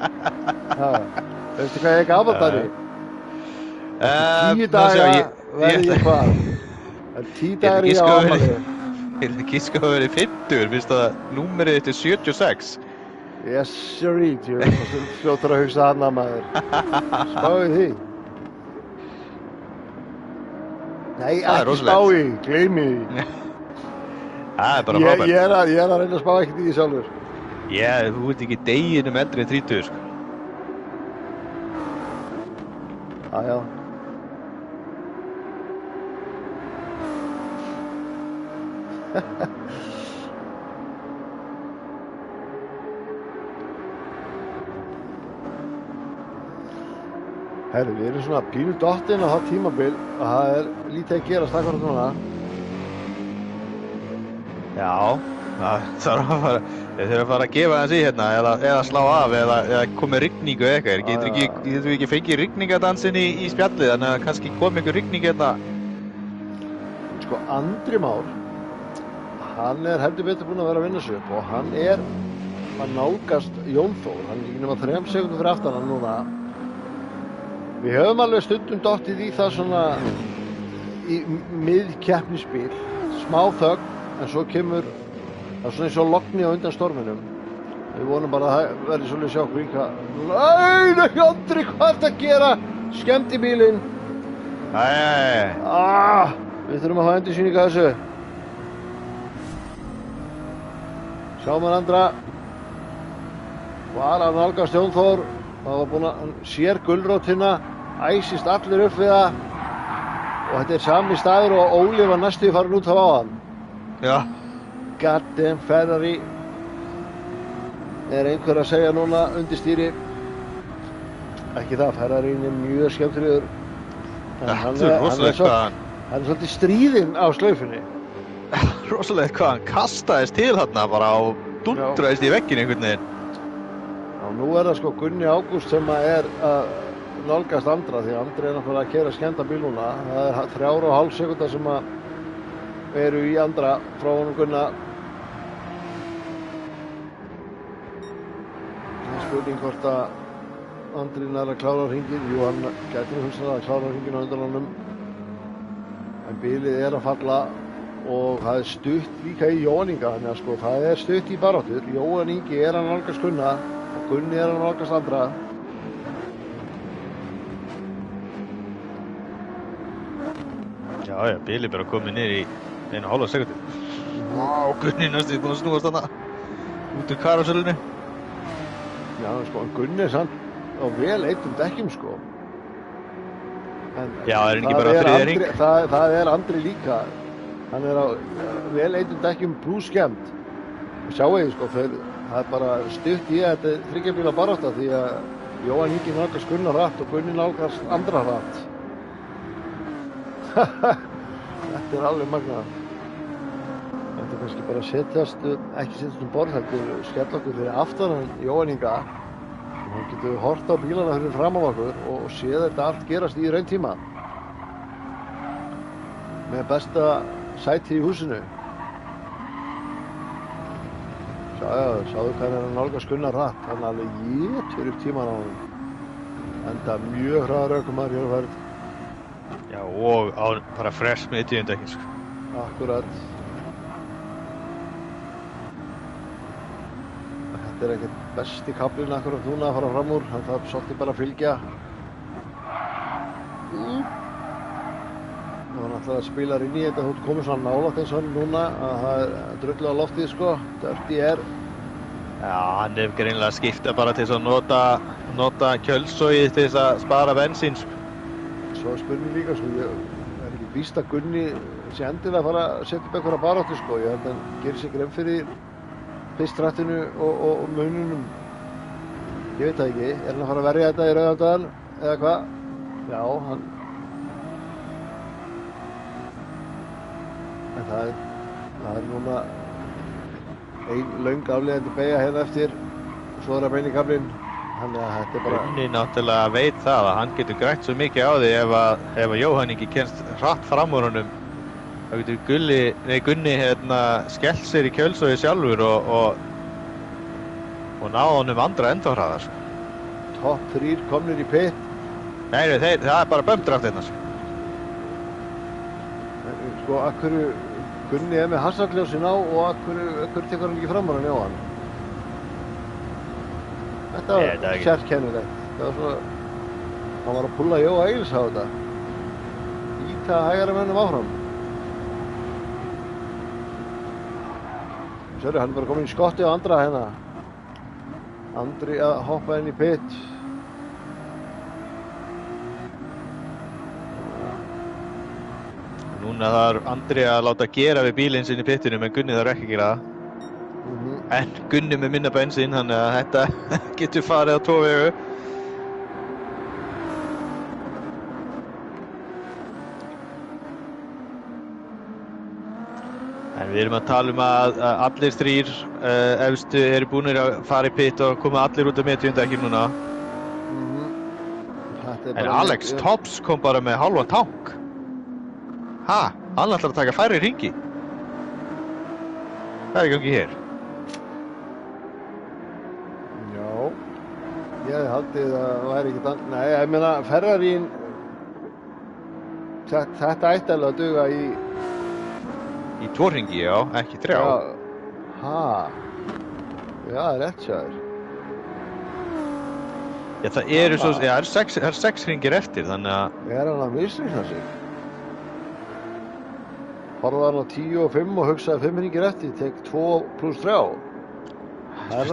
Veistu hvað ég er gaman þarri? 10 daga verði ég hvað? 10 dagar ég á afmæli. Ég er ekki sko að vera 50, finnst það númerið þitt er 76. Yes, sirree, ég er fljótur að hugsa hana maður. Spáði því. Nei, ekki spáði, gleymi því. Það er bara frábært. Ég er að reyna að spá ekkert í því sjálfur. Þú ert ekki deginum eldri en 30, sko. Já. Herru, við erum svona pínu dottinn á það tímabil og það er lítið að gerast akkurat núna. Já, það þarf að fara, þeir þurfa að fara að gefa þessi hérna eða slá af eða komið rigningu eða eitthvað. Getur við ekki fengið rigningadansin í spjallið, þannig að kannski komið einhver rigning hérna? Sko, Andri Már, hann er heldur betur búinn að vera að vinna sig upp og hann er að nálgast Jón Þór. Hann er ekki nema 3 sekúndum fyrir aftan hann núna. Við höfum alveg stundum dottið í það svona í miðkeppnisbíl, smá þögn. En svo kemur það svona eins og logni á undan storminum. Við vonum bara að það verði svolítið sjá okkur líka. Nei, Andri, hvað er þetta að gera? Skemmti bílinn. Við þurfum að hafa endursýningu að þessu. Sjáum hann Andra. Var að nálgast Jón Þór. Það var búinn að sér gulrótina. Æsist allir upp við það. Og þetta er sami staður og Óli var næstu farin út af áðan. Já. Goddamn Ferrari. Er einhver að segja núna undir stýri. Ekki það, Ferrarin er mjög skemmtilegur. Þetta er rosalegt hvað hann... Hann er svolítið stríðinn á slaufunni. Rosalegt hvað hann kastaðist til þarna bara á dundraðist í vegginn einhvern veginn. Já, nú það sko Gunni Ágúst sem að nálgast Andra, því Andri náttúrulega að keyra skemmta bíl núna. Það 3,5 sekúndur sem að eru í Andra frá honum Gunna. Það spurning hvort að Andri nær að klára hringinn. Jú, hann gæti hugsanlega að klára hringinn á undan honum. En bílið að falla og það stutt líka í Jóhann Inga, þannig að sko það stutt í baráttur. Jóhann Ingi að nálgast Gunna og Gunni að nálgast Andra. Já, bílið bara komið niður í 1,5 sekúndur. Vá, Gunni næstu búinn að snúast þarna út úr karosellunni. Já, sko, Gunni samt á vel eittum dekkjum, sko. En já, það ekki bara þriðja hring? Það Andri líka. Hann á vel eittum dekkjum pluss skemmt. Sjáu þið, sko, það bara stutt í að þetta 3 bíla barátta því að Jóhann Ingi nálgast Gunna hratt og Gunni nálgast Andra hratt. Þetta alveg magnað. Þetta kannski bara ekki setjast borð, þetta skella okkur fyrir aftan Jóhann Inga. Hann getur hort á bílana fyrir fram á okkur og séð þetta allt gerast í raun tíma. Með besta sæti í húsinu. Sjáðu hvað hann nálgast Gunna hratt. Hann alveg étur upp tíman á honum. Enda mjög hraðar ökumaður hér á ferð. Já, og bara fresh með tíundekkin, sko. Akkurat. Þetta ekkert besti kaflinn akkurat núna að fara fram úr. Það þarf svolítið bara að fylgja. Það var náttúrulega að spila inn í þetta. Þú komið svona nálægt eins og hann núna að það drullu á loftið, sko. Dirty Air. Já, hann greinilega skipta bara til að nota kjölsogið til þess að spara bensín, sko. Svo spurning líka, sko, ég ekki víst að Gunni sé endilega að fara að setja upp einhverja baráttu, sko. Ég held að hann gerir sig grein fyrir pistrættinu og mununum. Ég veit það ekki. Hann að fara að verja þetta í Rauðardal eða hvað? Já, hann. En það núna ein löng afleiðandi beygja hérna eftir. Svo það bein í kaflinn. Þannig að þetta bara... Gunni náttúrulega veit það að hann getur grætt svo mikið á því ef að Jóhann Ingi kemst hratt fram úr honum. Það getur Gunni skellt sér í kjölsogið sjálfur og náða honum Andra ennþá hraðar. Topp 3 komnir í pit. Nei, það bara bömdræft hérna. Sko, akkur Gunni með hasarljósin á og akkur tekur hann ekki fram úr hann Jóhann. Þetta var sérkennilegt. Það var svona... Hann var að pulla Jóa Eils á þetta. Íta hægari mennum áfram. Sérðu, hann er bara komin í skotti á Andra hérna. Andri að hoppa inn í pit. Núna þarf Andri að láta gera við bílinn sinn í pitinu, en Gunni þarf ekki að gera það. En Gunni með minna bensín, þannig að þetta getur farið á 2 vegu. En við erum að tala að allir 3 efstu eru búinir að fara í pit og koma allir út af mediumdekkin núna. En Alex Tops kom bara með halvan tank. Hann ætlar að taka færri hringi. Það í gangi hér. Já, ég hefði haldið að það væri ekkert annað. Nei, ég meina Ferrarín, þetta ætti alveg að duga í 2 hringi, já, ekki 3. Já, það er rétt hjá þér. Já, það eru svo, já, það er 6 hringir eftir, þannig að... Er hann að misreikna sig? Horfði hann á 10 og 5 og hugsaði 5 hringir eftir, tek 2 pluss 3. Það er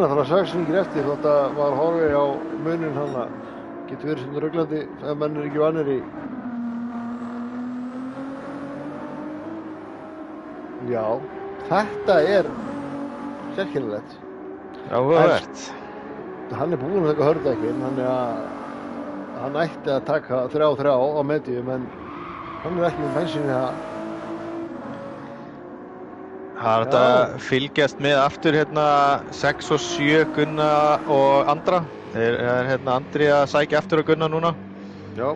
náttúrulega 6 hringir eftir, þótt að maður horfi á munin hann að getur verið sem ruglandi ef menn er ekki vanir í. Já, þetta er sérkennilegt. Áhugavert. Hann er búinn að taka hörðdekkin, þannig að hann ætti að taka 3-3 á medium, en hann er ekki með bensín í það. Það er hægt að fylgjast með aftur hérna 6 og 7 Gunna og Andra. Þeir er hérna Andri að sækja aftur á Gunna núna. Já.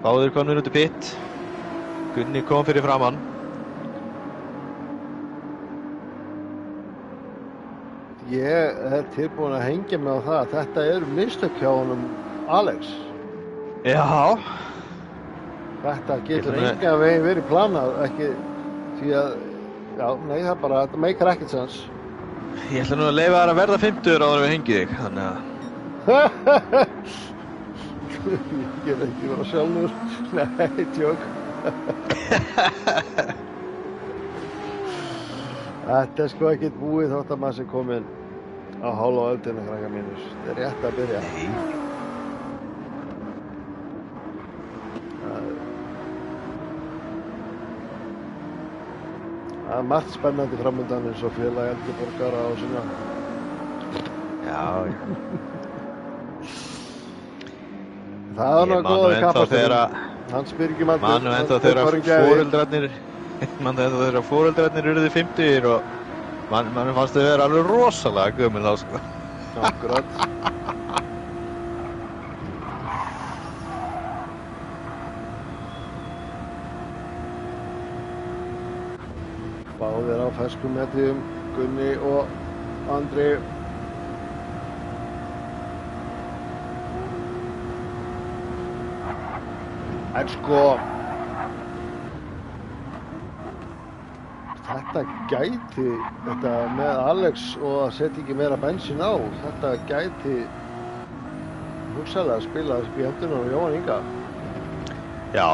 Báðir komnir út í pit. Gunni kom fyrir framann. Ég er tilbúin að hengja mig á það að þetta eru mistök hjá honum Alex. Já. Þetta getur engan veginn verið planað, ekki því að, já, nei, það bara, þetta meikar ekkert sens. Ég ætla nú að leyfa þér að verða 50 áður en við hengið þig, þannig að... Ég get ekki vera sjálfur. Nei, tjók. Þetta er sko ekkert búið þótt að maður sé komin á hálfa öldina, krakkar mínir. Þetta er rétt að byrja. Það er margt spennandi framundan eins og félag eldri borgara og svona. Já. Það var náttúrulega góður kappastur. Hann spyr ekki maður. Mann og ennþá þegar foreldrarnir urðu 50 og mann fannst þau vera alveg rosalega gömul þá sko. Akkurat. Báðir á ferskum metriðum, Gunni og Andri. En sko, þetta gæti, þetta með Alex og að setja ekki meira bensín á, þetta gæti hugsanlega spilað upp í hendurna á Jóhann Inga. Já,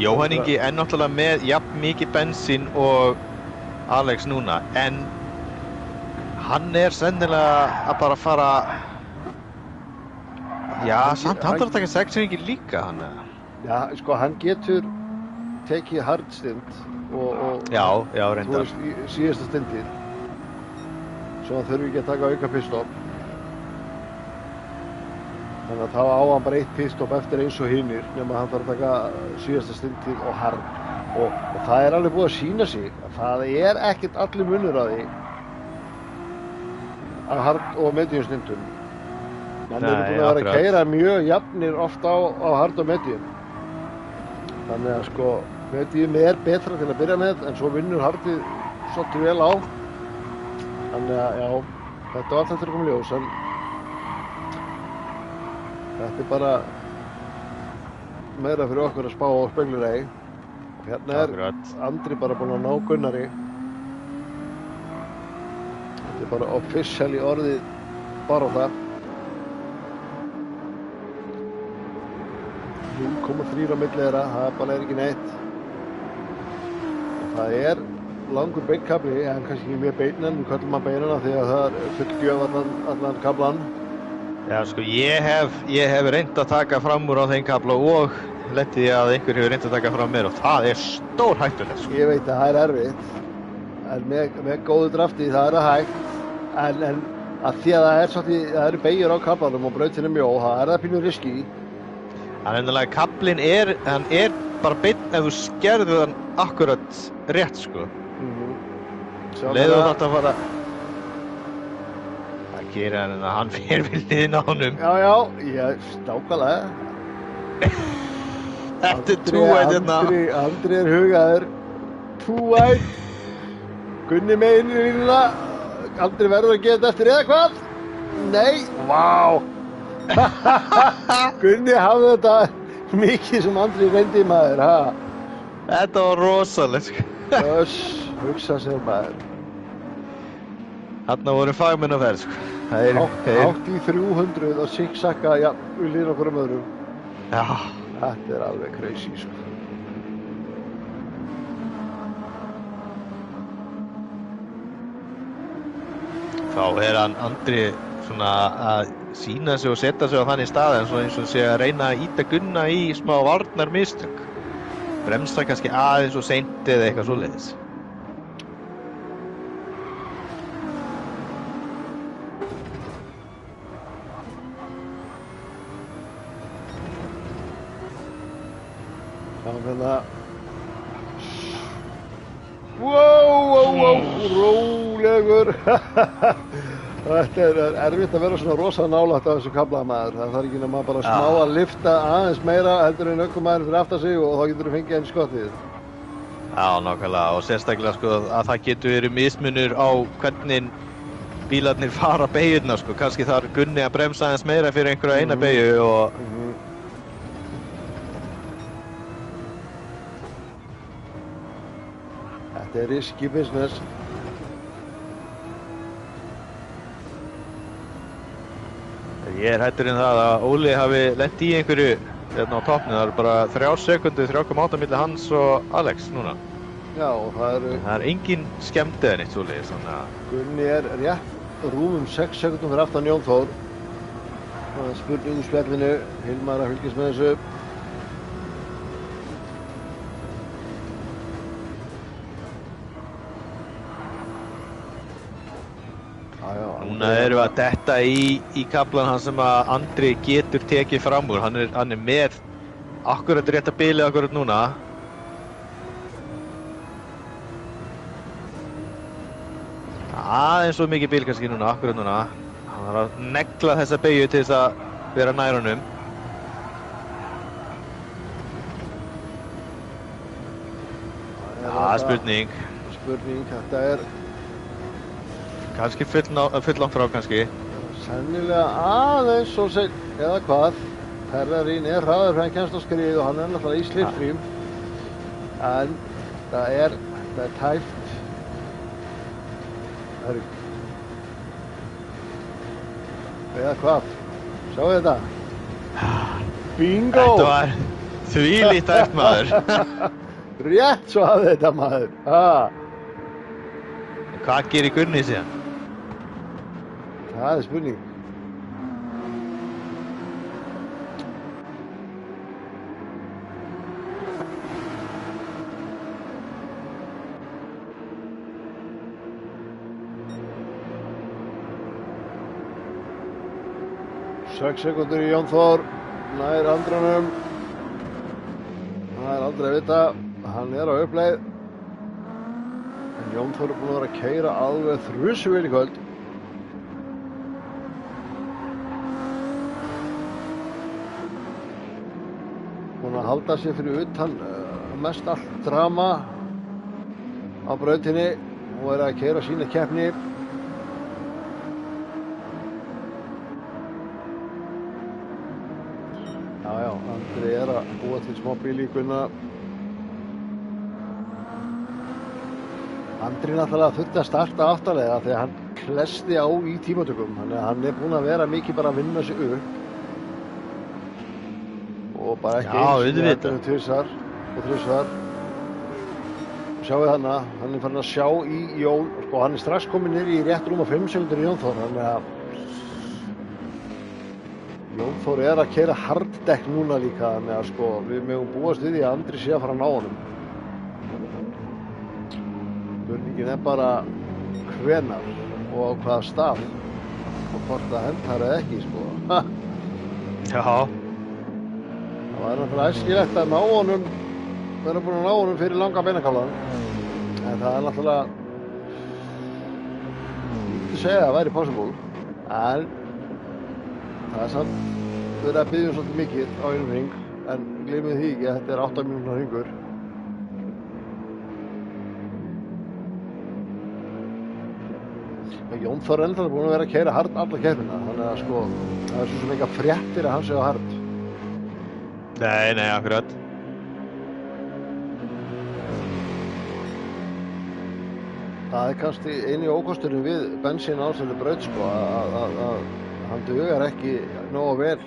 Jóhann Ingi er náttúrulega með jafn mikið bensín og Alex núna, en hann er sennilega að bara fara, já, samt hann þarf að taka 6 hringi líka hann. Já, sko, hann getur tekið hardstint og já, reyndar. Þú veist, síðasta stintið, svo hann þurfi ekki að taka auka pitstop. Þannig að þá á hann bara 1 pitstop eftir eins og hinnir, nema hann þarf að taka síðasta stintið og hard. Og það er alveg búið að sýna sig að það er ekkert allir munur að því að hard og medium stundum. Menn eru búin að vera að keyra mjög jafnir oft á hard og medium. Þannig að sko, medium er betra til að byrja með, en svo vinnur hardið svolítið vel á. Þannig að já, þetta var alltaf til að koma í ljós, en þetta er bara meira fyrir okkur að spá á spegluræði. Hérna er Andri bara búinn að ná Gunnari. Þetta er bara officially orðið bara á það. 0,3 á milli þeirra, það bara er ekki neitt. Það er langur beinkabli, en kannski ekki mjög beinn en við köllum hann beinana því að það er fullgjöf allan kablan. Já, sko, ég hef reynt að taka fram úr á þeim kabla og lenti að einhver hefur reynt að taka fram mér og það er stór hættulegt, sko. Ég veit að það er erfitt, en með góðu drafti það er það hægt, en að því að það eru beigjur á kablanum og brautin er mjó, það er það pínu riski. Þannig að kablinn hann er bara beinn ef þú skerður hann akkurat rétt, sko. Leiðu þú þetta að fara... Það gerir hann en hann fer við hliðina á honum. Já, ég stákalega. Þetta er two-wide hérna. Andri er hugaður. Two-wide. Gunni með inn í línuna. Andri verður að geta eftir eða hvað? Nei, vá. Gunni hafði þetta mikið sem Andri reyndi maður, ha? Þetta var rosalegt, sko. Hugsa sér maður. Þarna voru fagmenn að ferð, sko. Hátt í 300 og zigzagga, já, við líðum okkur öðrum. Já. Þetta er alveg crazy, sko. Þá er hann Andri svona að sýna sig og setja sig á þannig stað en svo eins og sé að reyna að ýta Gunna í smá varnarmistök. Bremsa kannski aðeins og seint eða eitthvað svoleiðis. Wow, rólegur. Þetta er erfitt að vera svona rosa nálægt á þessu kafla maður. Það þarf ekki nema bara smá að lyfta aðeins meira heldur en ökumaður fyrir aftan sig og þá getur þú fengið einn skottið. Já, nákvæmlega, og sérstaklega sko að það getur verið mismunur á hvernig bílarnir fara beygjurnar sko. Kannski þarf Gunni að bremsa aðeins meira fyrir einhverja eina beygju og... Þetta er risky business. Ég er hættur það að Óli hafi lent í einhverju hérna á toppnum. Það eru bara 3 sekundur, 3,8 milli hans og Alex núna. Já, og það er engin skemmtið en eitt svoleiðis, þannig að... Gunni er rétt rúmum 6 sekundum fyrir aftan Jón Þór. Það er spurning úr spjallinu, Hilmar að fylgjast með þessu. Núna erum við að detta í kaflan hann sem að Andri getur tekið fram úr. Hann er með akkurat rétta bili akkurat núna. Aðeins svo mikið bil kannski núna, akkurat núna. Hann er að negla þessa beygju til þess að vera nær honum. Það er spurning. Þetta er kannski full langt frá kannski. Sennilega aðeins svo seint, eða hvað. Ferrarín er hraður fyrir hann kemst á skrið og hann er náttúrulega í slipstrím. En það er tæft. Eða hvað? Sjáu þetta? Bingo! Þetta var þvílíkt tæft maður. Rétt svo hafði þetta maður. Hvað gerir Gunni síðan? Það er spurning. Sex sekundur í Jón Þór, nær Andranum. Það er aldrei að vita, hann er á uppleið. En Jón Þór er búinn að vera að keyra alveg þrusu vel í kvöld. Búinn að halda sig fyrir utan mest allt drama á brautinni og er að keyra sína keppni. Já, Andri er að búa til smá bíl í Gunna. Andri náttúrulega þurfti að starta aftarlega þegar hann klesti á í tímatökum. Þannig að hann er búinn að vera mikið bara að vinna sig upp. Og bara ekki eins tvisvar og þrisvar. Sjáu þarna, hann er farin að sjá í Jón. Sko, hann er strax kominn niður í rétt rúma 5 sekundur í Jón Þór. Þannig að Jón Þór er að keyra harddekk núna líka, þannig að sko, við megum búast við því að Andri sé að fara að ná honum. Spurningin er bara hvenar og á hvaða stað og hvort það hentar eða ekki, sko. Já. Það var náttúrulega æskilegt að ná honum, vera búin að ná honum fyrir langa beinakálan. En það er náttúrulega, ekki segja að það væri possible, en það er samt verið að biðja svolítið mikið á einum hring, en gleymið því ekki að þetta er 8 mínútna hringur. En Jón Þór er ennþá búinn að vera að keyra hard alla keppnina, þannig að sko, það er svo sem eitthvað fréttir að hann sé á hard. Nei, akkurat. Það er kannski eini ókosturinn við bensín á þessari braut, sko, að hann dugar ekki nógu vel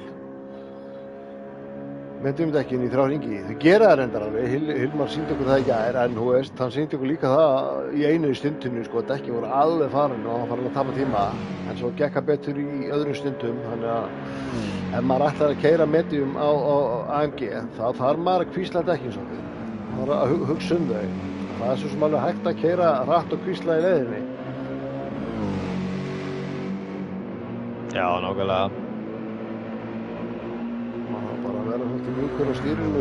með dugdekkin í 3 hringi. Þau gera það reyndar alveg, Hilmar sýndi okkur það í gær, en þú veist, hann sýndi okkur líka það í einu stundinu, sko, dekkin voru alveg farin og hann farin að tapa tíma, en svo gekk hann betur í öðrum stundum, þannig að ef maður ætlar að keyra medium á AMG, þá þarf maður að hvísla dekkin svolítið, maður að hugsa þau. Það er svo sem alveg hægt að keyra hratt og hvísla í leiðinni. Já, nákvæmlega. Maður þarf bara að vera svolítið mjúkur á stýrinu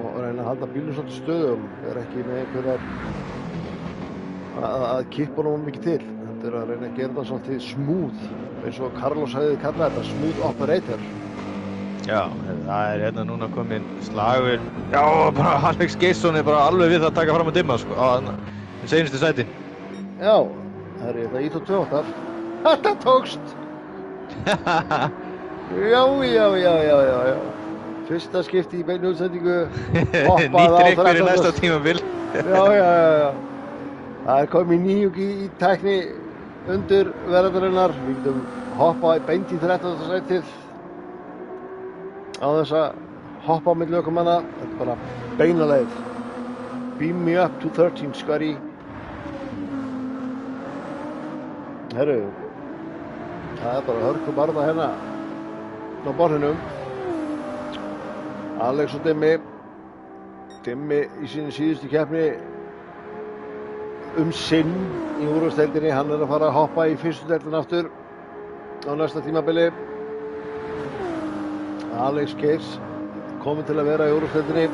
og reyna að halda bílum svolítið stöðum, ekki með einhverjar að kippa honum mikið til. Þetta að reyna að gera þetta svolítið smooth, eins og Carlos hefði kallað þetta, smooth operator. Já, það hérna núna komin slagur. Já, bara Alex Geirsson bara alveg við að taka fram að dimma, sko, á seinustu sæti. Já, það þetta ít og tvöftar. Þetta tókst! Já. Fyrsta skipti í beinu útsendingu. Nýtt rykk fyrir næsta tímabil. Já. Það komið nýjung í tækni undir verðardarinnar. Við getum hoppað beint í 13. sætið á þess að hoppa á milli ökumanna. Þetta bara beina leið. Beam me up to 13, Scotty. Herru, það bara hörku barða hérna á borðinum. Alex og Dimmi í sinni síðustu keppni sinn í úrvalsdeildinni. Hann að fara að hoppa í fyrstu deildina aftur á næsta tímabili. Alex Geirs kominn til að vera í úrvalsdeildinni.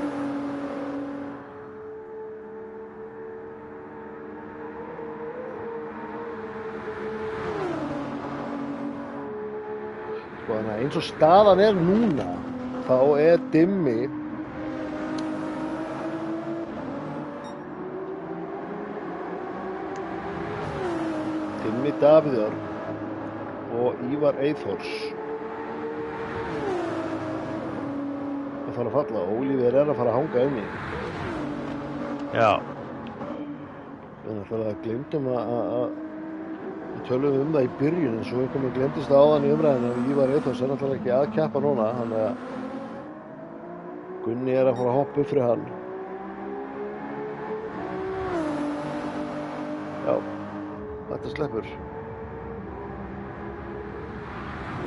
Sko þannig að eins og staðan núna, þá Dimmi Davíðar og Ívar Eyþórs að fara að falla. Ólífur að fara að hanga inni. Já. Þannig að glemdum að töluðum það í byrjun, en svo einhvern veginn glemdist það áðan í umræðinu að Ívar Eyþórs náttúrulega ekki að keppa núna, þannig að Gunni að fara að hoppa upp fyrir hann. Já, þetta sleppur.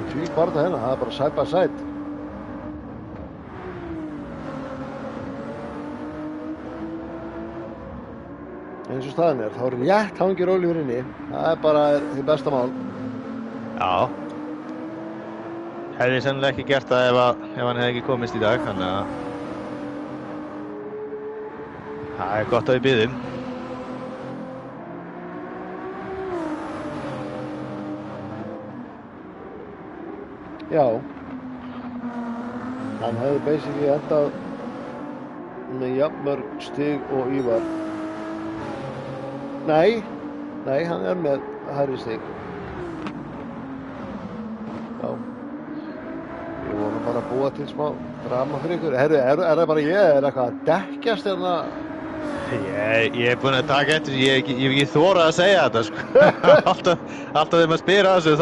Því barða hérna, það bara side by side. Eins og staðan þá rétt hangir Ólífur inni. Það bara því besta mál. Já. Hefði sennilega ekki gert það ef hann hefði ekki komist í dag, þannig að það gott að við biðum. Já, hann hefði basically endað með jafn mörg stig og Ívar. Nei, hann með hærri stig. Já, ég vona bara að búa til smá drama fyrir ykkur. Herru, það bara ég, eitthvað að dekkjast hérna? Ég búinn að taka eftir, ég hef ekki þorað að segja þetta, sko. Alltaf þegar maður spyr að þessu,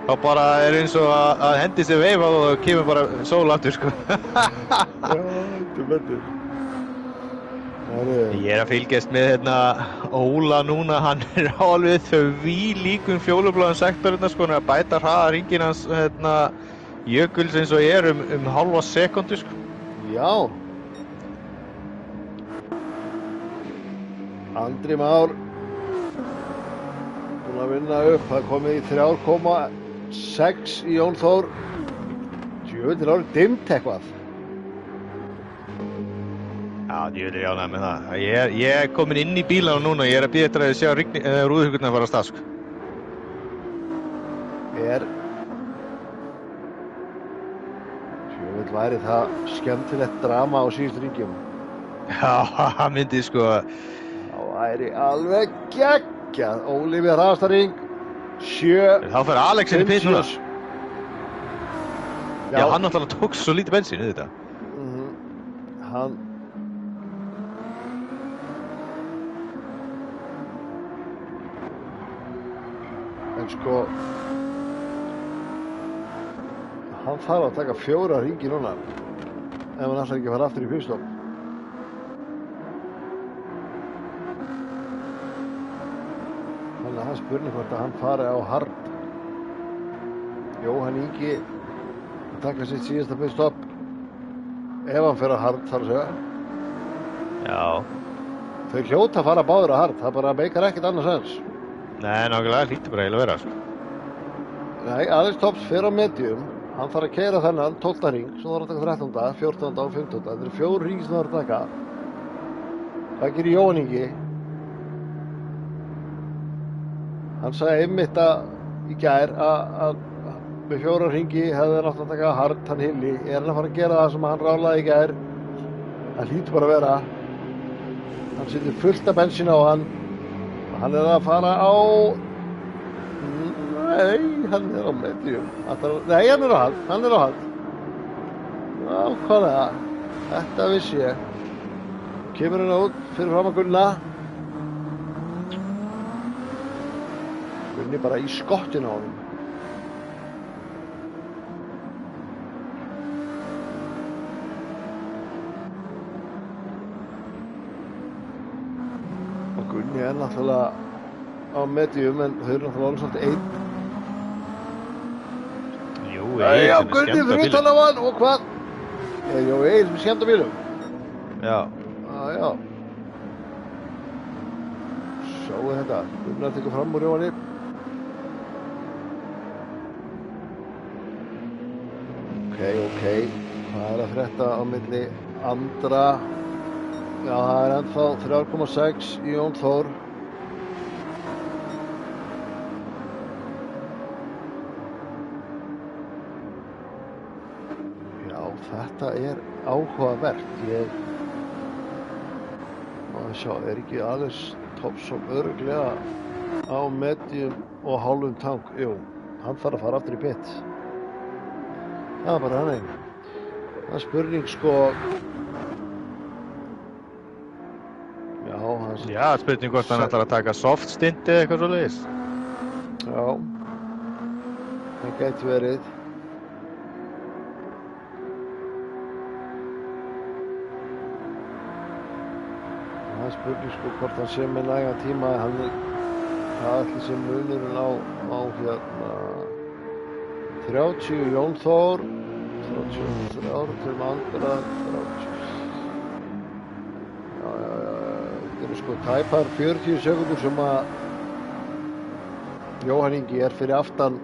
þá bara eins og að hendi sér veifað og kemur bara sól aftur, sko. Já, þetta betur. Ég að fylgjast með hérna Óla núna, hann á alveg þvílíkum fjólubláðum sektorina, sko, að bæta hraða hringinn hans hérna Jökuls eins og ég hálfa sekúndu, sko. Já. Andri Már búinn að vinna upp, það komið í 3,6 í Jón Þór. Djöfull dimmt eitthvað. Já, djöfull ánægður með það. Ég komin inn í bílana núna, ég að bíða eftir að sjá rúðuhjúkurnar fara af stað, sko. Djöfull væri það skemmtilegt drama á síðustu ringjum. Já, það myndi, sko. Það væri alveg geggjað. Ólífur hraðastaring 7. Þá fer Alex inn í pit núna. Já, hann náttúrulega tók svo lítið bensín, þetta. Hann en sko hann þarf að taka 4 hringi núna ef hann ætlar ekki að fara aftur í pitstop. Þannig að það spurning hvort að hann fari á hard. Jóhann Ingi taka sitt síðasta pitstop ef hann fer á hard, þarf að segja. Já. Þau hljóta að fara báður á hard, það bara meikar ekkert annars sens. Nei, nákvæmlega, hlýtur bara eiginlega að vera, sko. Nei, Alex Tops fer á medium hann þarf að keyra þennan 12. hring, svo þarf hann að taka 13., 14. og 15. Þetta eru 4 hringi sem það þarf að taka. Hvað gerir Jóhann Ingi? Hann sagði einmitt í gær að með 4 hringi hefði hann átt að taka hard hann Hilli. Er hann að fara að gera það sem hann rálaði í gær? Það hlýtur bara að vera. Hann setur fullt af bensín á hann. Hann er að fara á... Nei, hann er á medium. Nei, hann er á hald. Hann er á hald. Nákvæmlega. Þetta vissi ég. Kemur hann út fyrir fram að Gunna. Gunni bara í skottinu á honum. Og Gunni er náttúrulega á medium en þau eru náttúrulega alveg svolítið einn. Jú, Já, Gunni fyrir utan á hann og hvað? Jú, Egil sem er skemmt á bílum. Já. Já. Sjáu þetta. Gunnar tekur fram úr Jóhanni. Ok. Það er að frétta á milli Andra. Já, það er ennþá 3,6 í Jón Þór. Já, þetta er áhugavert. Sjá, er ekki Alex Thompson örugglega á medium og hálfum tank? Jú, hann þarf að fara aftur í pit. Það er bara hann einn. Það er spurning sko. Já, spurning hvort hann ætlar að taka soft stint eða eitthvað svoleiðis. Já, það gæti verið. Það er spurning sko hvort hann sé með nægan tíma. Það ætli sem munurinn á hérna 30 Jón Þór, 33 til Andra, 30. Já, þetta eru sko tæpar 40 sekundur sem að Jóhann Ingi er fyrir aftan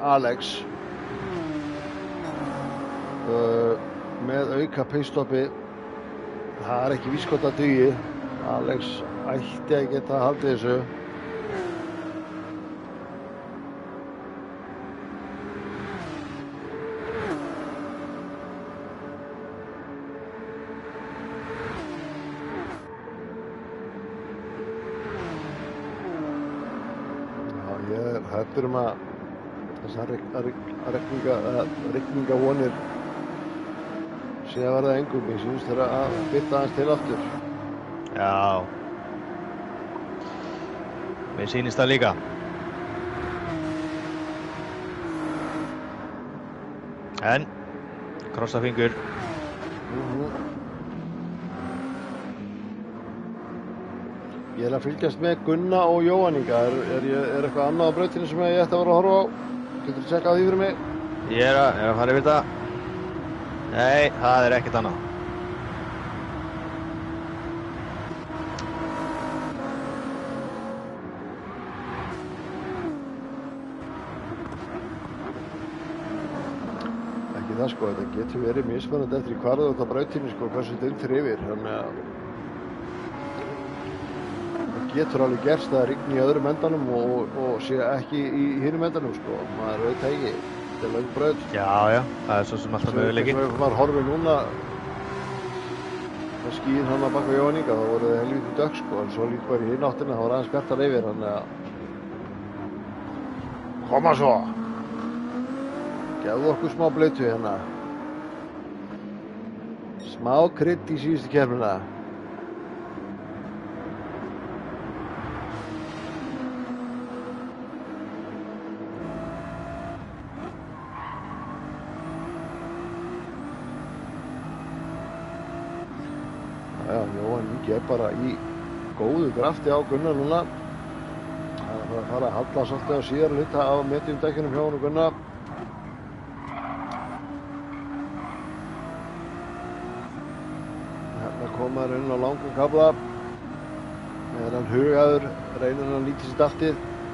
Alex með auka pitstoppi. Það er ekki víst hvort það dugi. Alex ætti að geta haldið þessu. Já, ég er hættur að þessar rigningavonir sé að verða engum. Ég syns þeirra að bytta aðeins til aftur. Já. Mér sýnist það líka. En, krossa fingur. Ég er að fylgjast með Gunna og Jóhann Inga. Er eitthvað annað á brautinu sem ég ætti að vera að horfa á? Getur þú tjekkað því fyrir mig? Ég er að fara yfir það. Nei, það er ekkert annað. Ekki það sko, þetta getur verið mismunandi eftir í hvar þú ert á brautinu sko, hversu þunnt er yfir. Þannig að það getur alveg gerst að rigni í öðrum endanum og sé ekki í hinum endanum sko. Maður veit það ekki. Þetta er löng braut. Já, það er svo sem alltaf möguleiki. Svo maður horfir núna á skíin hann að baka Jóhann Inga, þá voru það helviti dögg sko, en svo líka bara í hinn áttina, þá var aðeins bjartar yfir, þannig að koma svo. Gefðu okkur smá blautu hérna. Smá krydd í síðustu keppnina. Jóhann Ingi er bara í góðu krafti á Gunnar núna. Það er að fara að halla svolítið á síðar hluta af mediumdekkinum hjá honum Gunnar. Hérna koma þeir inn á langum kafla. Er hann hugaður, reynir hann að nýta sér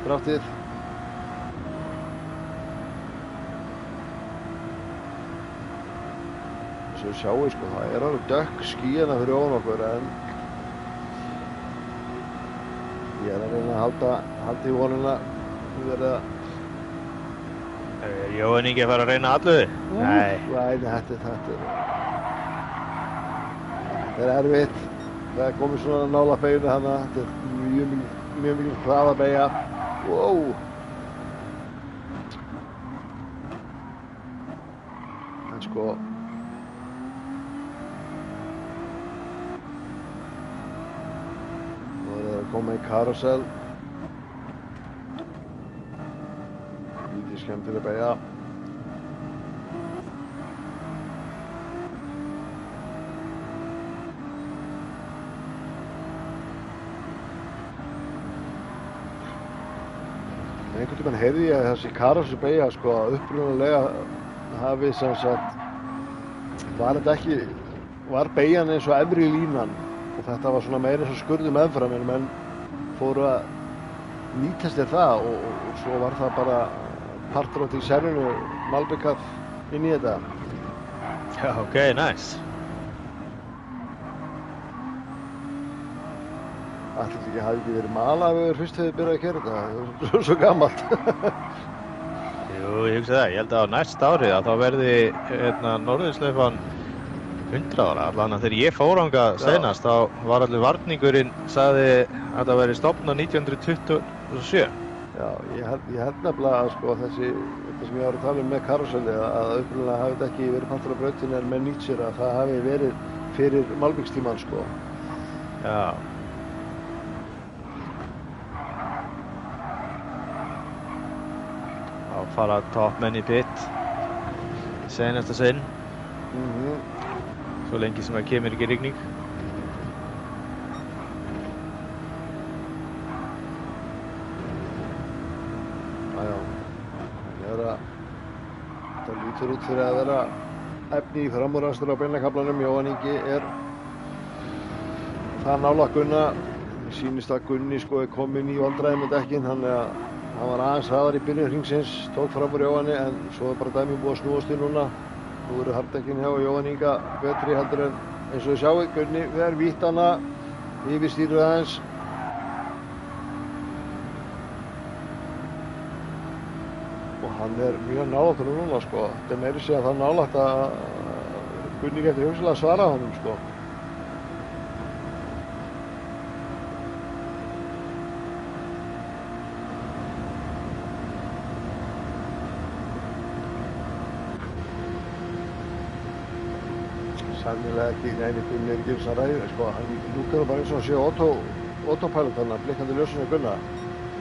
draftið. eins og við sjáum sko, það alveg dökk skýjana fyrir ofan okkur en ég að reyna að halda í vonuna verið að Er Jóhann Ingi að fara að reyna allu? Nei. Nei, þetta er erfitt. Það er komið svona nála beiguna hana. Þetta er mjög mikil hraða beigja. Wow. En sko nú er það að koma í karusell. Lítið skemmtileg beigja. Einhvern tímann heyrði ég að þessi karusell beigja sko upprunalega hafi sem sagt var beigjan eins og efri línan og þetta var svona meira eins og skurði meðfram en menn fóru að nýtast þér það og svo var það bara partur á því servinu malbikað inn í þetta. Já, ok, nice. Ætli þetta hafi ekki verið malaður fyrst þegar þið byrjaði að gera þetta, það er svo gammalt. Jú, ég hugsa það. Ég held að á næsta árið að þá verði Norðurslaufan 100 ára. Allan að þegar ég fór þangað seinast þá var allir varningurinn sagði að það væri stofnað 1927. Já, ég held nefnilega að sko þetta sem ég var að tala um með karuselli að upprunalega hafi þetta ekki verið partur af brautinni en með nýtt sér að það hafi verið fyrir malbikstímann sko. Já. Þá fara toppmenn í pit seinasta sinn. Svo lengi sem það kemur ekki rigning. Það lítur út fyrir að vera efni í framúrakstur á beinakaflanum. Jóhann Ingi er það nálægt Gunna. Mér sýnist að Gunni sko er kominn í vandræði með dekkin þannig að hann var aðeins hraðar í byrjun hringsins, tók fram úr Jóhanni en svo er bara dæmið búið að snúast í núna. Nú eru hardekkin hjá Jóhann Inga betri heldur en eins og við sjáum Gunni ver vítt hana yfirstýrið aðeins. Og hann er mjög nálægt honum núna sko. Þetta er meira að segja það nálægt að Gunni getur hugsanlega svarað honum sko. Sannilega ekki, neini Gunni er ekki eins að ræði sko. Hann lúkar bara eins og hann sé autopilot hann, blikkandi ljósinu Gunna.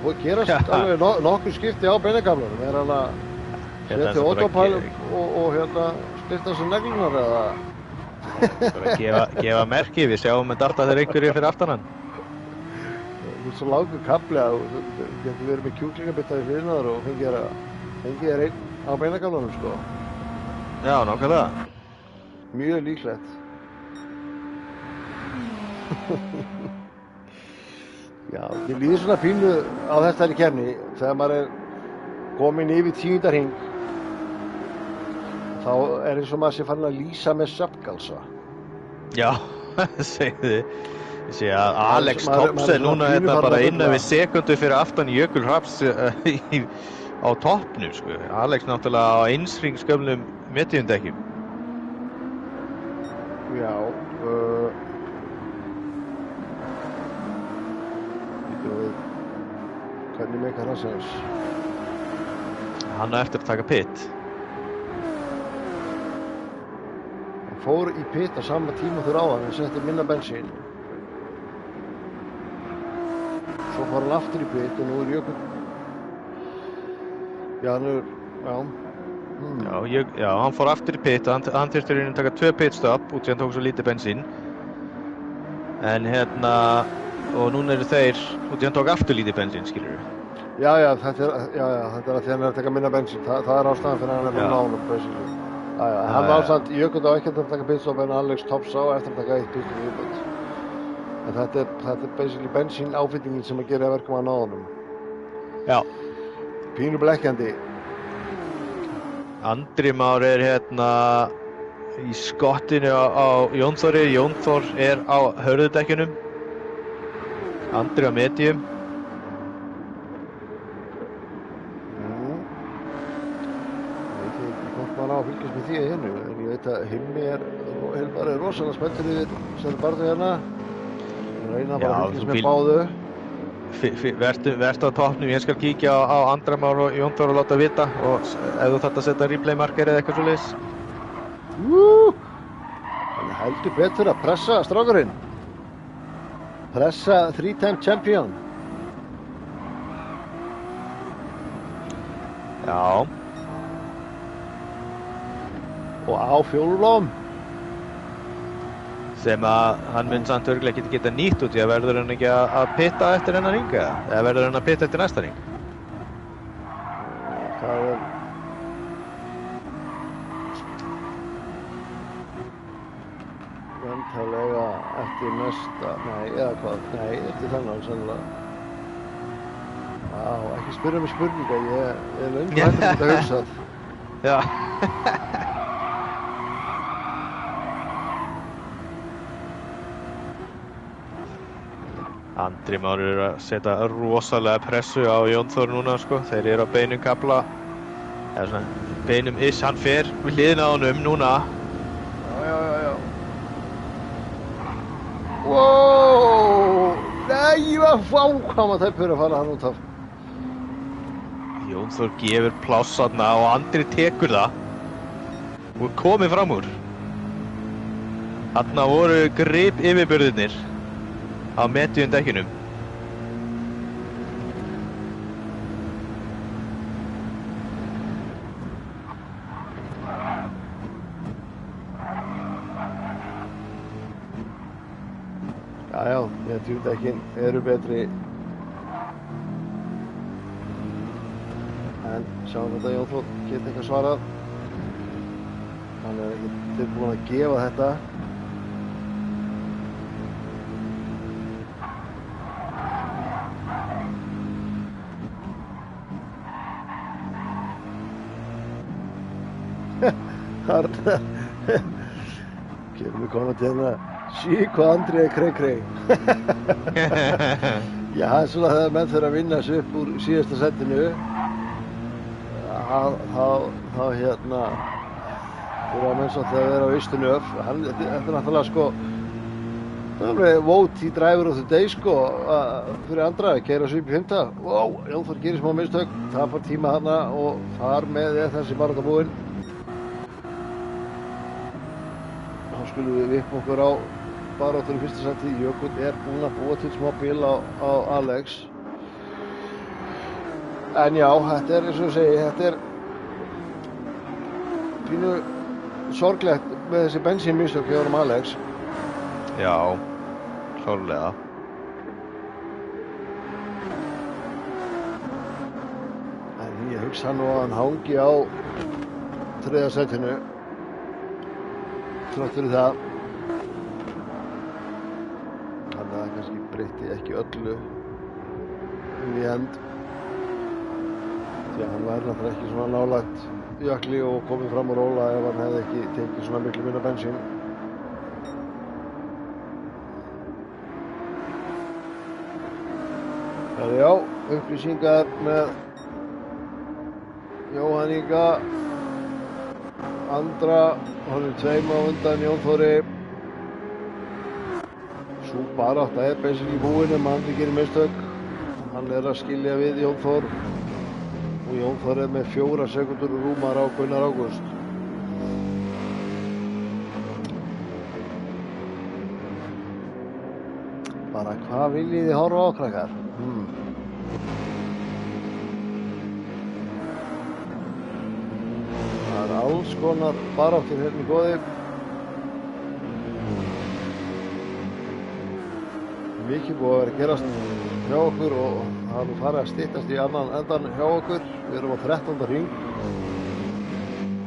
Og gerast alveg nokkur skipti á beinakaflanum. Er hann að setja autopilot og splita þessu neglunar eða? Bara gefa merki, við sjáum með data þegar einhverju fyrir aftan hann. Það er svo langur kafli að þú getur verið með kjúklingabitta í hliðnar og fengið þér einn á beinakaflanum sko. Já, nákvæmlega. Mjög líklegt. Já, ég líður svona pínu á þessari keppni þegar maður er kominn yfir 10. hring þá er eins og maður sé farin að lýsa með svefngalsa. Já, segðu. Ég sé að Alex Topsen núna þetta bara innan við sekundu fyrir aftan Jökul Hrafs á toppnum sko. Alex náttúrulega á einsringsgömlum miðtíðundekkjum. Já, hvernig meikar það sens? Hann á eftir að taka pit. Hann fór í pit á sama tíma fyrir áðan en setti minna bensín. Svo fór hann aftur í pit og nú er Jökull. Já, hann er, Já, hann fór aftur í pit og hann þurfti að taka 2 pitstopp út sem hann tók svo lítið bensín. En og núna eru þeir út sem hann tók aftur lítið bensín, skilur við. Já, þetta er að því hann er að taka minna bensín. Það er ástæðan fyrir hann er með nánum, basically. Hann ásamt Jökull á ekki að taka pitstopp en Alex Tops á eftir að taka 1 pitstopp viðbót. En þetta er basically bensín áfyllingin sem að gera að verkum að nánum. Já. Pínu blekkjandi. Andri Már er í skottinu á Jón Þóri. Jón Þór á hörðudekjunum. Andri á medium. Ég veit ekki hvort maður á að fylgjast með því að hennu, en ég veit að Hilmar rosalega spenntur yfir sem barðu hérna. Reyna bara að fylgjast með báðu. Vertu á toppnum, ég skal kíkja á Andra Már og Jón Þór og láta vita, og ef þú þarft að setja replay marker eða eitthvað svoleiðis. Hann heldur betur að pressa strákurinn. Pressa 3-time champion. Já. Og á fjólblóm. Sem að hann mun samt örugglega ekki geta nýtt út í að verður hann ekki að pitta eftir hennar ring eða verður hann að pitta eftir næsta ring? Það væntanlega eftir næsta, eða hvað, eftir þennan sennilega. Ekki spyrja mig spurninga, ég er löngu hættur að hugsa. Já. Andri Már að setja rosalega pressu á Jón Þór núna, sko. Þeir eru á beinum kafla, eða svona beinum hann fer við hliðina á honum núna. Já. Wow! Nei, hvað maður tæpur að fara hann út af. Jón Þór gefur pláss þarna og Andri tekur það og komið fram úr. Þarna voru grip yfirburðirnir á medium dekkinum. Já, medium dekkin eru betri. En sjáum þetta Jón Þór geti eitthvað svarað. Hann ekki tilbúinn að gefa þetta. Þarna kemur við konar til hérna. Sí, hvað Andri krei. Já, það svona þegar menn þurfa að vinna sig upp úr síðasta setinu. Þá hérna þurfa menn svolítið að vera á ystu nöf. Þetta er náttúrulega sko vote í driver of the day sko fyrir Andra að keyra sig upp í 5. Wow, Jón Þór gerir smá mistök, tapar tíma þarna og þar með þessi baráttu búinn. Þá skulum við vippa okkur á baráttur í fyrsta seti. Jökull er búinn að búa til smá bil á Alex. En já, þetta er eins og ég segi, þetta er pínu sorglegt með þessi bensínmistök hjá honum Alex. Já, klárlega. En ég hugsa nú að hann hangi á 3. setinu. Þrátt fyrir það. Þannig að það kannski breytti ekki öllu í end. Því að hann væri náttúrulega ekki svona nálægt Jökli og komið fram úr róla ef hann hefði ekki tekið svona miklu minna bensín. Já, upplýsingar með Jóhann Inga. Andra, hann er 2 á undan Jón Þóri. Sú barátta er basically búin ef Andri gerir mistök. Hann er að skilja við Jón Þór. Og Jón Þór er með 4 sekúndur rúmar á Gunnar Ágúst. Bara hvað viljið þið horfa á, krakkar? Það er alls konar baráttur hérna í boði. Mikið búið að vera að gerast hjá okkur og það er nú farið að styttast í annan endan hjá okkur. Við erum á 13. hring.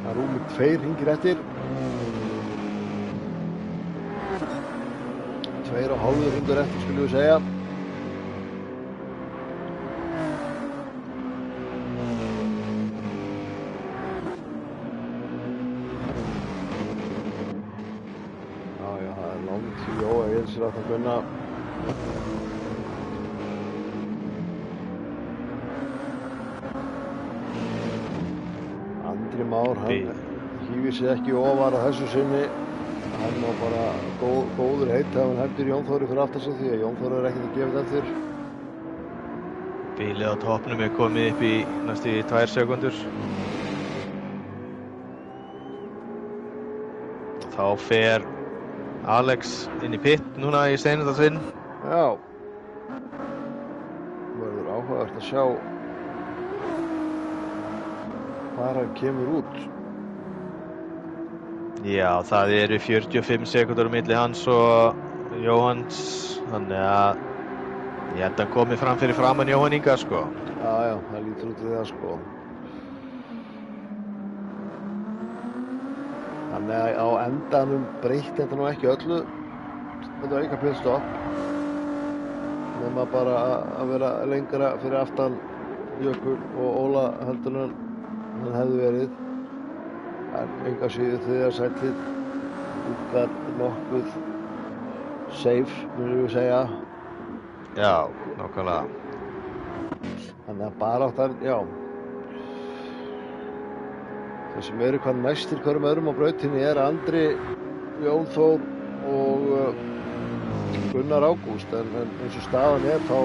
Það er rúmur 2 hringir eftir. 2,5 hringur eftir skulum við segja. já, það er langt í Jóa Egils að Gunna. Andri Már, hann hýfir sig ekki ofar að þessu sinni. Hann var bara góður heitt ef hann heldur Jón Þóri fyrir aftan sig því að Jón Þóri er ekkert að gefa þetta eftir. Bilið á toppnum er komið upp í næstu 2 sekúndur. Þá fer Alex inn í pit núna í seinasta sinn. Já. Verður áhugavert að sjá hvar hann kemur út. Já, það eru 45 sekúndur á milli hans og Jóhanns, þannig að ég held að hann komi fram fyrir framan Jóhann Inga, sko. Já, það lítur út í það, sko. Þannig að á endanum breytti þetta nú ekki öllu. Þetta auka pitstopp. Nema bara að vera lengra fyrir aftan Jökul og Óla heldur en hann hefði verið. En enga síður þriðja sætið útkar nokkuð safe, munum við segja. Já, nákvæmlega. Þannig að baráttan, já. Það sem eru hvað næstir hverjum öðrum á brautinni er Andri, Jón Þór og Gunnar Ágúst. En eins og staðan er þá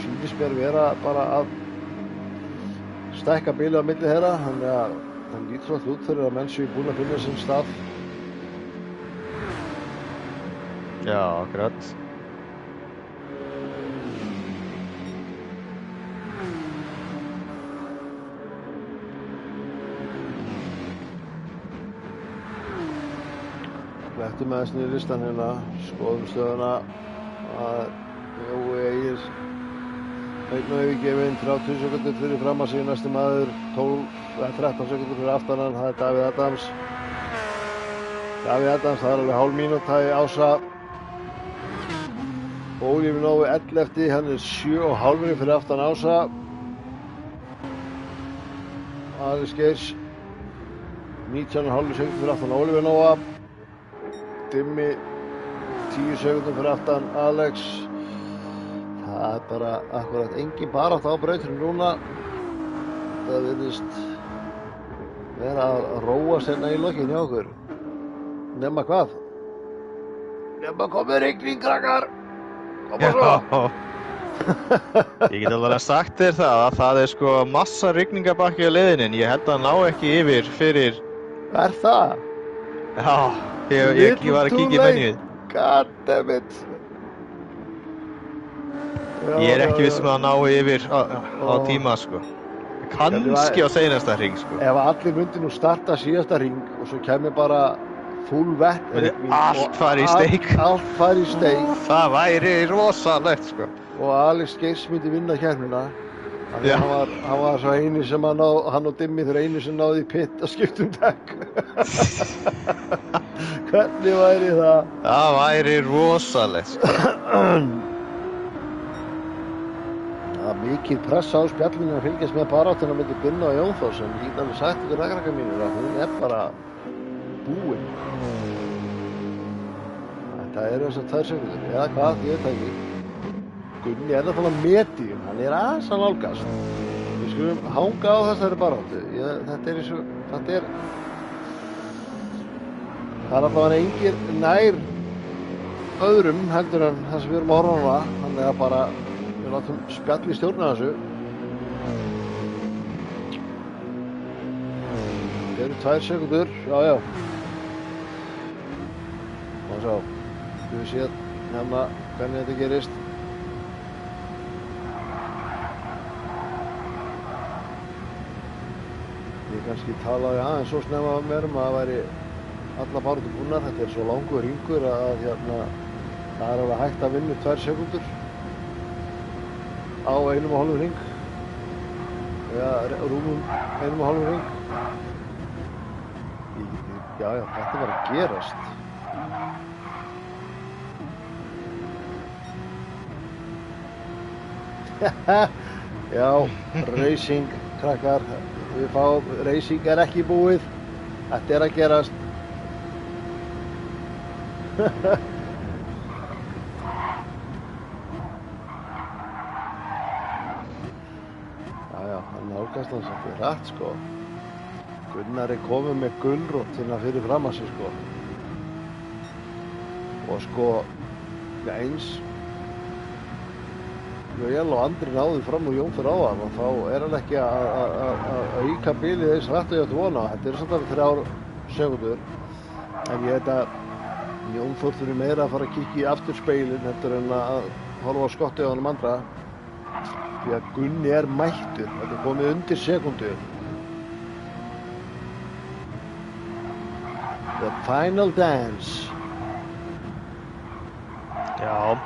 sýnist mér vera bara að stækka bilið á milli þeirra. Þannig að það lítur alltaf út fyrir að menn séu búin að finna sinn stað. Já, akkurat. Lettum aðeins niður listan hérna, skoðum stöðuna að Jói Egils einn og yfirgefinn 30 sekundur fyrir fram að sig, næsti maður 13 sekundur fyrir aftan hann, það er Davíð Adams. Davíð Adams, það er alveg hálf mínúta í Ása. Ólífi Nói 11, hann er 7,5 fyrir aftan Ása. Alex Geirs 19,5 sekundur fyrir aftan Ólífi Nóa. Dimmi 10 sekundum fyrir aftan Alex. Það er bara akkurat engin barátta á brautinu núna. Það virðist vera að róa sérna í lokin hjá okkur. Nema hvað? Nema komið rigning, krakkar! Koma svo! Ég get alveg sagt þér það að það er sko massa rigningabakki á leiðinin. Ég held að hann ná ekki yfir fyrir... Er það? Já, ég var að kíkja í menjuð. Goddammit! Ég er ekki viss að ná yfir á tíma, sko. Kannski á seinasta hring, sko. Ef allir myndi nú starta síðasta hring og svo kemur bara full vett allt fari í steik. Allt fari í steik. Það væri rosalegt, sko. Og Alex Geirs myndi vinna keppnina. Þannig að hann var svo eini sem hann og Dimmi þeir einu sem náði í pitt að skipta dekk. Hvernig væri það? Það væri rosalegt, sko. Það er mikil pressa á spjallinu að fylgjast með baráttina milli Gunna og Jón Þórs, en ég get alveg sagt ykkur rakkaraka mínir að hún er bara búin. Þetta eru þessar 2 sekundur, eða hvað, ég veit það ekki. Gunni er náttúrulega medium, hann er aðeins að nálgast. Við skulum hanga á þessari baráttu. Það er allavega engir nær öðrum heldur en það sem við erum að horfa á núna. Þannig að bara við látum spjall í stjórna þessu. Það eru 2 sekundur, já. Og svo, við séum hérna hvernig þetta gerist. Ég kannski talaði aðeins svo snemma mér að það væri alla baráttu búnar. Þetta er svo langur hringur að hérna, það er alveg hægt að vinna 2 sekundur á 1,5 hring. Eða rúmum 1,5 hring. Já, þetta var að gerast. Já, racing, krakkar. Við fáum, racing er ekki búið. Þetta er að gerast. Jæja, hann nálgast hans ekki rætt sko. Gunnar komið með gulrót hérna fyrir fram að sig sko. Og sko, eins Vel og Andri náði fram og Jón fyrir áðan og þá hann ekki að íka bilið eins rætt og ég ætti vona. Þetta samt alveg 3 sekúndur. En ég held að Jón Þór þurfi meira að fara að kíkja í afturspeilin heldur en að horfa á skottið á honum andra. Því að Gunni mættur. Þetta komið undir sekúndu. The final dance. Já.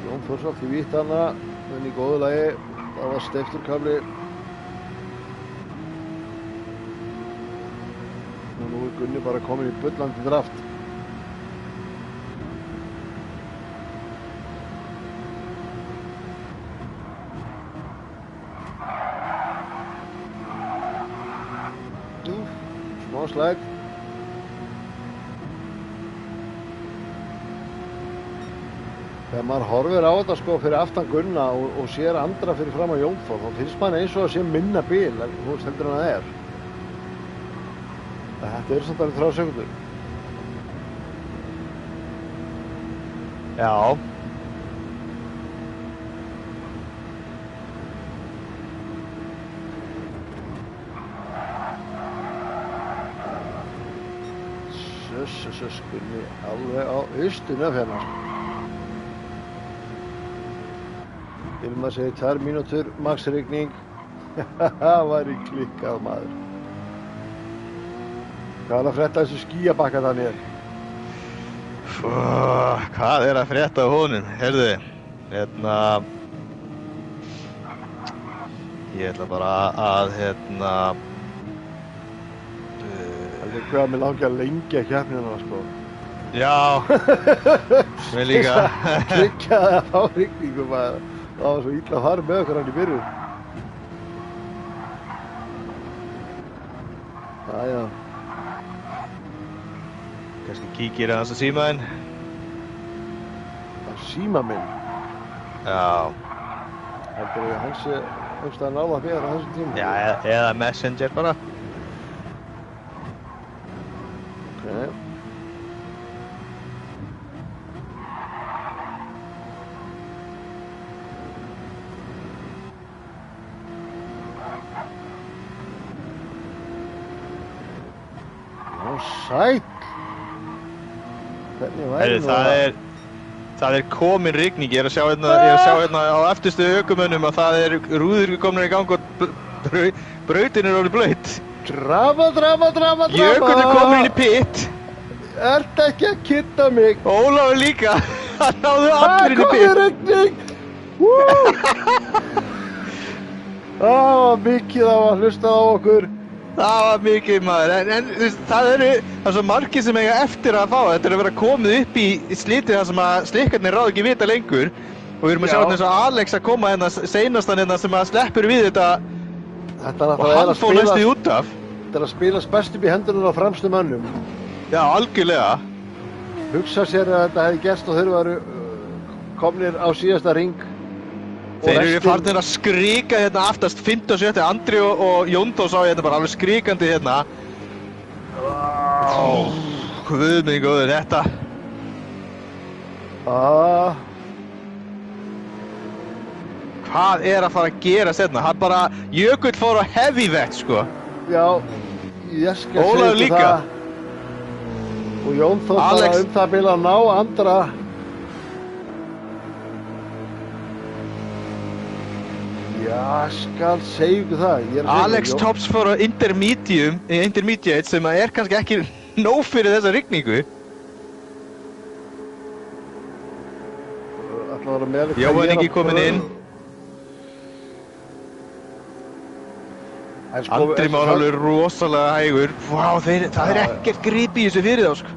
Jón Þór svolítið í vítt hana, en í góðu lagi. Það var steifturkafli. Og nú Gunni bara komin í bullandi draft. Smá slægt. Þegar maður horfir á þetta sko fyrir aftan Gunna og sér Andra fyrir fram á Jón Þór, þá finnst manni eins og að sé minna bil en hún heldur en það Þetta samt alveg 3 sekúndur. Já. Gunni alveg á ystinu af hérna. Ilma segir 2 mínútur, max rigning. Það væri klikkað maður. Hvað að frétta þessu skýjabakka Daniel? Hvað að frétta á honum? Heyrðu, ég ætla bara að Það hvað mér langi að lengja keppnina sko. Já, mér líka. Klikkaði að fá rigningu maður. Það var svo illa að fara með okkur hann í byrjun. Jæja. Kannski kíkir aðeins að símaðinn. Að síma minn? Já. Heldur ég hans einhverstaðar nála fyrir á þessum tíma? Já, eða Messenger bara. Ok. Sæll! Hvernig væri nú það komin rigning. Ég er að sjá hérna á eftirstu ökumönnum að það rúður komnar í gang og brautin orðið blautt. Drama! Jökull komin inn í pitt. Ertu ekki að kidda mig? Ólafur líka. Það náðu allir inn í pitt. Það komið rigning! Það var mikið að hlusta á okkur. Það var mikið maður, en það er svo margir sem eiga eftir að fá. Þetta að vera komið upp í slítið þar sem að slikkarnir ráð ekki vita lengur. Og við erum að sjá eins og Alex að koma hérna seinastan hérna sem að sleppur við þetta og hann fór næstu út af. Þetta að spilast best upp í hendurinn á fremstu mönnum. Já, algjörlega. Hugsa sér að þetta hefði gerst og þeir eru komnir á síðasta ring. Þeir eru farnir að skrika hérna aftast 5. og 7. Andri og Jón Þór sá hérna bara alveg skrikandi hérna. Guð minn góður, þetta. Hvað að fara að gerast hérna? Hann bara, Jökull fór á heavyweight sko. Já, ég skal Ólafur líka. Það. Og Jón Þór bara það bil að ná Andra. Já, skal segja ykkur það. Alex Tops fór á intermediate sem kannski ekki nóg fyrir þessa rigningu. Jóhann ekki komin inn. En sko, Andri Már alveg rosalega hægur. Vá, það ekkert grip í þessu fyrir þá, sko.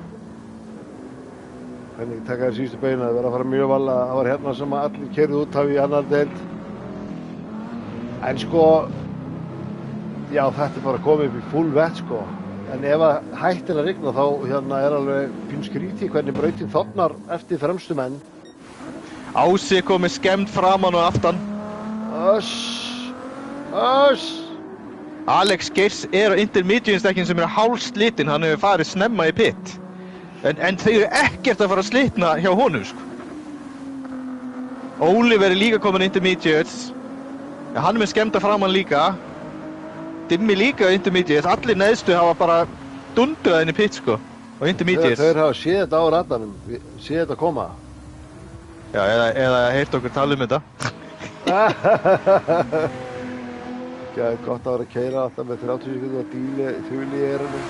Hvernig taka þér síðustu beina, það verður að fara mjög vala. Það var hérna sem allir keyrðu út af í annar deild. En sko, já, þetta er bara komið upp í full vett, sko. En ef að hættir að rigna þá hérna er alveg pínu skrítið hvernig brautin þornar eftir fremstu menn. Ási komið skemmt framan og aftan. Alex Geirs á intermediate-stekkin sem hálfslitinn, hann hefur farið snemma í pit. En þau eru ekkert að fara að slitna hjá honum, sko. Oliver líka komin intermediates. Ja, hann með skemmta framan líka. Dimmi líka intermediates. Allir neðstu hafa bara dundrað inn í pit, sko. Og intermediates. Þeir hafa séð þetta á radarnum, séð þetta koma. Já, eða heyrt okkur tala um þetta. Það er gott að vera að keyra alltaf með 30 sekundur og þjúli í eyrunum.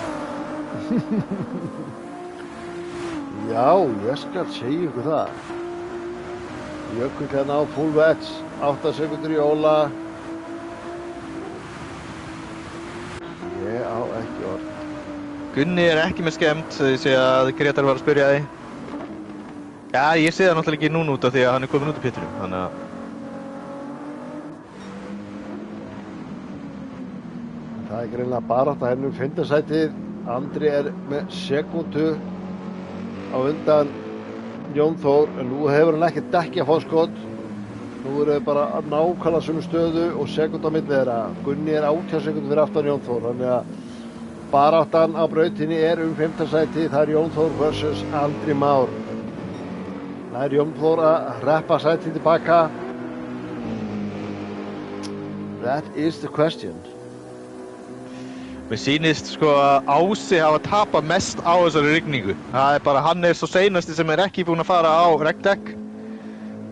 Já, ég skal segja ykkur það. Jökull hérna á full vets, 8 sekundur í Óla. Ég á ekki orð. Gunni er ekki með skemmt, ég sé að Gretar var að spyrja því. Já, ég sé það náttúrulega ekki núna út af því að hann er komin út af pittinum, þannig að... Það er greinilega barátta hérna um 5. sætið. Andri er með sekúndu á undan Jón Þór, en nú hefur hann ekki dekki að fá skot. Nú eru þau bara nákvæmlega sömu stöðu og sekúndu á milli þeirra. Gunni er 18 sekúndur fyrir aftan Jón Þór, þannig að baráttan á brautinni er um 5. sætið. Það er Jón Þór versus Andri Már. Það er Jón Þór að reppa sætið tilbaka. That is the question. Mér sýnist sko að Ási hafa tapað mest á þessari rigningu. Það er bara, hann er svo seinasti sem er ekki búinn að fara á regndekk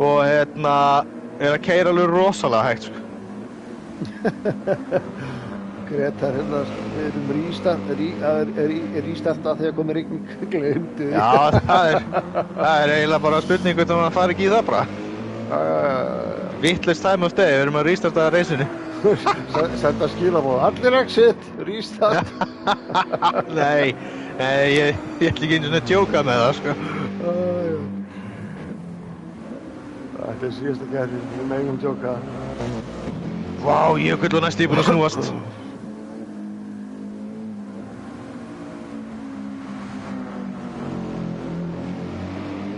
og hérna er að keyra alveg rosalega hægt, sko. Gretar hérna, við erum rístart að þegar komið rigning, gleymdu. Já, það er eiginlega bara spurning hvort maður fari ekki í það bara. Vitlaust time of day, við erum að rístarta reisinu. Senda skilaboð, allir exit, restart. Nei, ég ætla ekki einu svona að djóka með það, sko. Þetta er síðasta keppni, við megum djóka. Vá, Jökull og næstu búinn að snúast.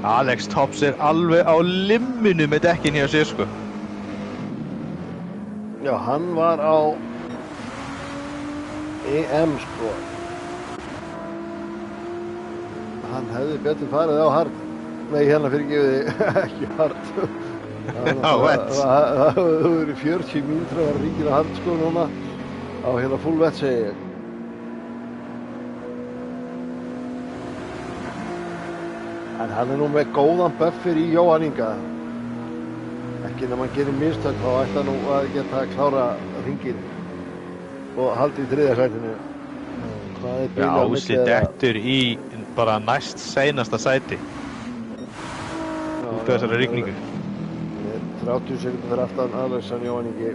Alex Tops er alveg á limminu með dekkin hjá sér, sko. Já, hann var á EM, sko. Hann hefði betur farið á hard. Nei, hérna fyrirgefiði, ekki hard. Á vett. Það hefur verið 40 mínútur að vera ríkir á hard, sko, núna. Á hérna full vett, segi ég. En hann er nú með góðan buffer í Jóhann Inga. Ekki ef maður gerir mistök þá ætti hann nú að geta að klára hringinn og halda í 3. sætinu. Já, Ási dettur í bara næst seinasta sæti út af þessari rigningu. 30 sekundur fyrir aftan Alexan Jóhann Ingi.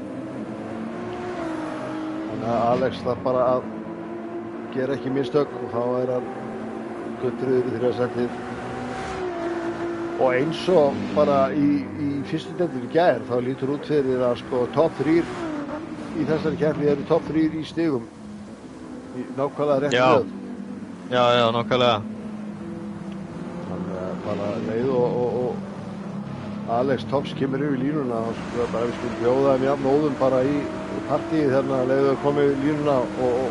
Þannig að Alex þarf bara að gera ekki mistök og þá er hann gullröður í 3. sætið. Og eins og bara í fyrstu deildinni í gær þá lítur út fyrir að sko topp 3 í þessari keppni eru topp 3 í stigum í nákvæmlega rétt röð. Já, nákvæmlega. Þannig að bara leið og Alex Tops kemur yfir línuna og sko bara við skulum bjóða þeim jafn óðum bara í partíið hérna leiðu að koma yfir línuna og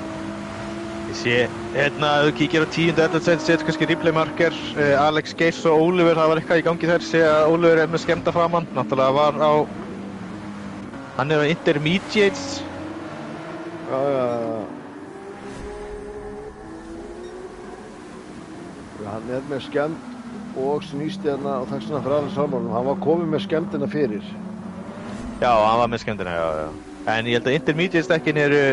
Ég sé, hérna, ef þú kíkir á 10. 11. sæti, setur kannski replay-marker. Alex Geirs og Oliver, það var eitthvað í gangi þær. Sé að Oliver er með skemmta framann. Náttúrulega var á... Hann er á intermediates. Já. Hann er með skemmt og snýst hérna og þess vegna fyrir alveg saman. Hann var komið með skemmtina fyrir. Já, hann var með skemmtina, já. En ég held að intermediate-stekkin eru...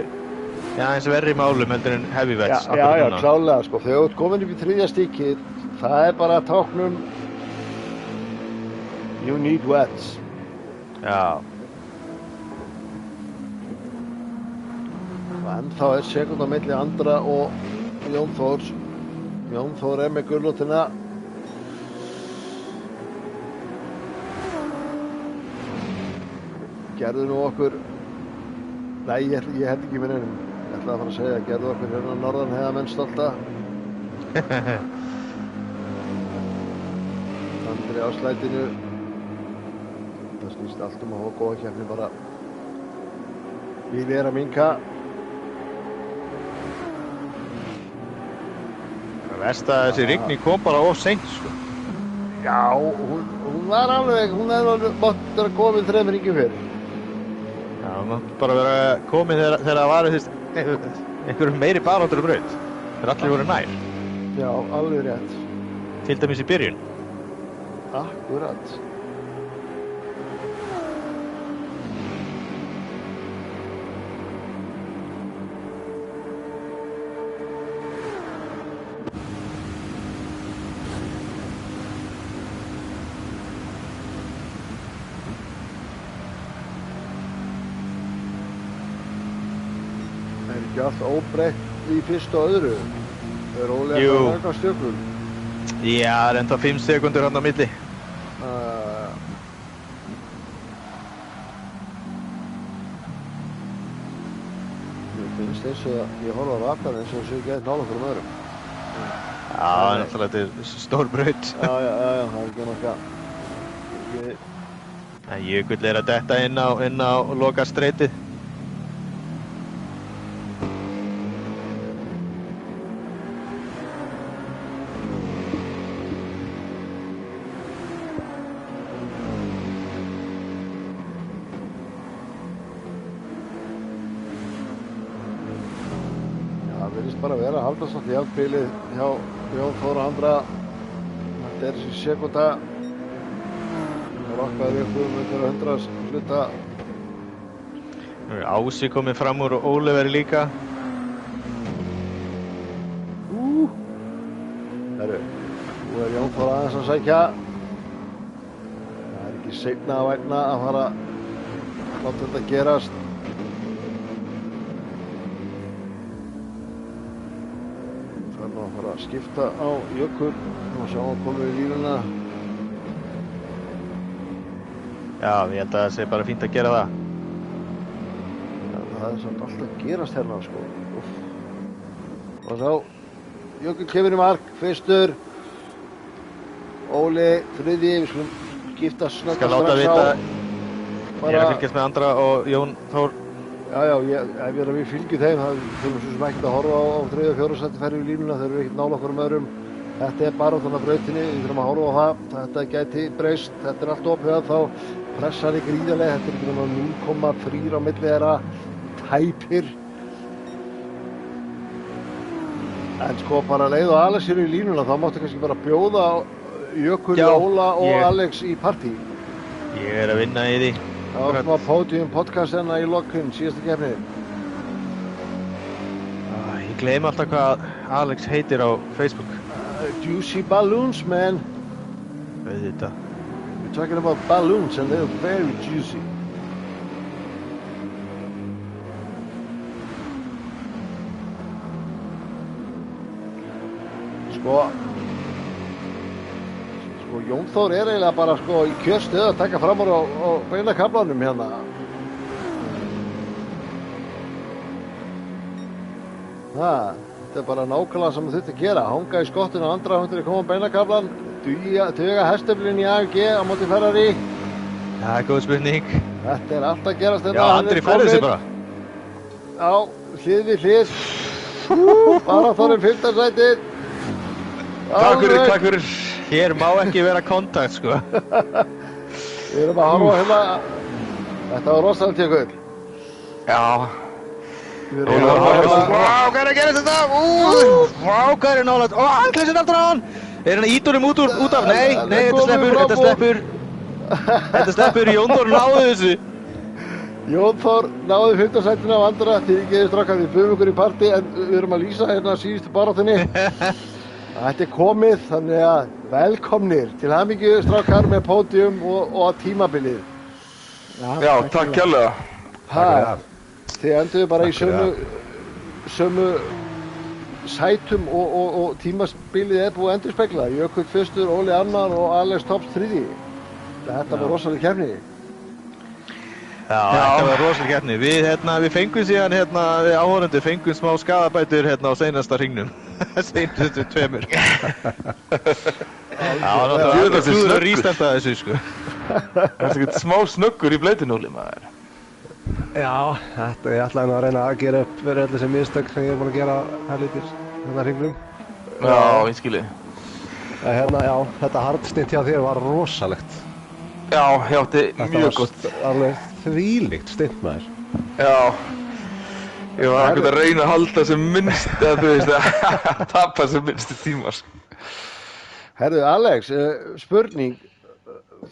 Já, eins verri málum heldur en heavyweights. Já, klálega, sko. Þegar þú ert komin upp í 3. stikkið, það er bara táknum you need wets. Já. ennþá sekúnd á milli Andra og Jón Þórs. Jón Þór með gulrótina. Gerðu nú okkur... Nei, ég held ekki með neinum. Ég ætlaði að fara að segja, gerðu okkur hérna norðan heiðamenn stolta. Andri á slætinu. Það snýst allt að hafa góða keppni bara. Bíli að minnka. Það verst að þessi rigning kom bara of seint, sko. Já, hún var alveg, hún hefði mátt vera komin 3 hringum fyrr. Já, hún mátt bara vera komin þegar það var einhverjum meiri baráttur á braut. Þegar allir voru nær. Já, alveg rétt. Til dæmis í byrjun. Akkurat. Ekki allt óbreytt í fyrstu og öðru. Það Óli að taka stjökul. Já, það er enda 5 sekundur hann á milli. Mér finnst eins og ég horfa á ratar eins og þessu ekki eitthvað nála fyrir öðrum. Já, náttúrulega þetta er stór braut. Já, það er ekki nokkað. Jökull er að detta inn á loka streitið. Bara vera að halda svolítið jafnbilið hjá Jón Þór og Andra. Þetta er þessi sekúnda. Það rokkaði upp undir 100 hluta. Nú er Ási komið fram úr og Óliveri líka. Herru, nú er Jón Þór aðeins að sækja. Það er ekki seinna að vænna að fara að láta þetta gerast. Það fara að skipta á Jökul og sjá hann komið í línuna. Já, ég held að það sé bara fínt að gera það. Já, það er samt alltaf að gerast hérna, sko. Og svo, Jökul kemur í mark, fyrstur. Óli, þriðji, við skulum skipta snöggt Skal láta vita, ég er að fylgjast með Andra og Jón Þór. Já, ef við fylgjum þeim, það þurfum svo sem ekkert að horfa á 3. og 4. sæti ferri í línuna, þeir eru ekkert nála okkur öðrum. Þetta er bara þannig brautinni, við þurfum að horfa á það, þetta gæti breyst, þetta er allt opið þá pressar í gríðarlega, þetta er ekki náttúrulega 0,3 á milli þeirra, tæpir. En sko bara leið og Alex eru í línuna, þá máttu kannski bara bjóða Jökul, Óla og Alex í partí. Ég er að vinna í því. Það var svona Podium podcast hérna í lokin, síðasta keppni. Ég gleymi alltaf hvað Alex heitir á Facebook. Juicy balloons, man. Auðvitað. We're talking about balloons and they're very juicy. Sko, Jón Þór er eiginlega bara sko í kjörstöðu að taka fram á beina kaflanum hérna. Þetta er bara nákvæmlega sem það þurfti að gera. Hanga í skottinu á Andra hundur að koma á beina kaflan. Duga hesteflin í AMG á móti Ferrari. Það er góð spurning. Þetta er allt að gerast þetta. Já, Andri færði sig bara. Já, hlið við hlið. Bara Þórin 5. sætið. Takk fyrir. Hér má ekki vera kontakt, sko. Við erum að horfa hérna. Þetta var rosalega tjökull. Já. Við erum að horfa hérna. Vá, hvað er að gera þetta? Vá, hvað er nálægt? Hann klessir aftur á hann. Er hann að ýta honum út af? Nei, þetta sleppur. Jón Þór náði þessu. Jón Þór náði 5. sætinu af Andra. Þið getur strákar, við búum ykkur í partí en við erum að lýsa hérna síðustu baráttunni. Þetta er komið, þannig að velkomnir til hamingju strákar með pódium og tímabilið. Já, takk kærlega. Þið enduðu bara í sömu sætum og tímaspilið búið að endurspegla. Jökull fyrstur, Óli annar og Alex Tops þriðji. Þetta var rosaleg keppni. Já, þetta var rosaleg keppni. Við fengum síðan, við áhorfendur fengum smá skaðabætur á seinasta hringnum. Seinustu tveimur. Það var náttúrulega að rístarta þessu, sko. Það er ekkert smá snöggur í bleytunóli, maður. Já, ég ætlaði nú að reyna að gera upp fyrir öll þessi mistök sem ég búinn að gera helvítis hringnum. Já, ég skilji. Já, þetta hardstint hjá þér var rosalegt. Já, þetta er mjög gott. Þetta var alveg þvílíkt stint, maður. Já. Ég var ekkert að reyna að halda sem minnst, eða þú veist að tapa sem minnstu tímar. Herðu, Alex, spurning.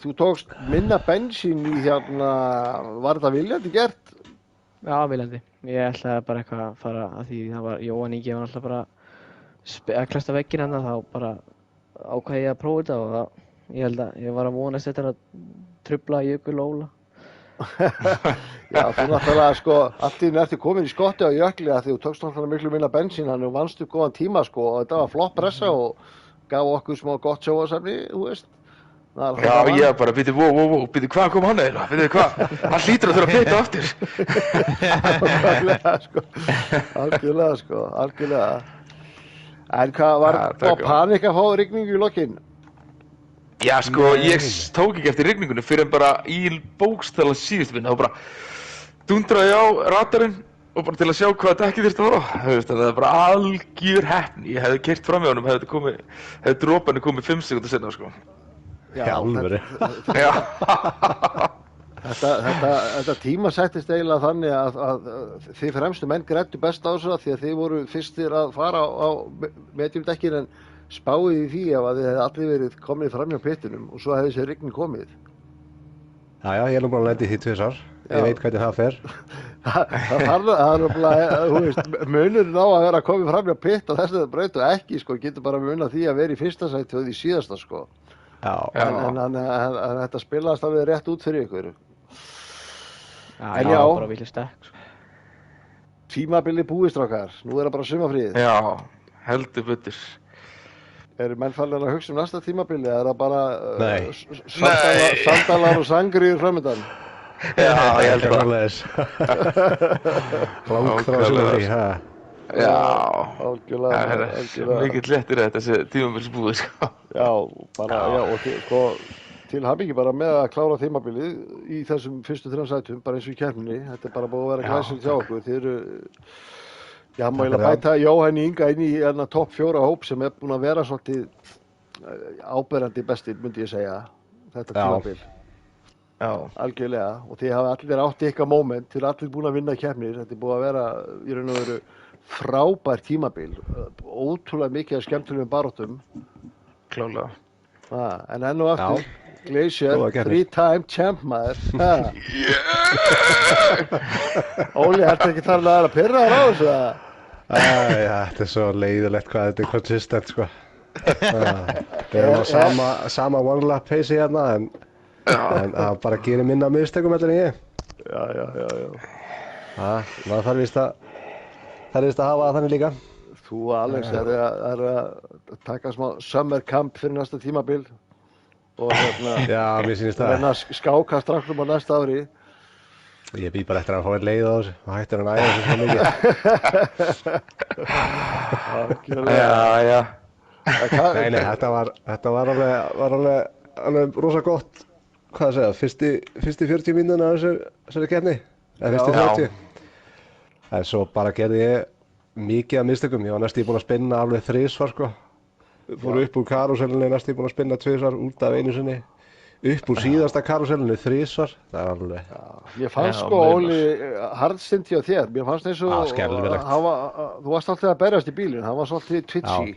Þú tókst minna bensín í var þetta viljandi gert? Já, viljandi. Ég ætlaði bara eitthvað að fara að því það var Jóhann Ingi var alltaf bara að klesta vegginn hennar, þá bara ákvað ég að prófa þetta og ég held að ég var að vonast þetta að trufla Jökul og Óla. Já, þú náttúrulega allt í einu ertu komin í skotti á Jökli að því þú tókst náttúrulega miklu minna bensín, þannig að þú vannst upp góðan tíma og þetta var flott pressa og gaf okkur smá gott sjónvarpsefni, þú veist. Já, ég bara, býtu, býtu, hvað kom hann eða? Býtu, hvað? Hann hlýtur að þurfa að pita aftur. Algjörlega. En hvað var panik að fá rigningu í lokin? Já, ég tók ekki eftir rigningunni fyrir en bara í bókstala síðustu minn. Það var bara dundraði á radarinn og bara til að sjá hvað dekkið þyrfti að fara. Það var bara algjör heppni. Ég hefði keyrt fram hjá honum, hefði droparnir komið 5 sekúndur seinna, Já, alveg. Þetta tíma settist eiginlega þannig að þið fremstu menn græddu best á þessu því að þið voru fyrstir að fara á mediumdekkin en spáið í því ef að þið hefði allir verið komið fram hjá pittunum og svo hefði þessi rigning komið. Já, ég er nú búinn að lenda í því 2 ár. Ég veit hvernig það fer. Það er náttúrulega, munurinn á að vera komið fram hjá pitt á þessari braut og ekki, getur bara munað því að vera í fyrsta sæti og því síðasta, Já. En þetta spilaðist alveg rétt út fyrir ykkur. En já, bara vilja stekk. Tímabilið búið, strákar. Nú er það bara sumarfríð. Já, heldur betur. Eru menn farin að hugsa næsta tímabili? Er það bara sandalar og sangriður framöndan? Já, ég held það. Langþráð sumarfrí, Já, algjörlega. Mikill léttir þessi tímabilið, Já, og til hamingju bara með að klára tímabilið í þessum fyrstu 3 sætum, bara eins og í keppninni. Þetta er bara búið að vera glæsilegt hjá okkur. Þið eru, má eiginlega bæta Jóhann Inga inn í topp 4 hóp sem er búin að vera svolítið áberandi bestir, myndi ég segja, þetta tímabil. Já. Algjörlega. Og þið hafa allir átt ykkar moment, þið eru allir búin að vinna keppnir. Þetta er búið að vera í raun og veru frábær tímabil, ótrúlega mikið af skemmtilegum baráttum. Klálega. En enn og aftur, Glacier, 3-time champ maður. Óli, ertu ekki þar að pirra á þessu? Þetta er svo leiðilegt hvað þetta er konsistent, Það er sama one-lap pace hérna, en það bara gerir minna mistökum heldur en ég. Já. Maður þarf víst að hafa það þannig líka. Þú, Alex, er að taka smá summer camp fyrir næsta tímabil og Já, mér sýnist það. Reyna að skáka strax á næsta ári. Ég bý bara eftir að fá einn leið á þessu og hættir hann að æfa þessu svo mikið. Já. Nei, þetta var alveg rosa gott, hvað að segja, fyrsti 40 mínúturnar af þessari keppni, eða fyrsti 30. En svo bara gerði ég mikið af mistökum, ég var næstum búinn að spinna alveg 3 svar, Fór upp úr karúsellunni, næstum búinn að spinna 2 svar, út af einu sinni. Upp úr síðasta karúsellunni 3 svar, það er alveg... Ég fannst Óli hardstint hjá þér, mér fannst eins og... Skelfilegt. Þú varst alltaf að berjast í bílinn, hann var svolítið twitchy.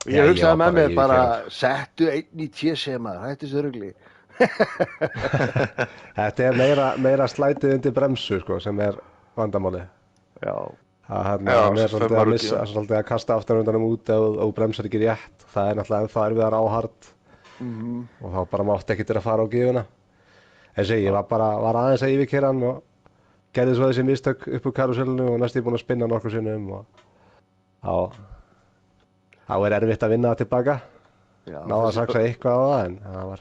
Og ég hugsaði með mér bara, settu einn í TC maður, hætti þessu rugli. Þetta er meira slætið undir bremsu, sem er vandamálið. Já. Það er svolítið að kasta aftanundanum út ef þú bremsar ekki rétt. Það er náttúrulega ennþá erfiðar á hard. Og þá bara mátti ekkert að fara á gífuna. Ég var aðeins að yfirkeyra hann og gerði svo þessi mistök upp úr karusellinu og næstu búinn að spinna nokkur sinnum og þá erfitt að vinna það tilbaka. Já, Náða að saksa eitthvað á það en það var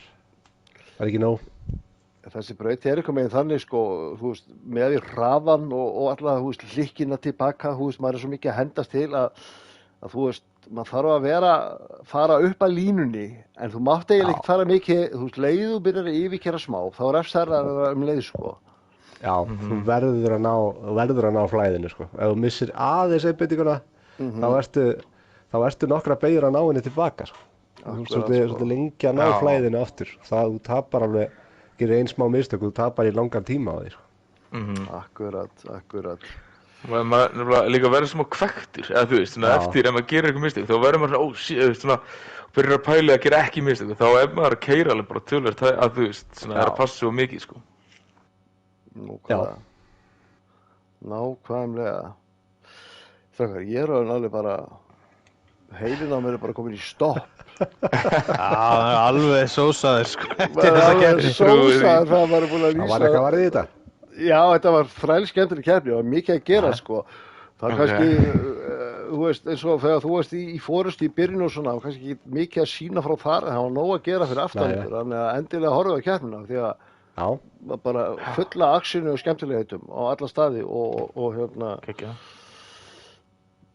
ekki nóg. Þessi braut eitthvað meginn þannig sko, þú veist, með því hraðan og alla, þú veist, hlykkina tilbaka, þú veist, maður svo mikið að hendast til að þú veist, maður þarf að fara upp að línunni, en þú mátt eiginlega ekki fara mikið, þú veist, leiðu byrjar að yfirkera smá, þá refsar leið sko. Já, þú verður að ná flæðinu sko. Ef þú missir aðeins einbeitinguna, þá ertu nokkra beigur að ná henni tilbaka sko. Þú ert svolítið lengi að ná flæðinu aftur. Það þú tapar alveg, gerir ein smá mistök, þú tapar í langan tíma á því sko. Akkurat. Maður líka verður smá kvektur, eða þú veist, eftir ef maður gerir eitthvað mistök, þá verður maður svona, byrjar að pæla að gera ekki mistök, þá er maður að keyra alveg bara töluvert að þú veist, svona, er að passa svo mikið, sko. Nákvæmlega. Þakkar, ég alveg bara, heilin á mér bara komin í stopp. Alveg sósaður, sko, eftir Það þessa var keppni. sósaður, það var búin að lýsa. Það var eitthvað varðið í þetta? Já, þetta var þrælskemmtileg keppni, það var mikið að gera sko. Það var kannski, þú veist, eins og þegar þú varst í forustu í byrjun og svona, það var kannski ekki mikið að sína frá þar, en það var nóg að gera fyrir aftan ykkur, þannig að endilega horfa á keppnina, því að bara fulla aksjunu og skemmtilegheitum á alla staði og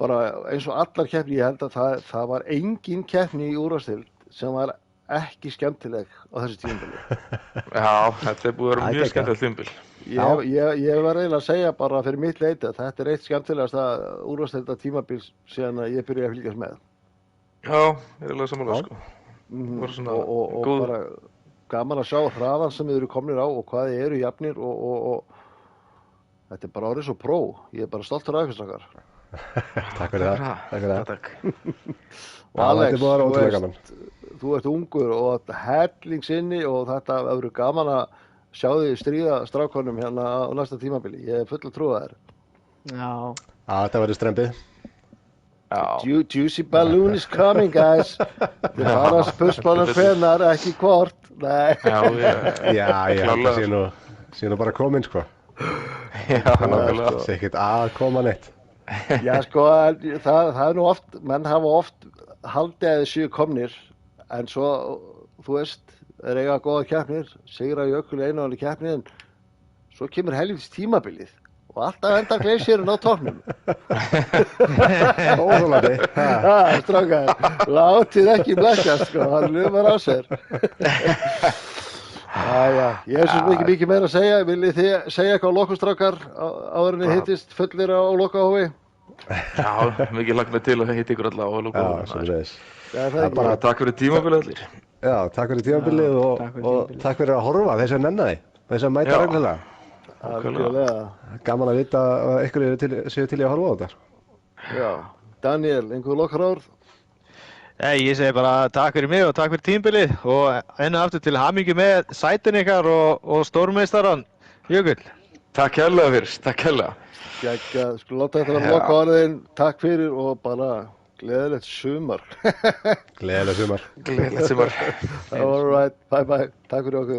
bara eins og allar keppni, ég held að það var engin keppni í úrvalsdeild sem var ekki skemmtileg á þessu tímabili. Já, þetta búið að vera mjög skemmtilegt tímabil. Ég var eiginlega að segja bara fyrir mitt leyti að þetta eitt skemmtilegasta úrvalsdeilda tímabil síðan að ég byrjaði að fylgjast með. Já, ég er alveg sammála sko. Og bara gaman að sjá hraðan sem þið eru komnir á og hvað þið eru jafnir og þetta bara orðið svo pró. Ég er bara stoltur af ykkur strákar. Takk fyrir það. Og Alex, þú ert ungur og hellingsinni og þetta verður gaman að sjá þig stríða strákonum hérna á næsta tímabili. Ég er full að trúa þér. Já. Þetta verður strempið. Juicy balloon is coming, guys. Þið fara að spurspána hvenar, ekki hvort. Nei. Já, sé nú bara komin sko. Já, nákvæmlega. Það sé ekkert að koma neitt. Já, sko, það er nú oft, menn hafa oft haldið að þið séu komnir, en svo, þú veist, er eiga góða keppnir, sigra Jökul einu áli keppni, en svo kemur helvítis tímabilið og alltaf enda gleysirinn á toppnum. Óþolandi. Strákar, látið ekki blekkjast, sko, hann lumar á sér. Ég er svo mikið meira að segja. Viljið þið segja eitthvað á lokum, strákar, áður en þið hittist fullir á lokahófi? Já, mikið lagt mig til að hitta ykkur alla á lokahófi. Já, sem segis. Það er Bara takk fyrir tímabilið allir. Já, takk fyrir tímabilið og takk fyrir að horfa þess að nenna þig, þess að mæta reglulega. algjörlega. Gaman að vita að ykkur séu til í að horfa á þetta. Já, Daniel, einhver lokarorð? Ég segi bara takk fyrir mig og takk fyrir tímabilið og enn aftur til hamingju með sætin ykkar og stórmeistarann Jökull. Takk hérlega fyrir, takk hérlega. Skulum láta þetta vera lokaorðin. Takk fyrir og bara gleðilegt sumar. Gleðilegt sumar. Gleðilegt sumar. All right, bye bye. Takk fyrir okkur.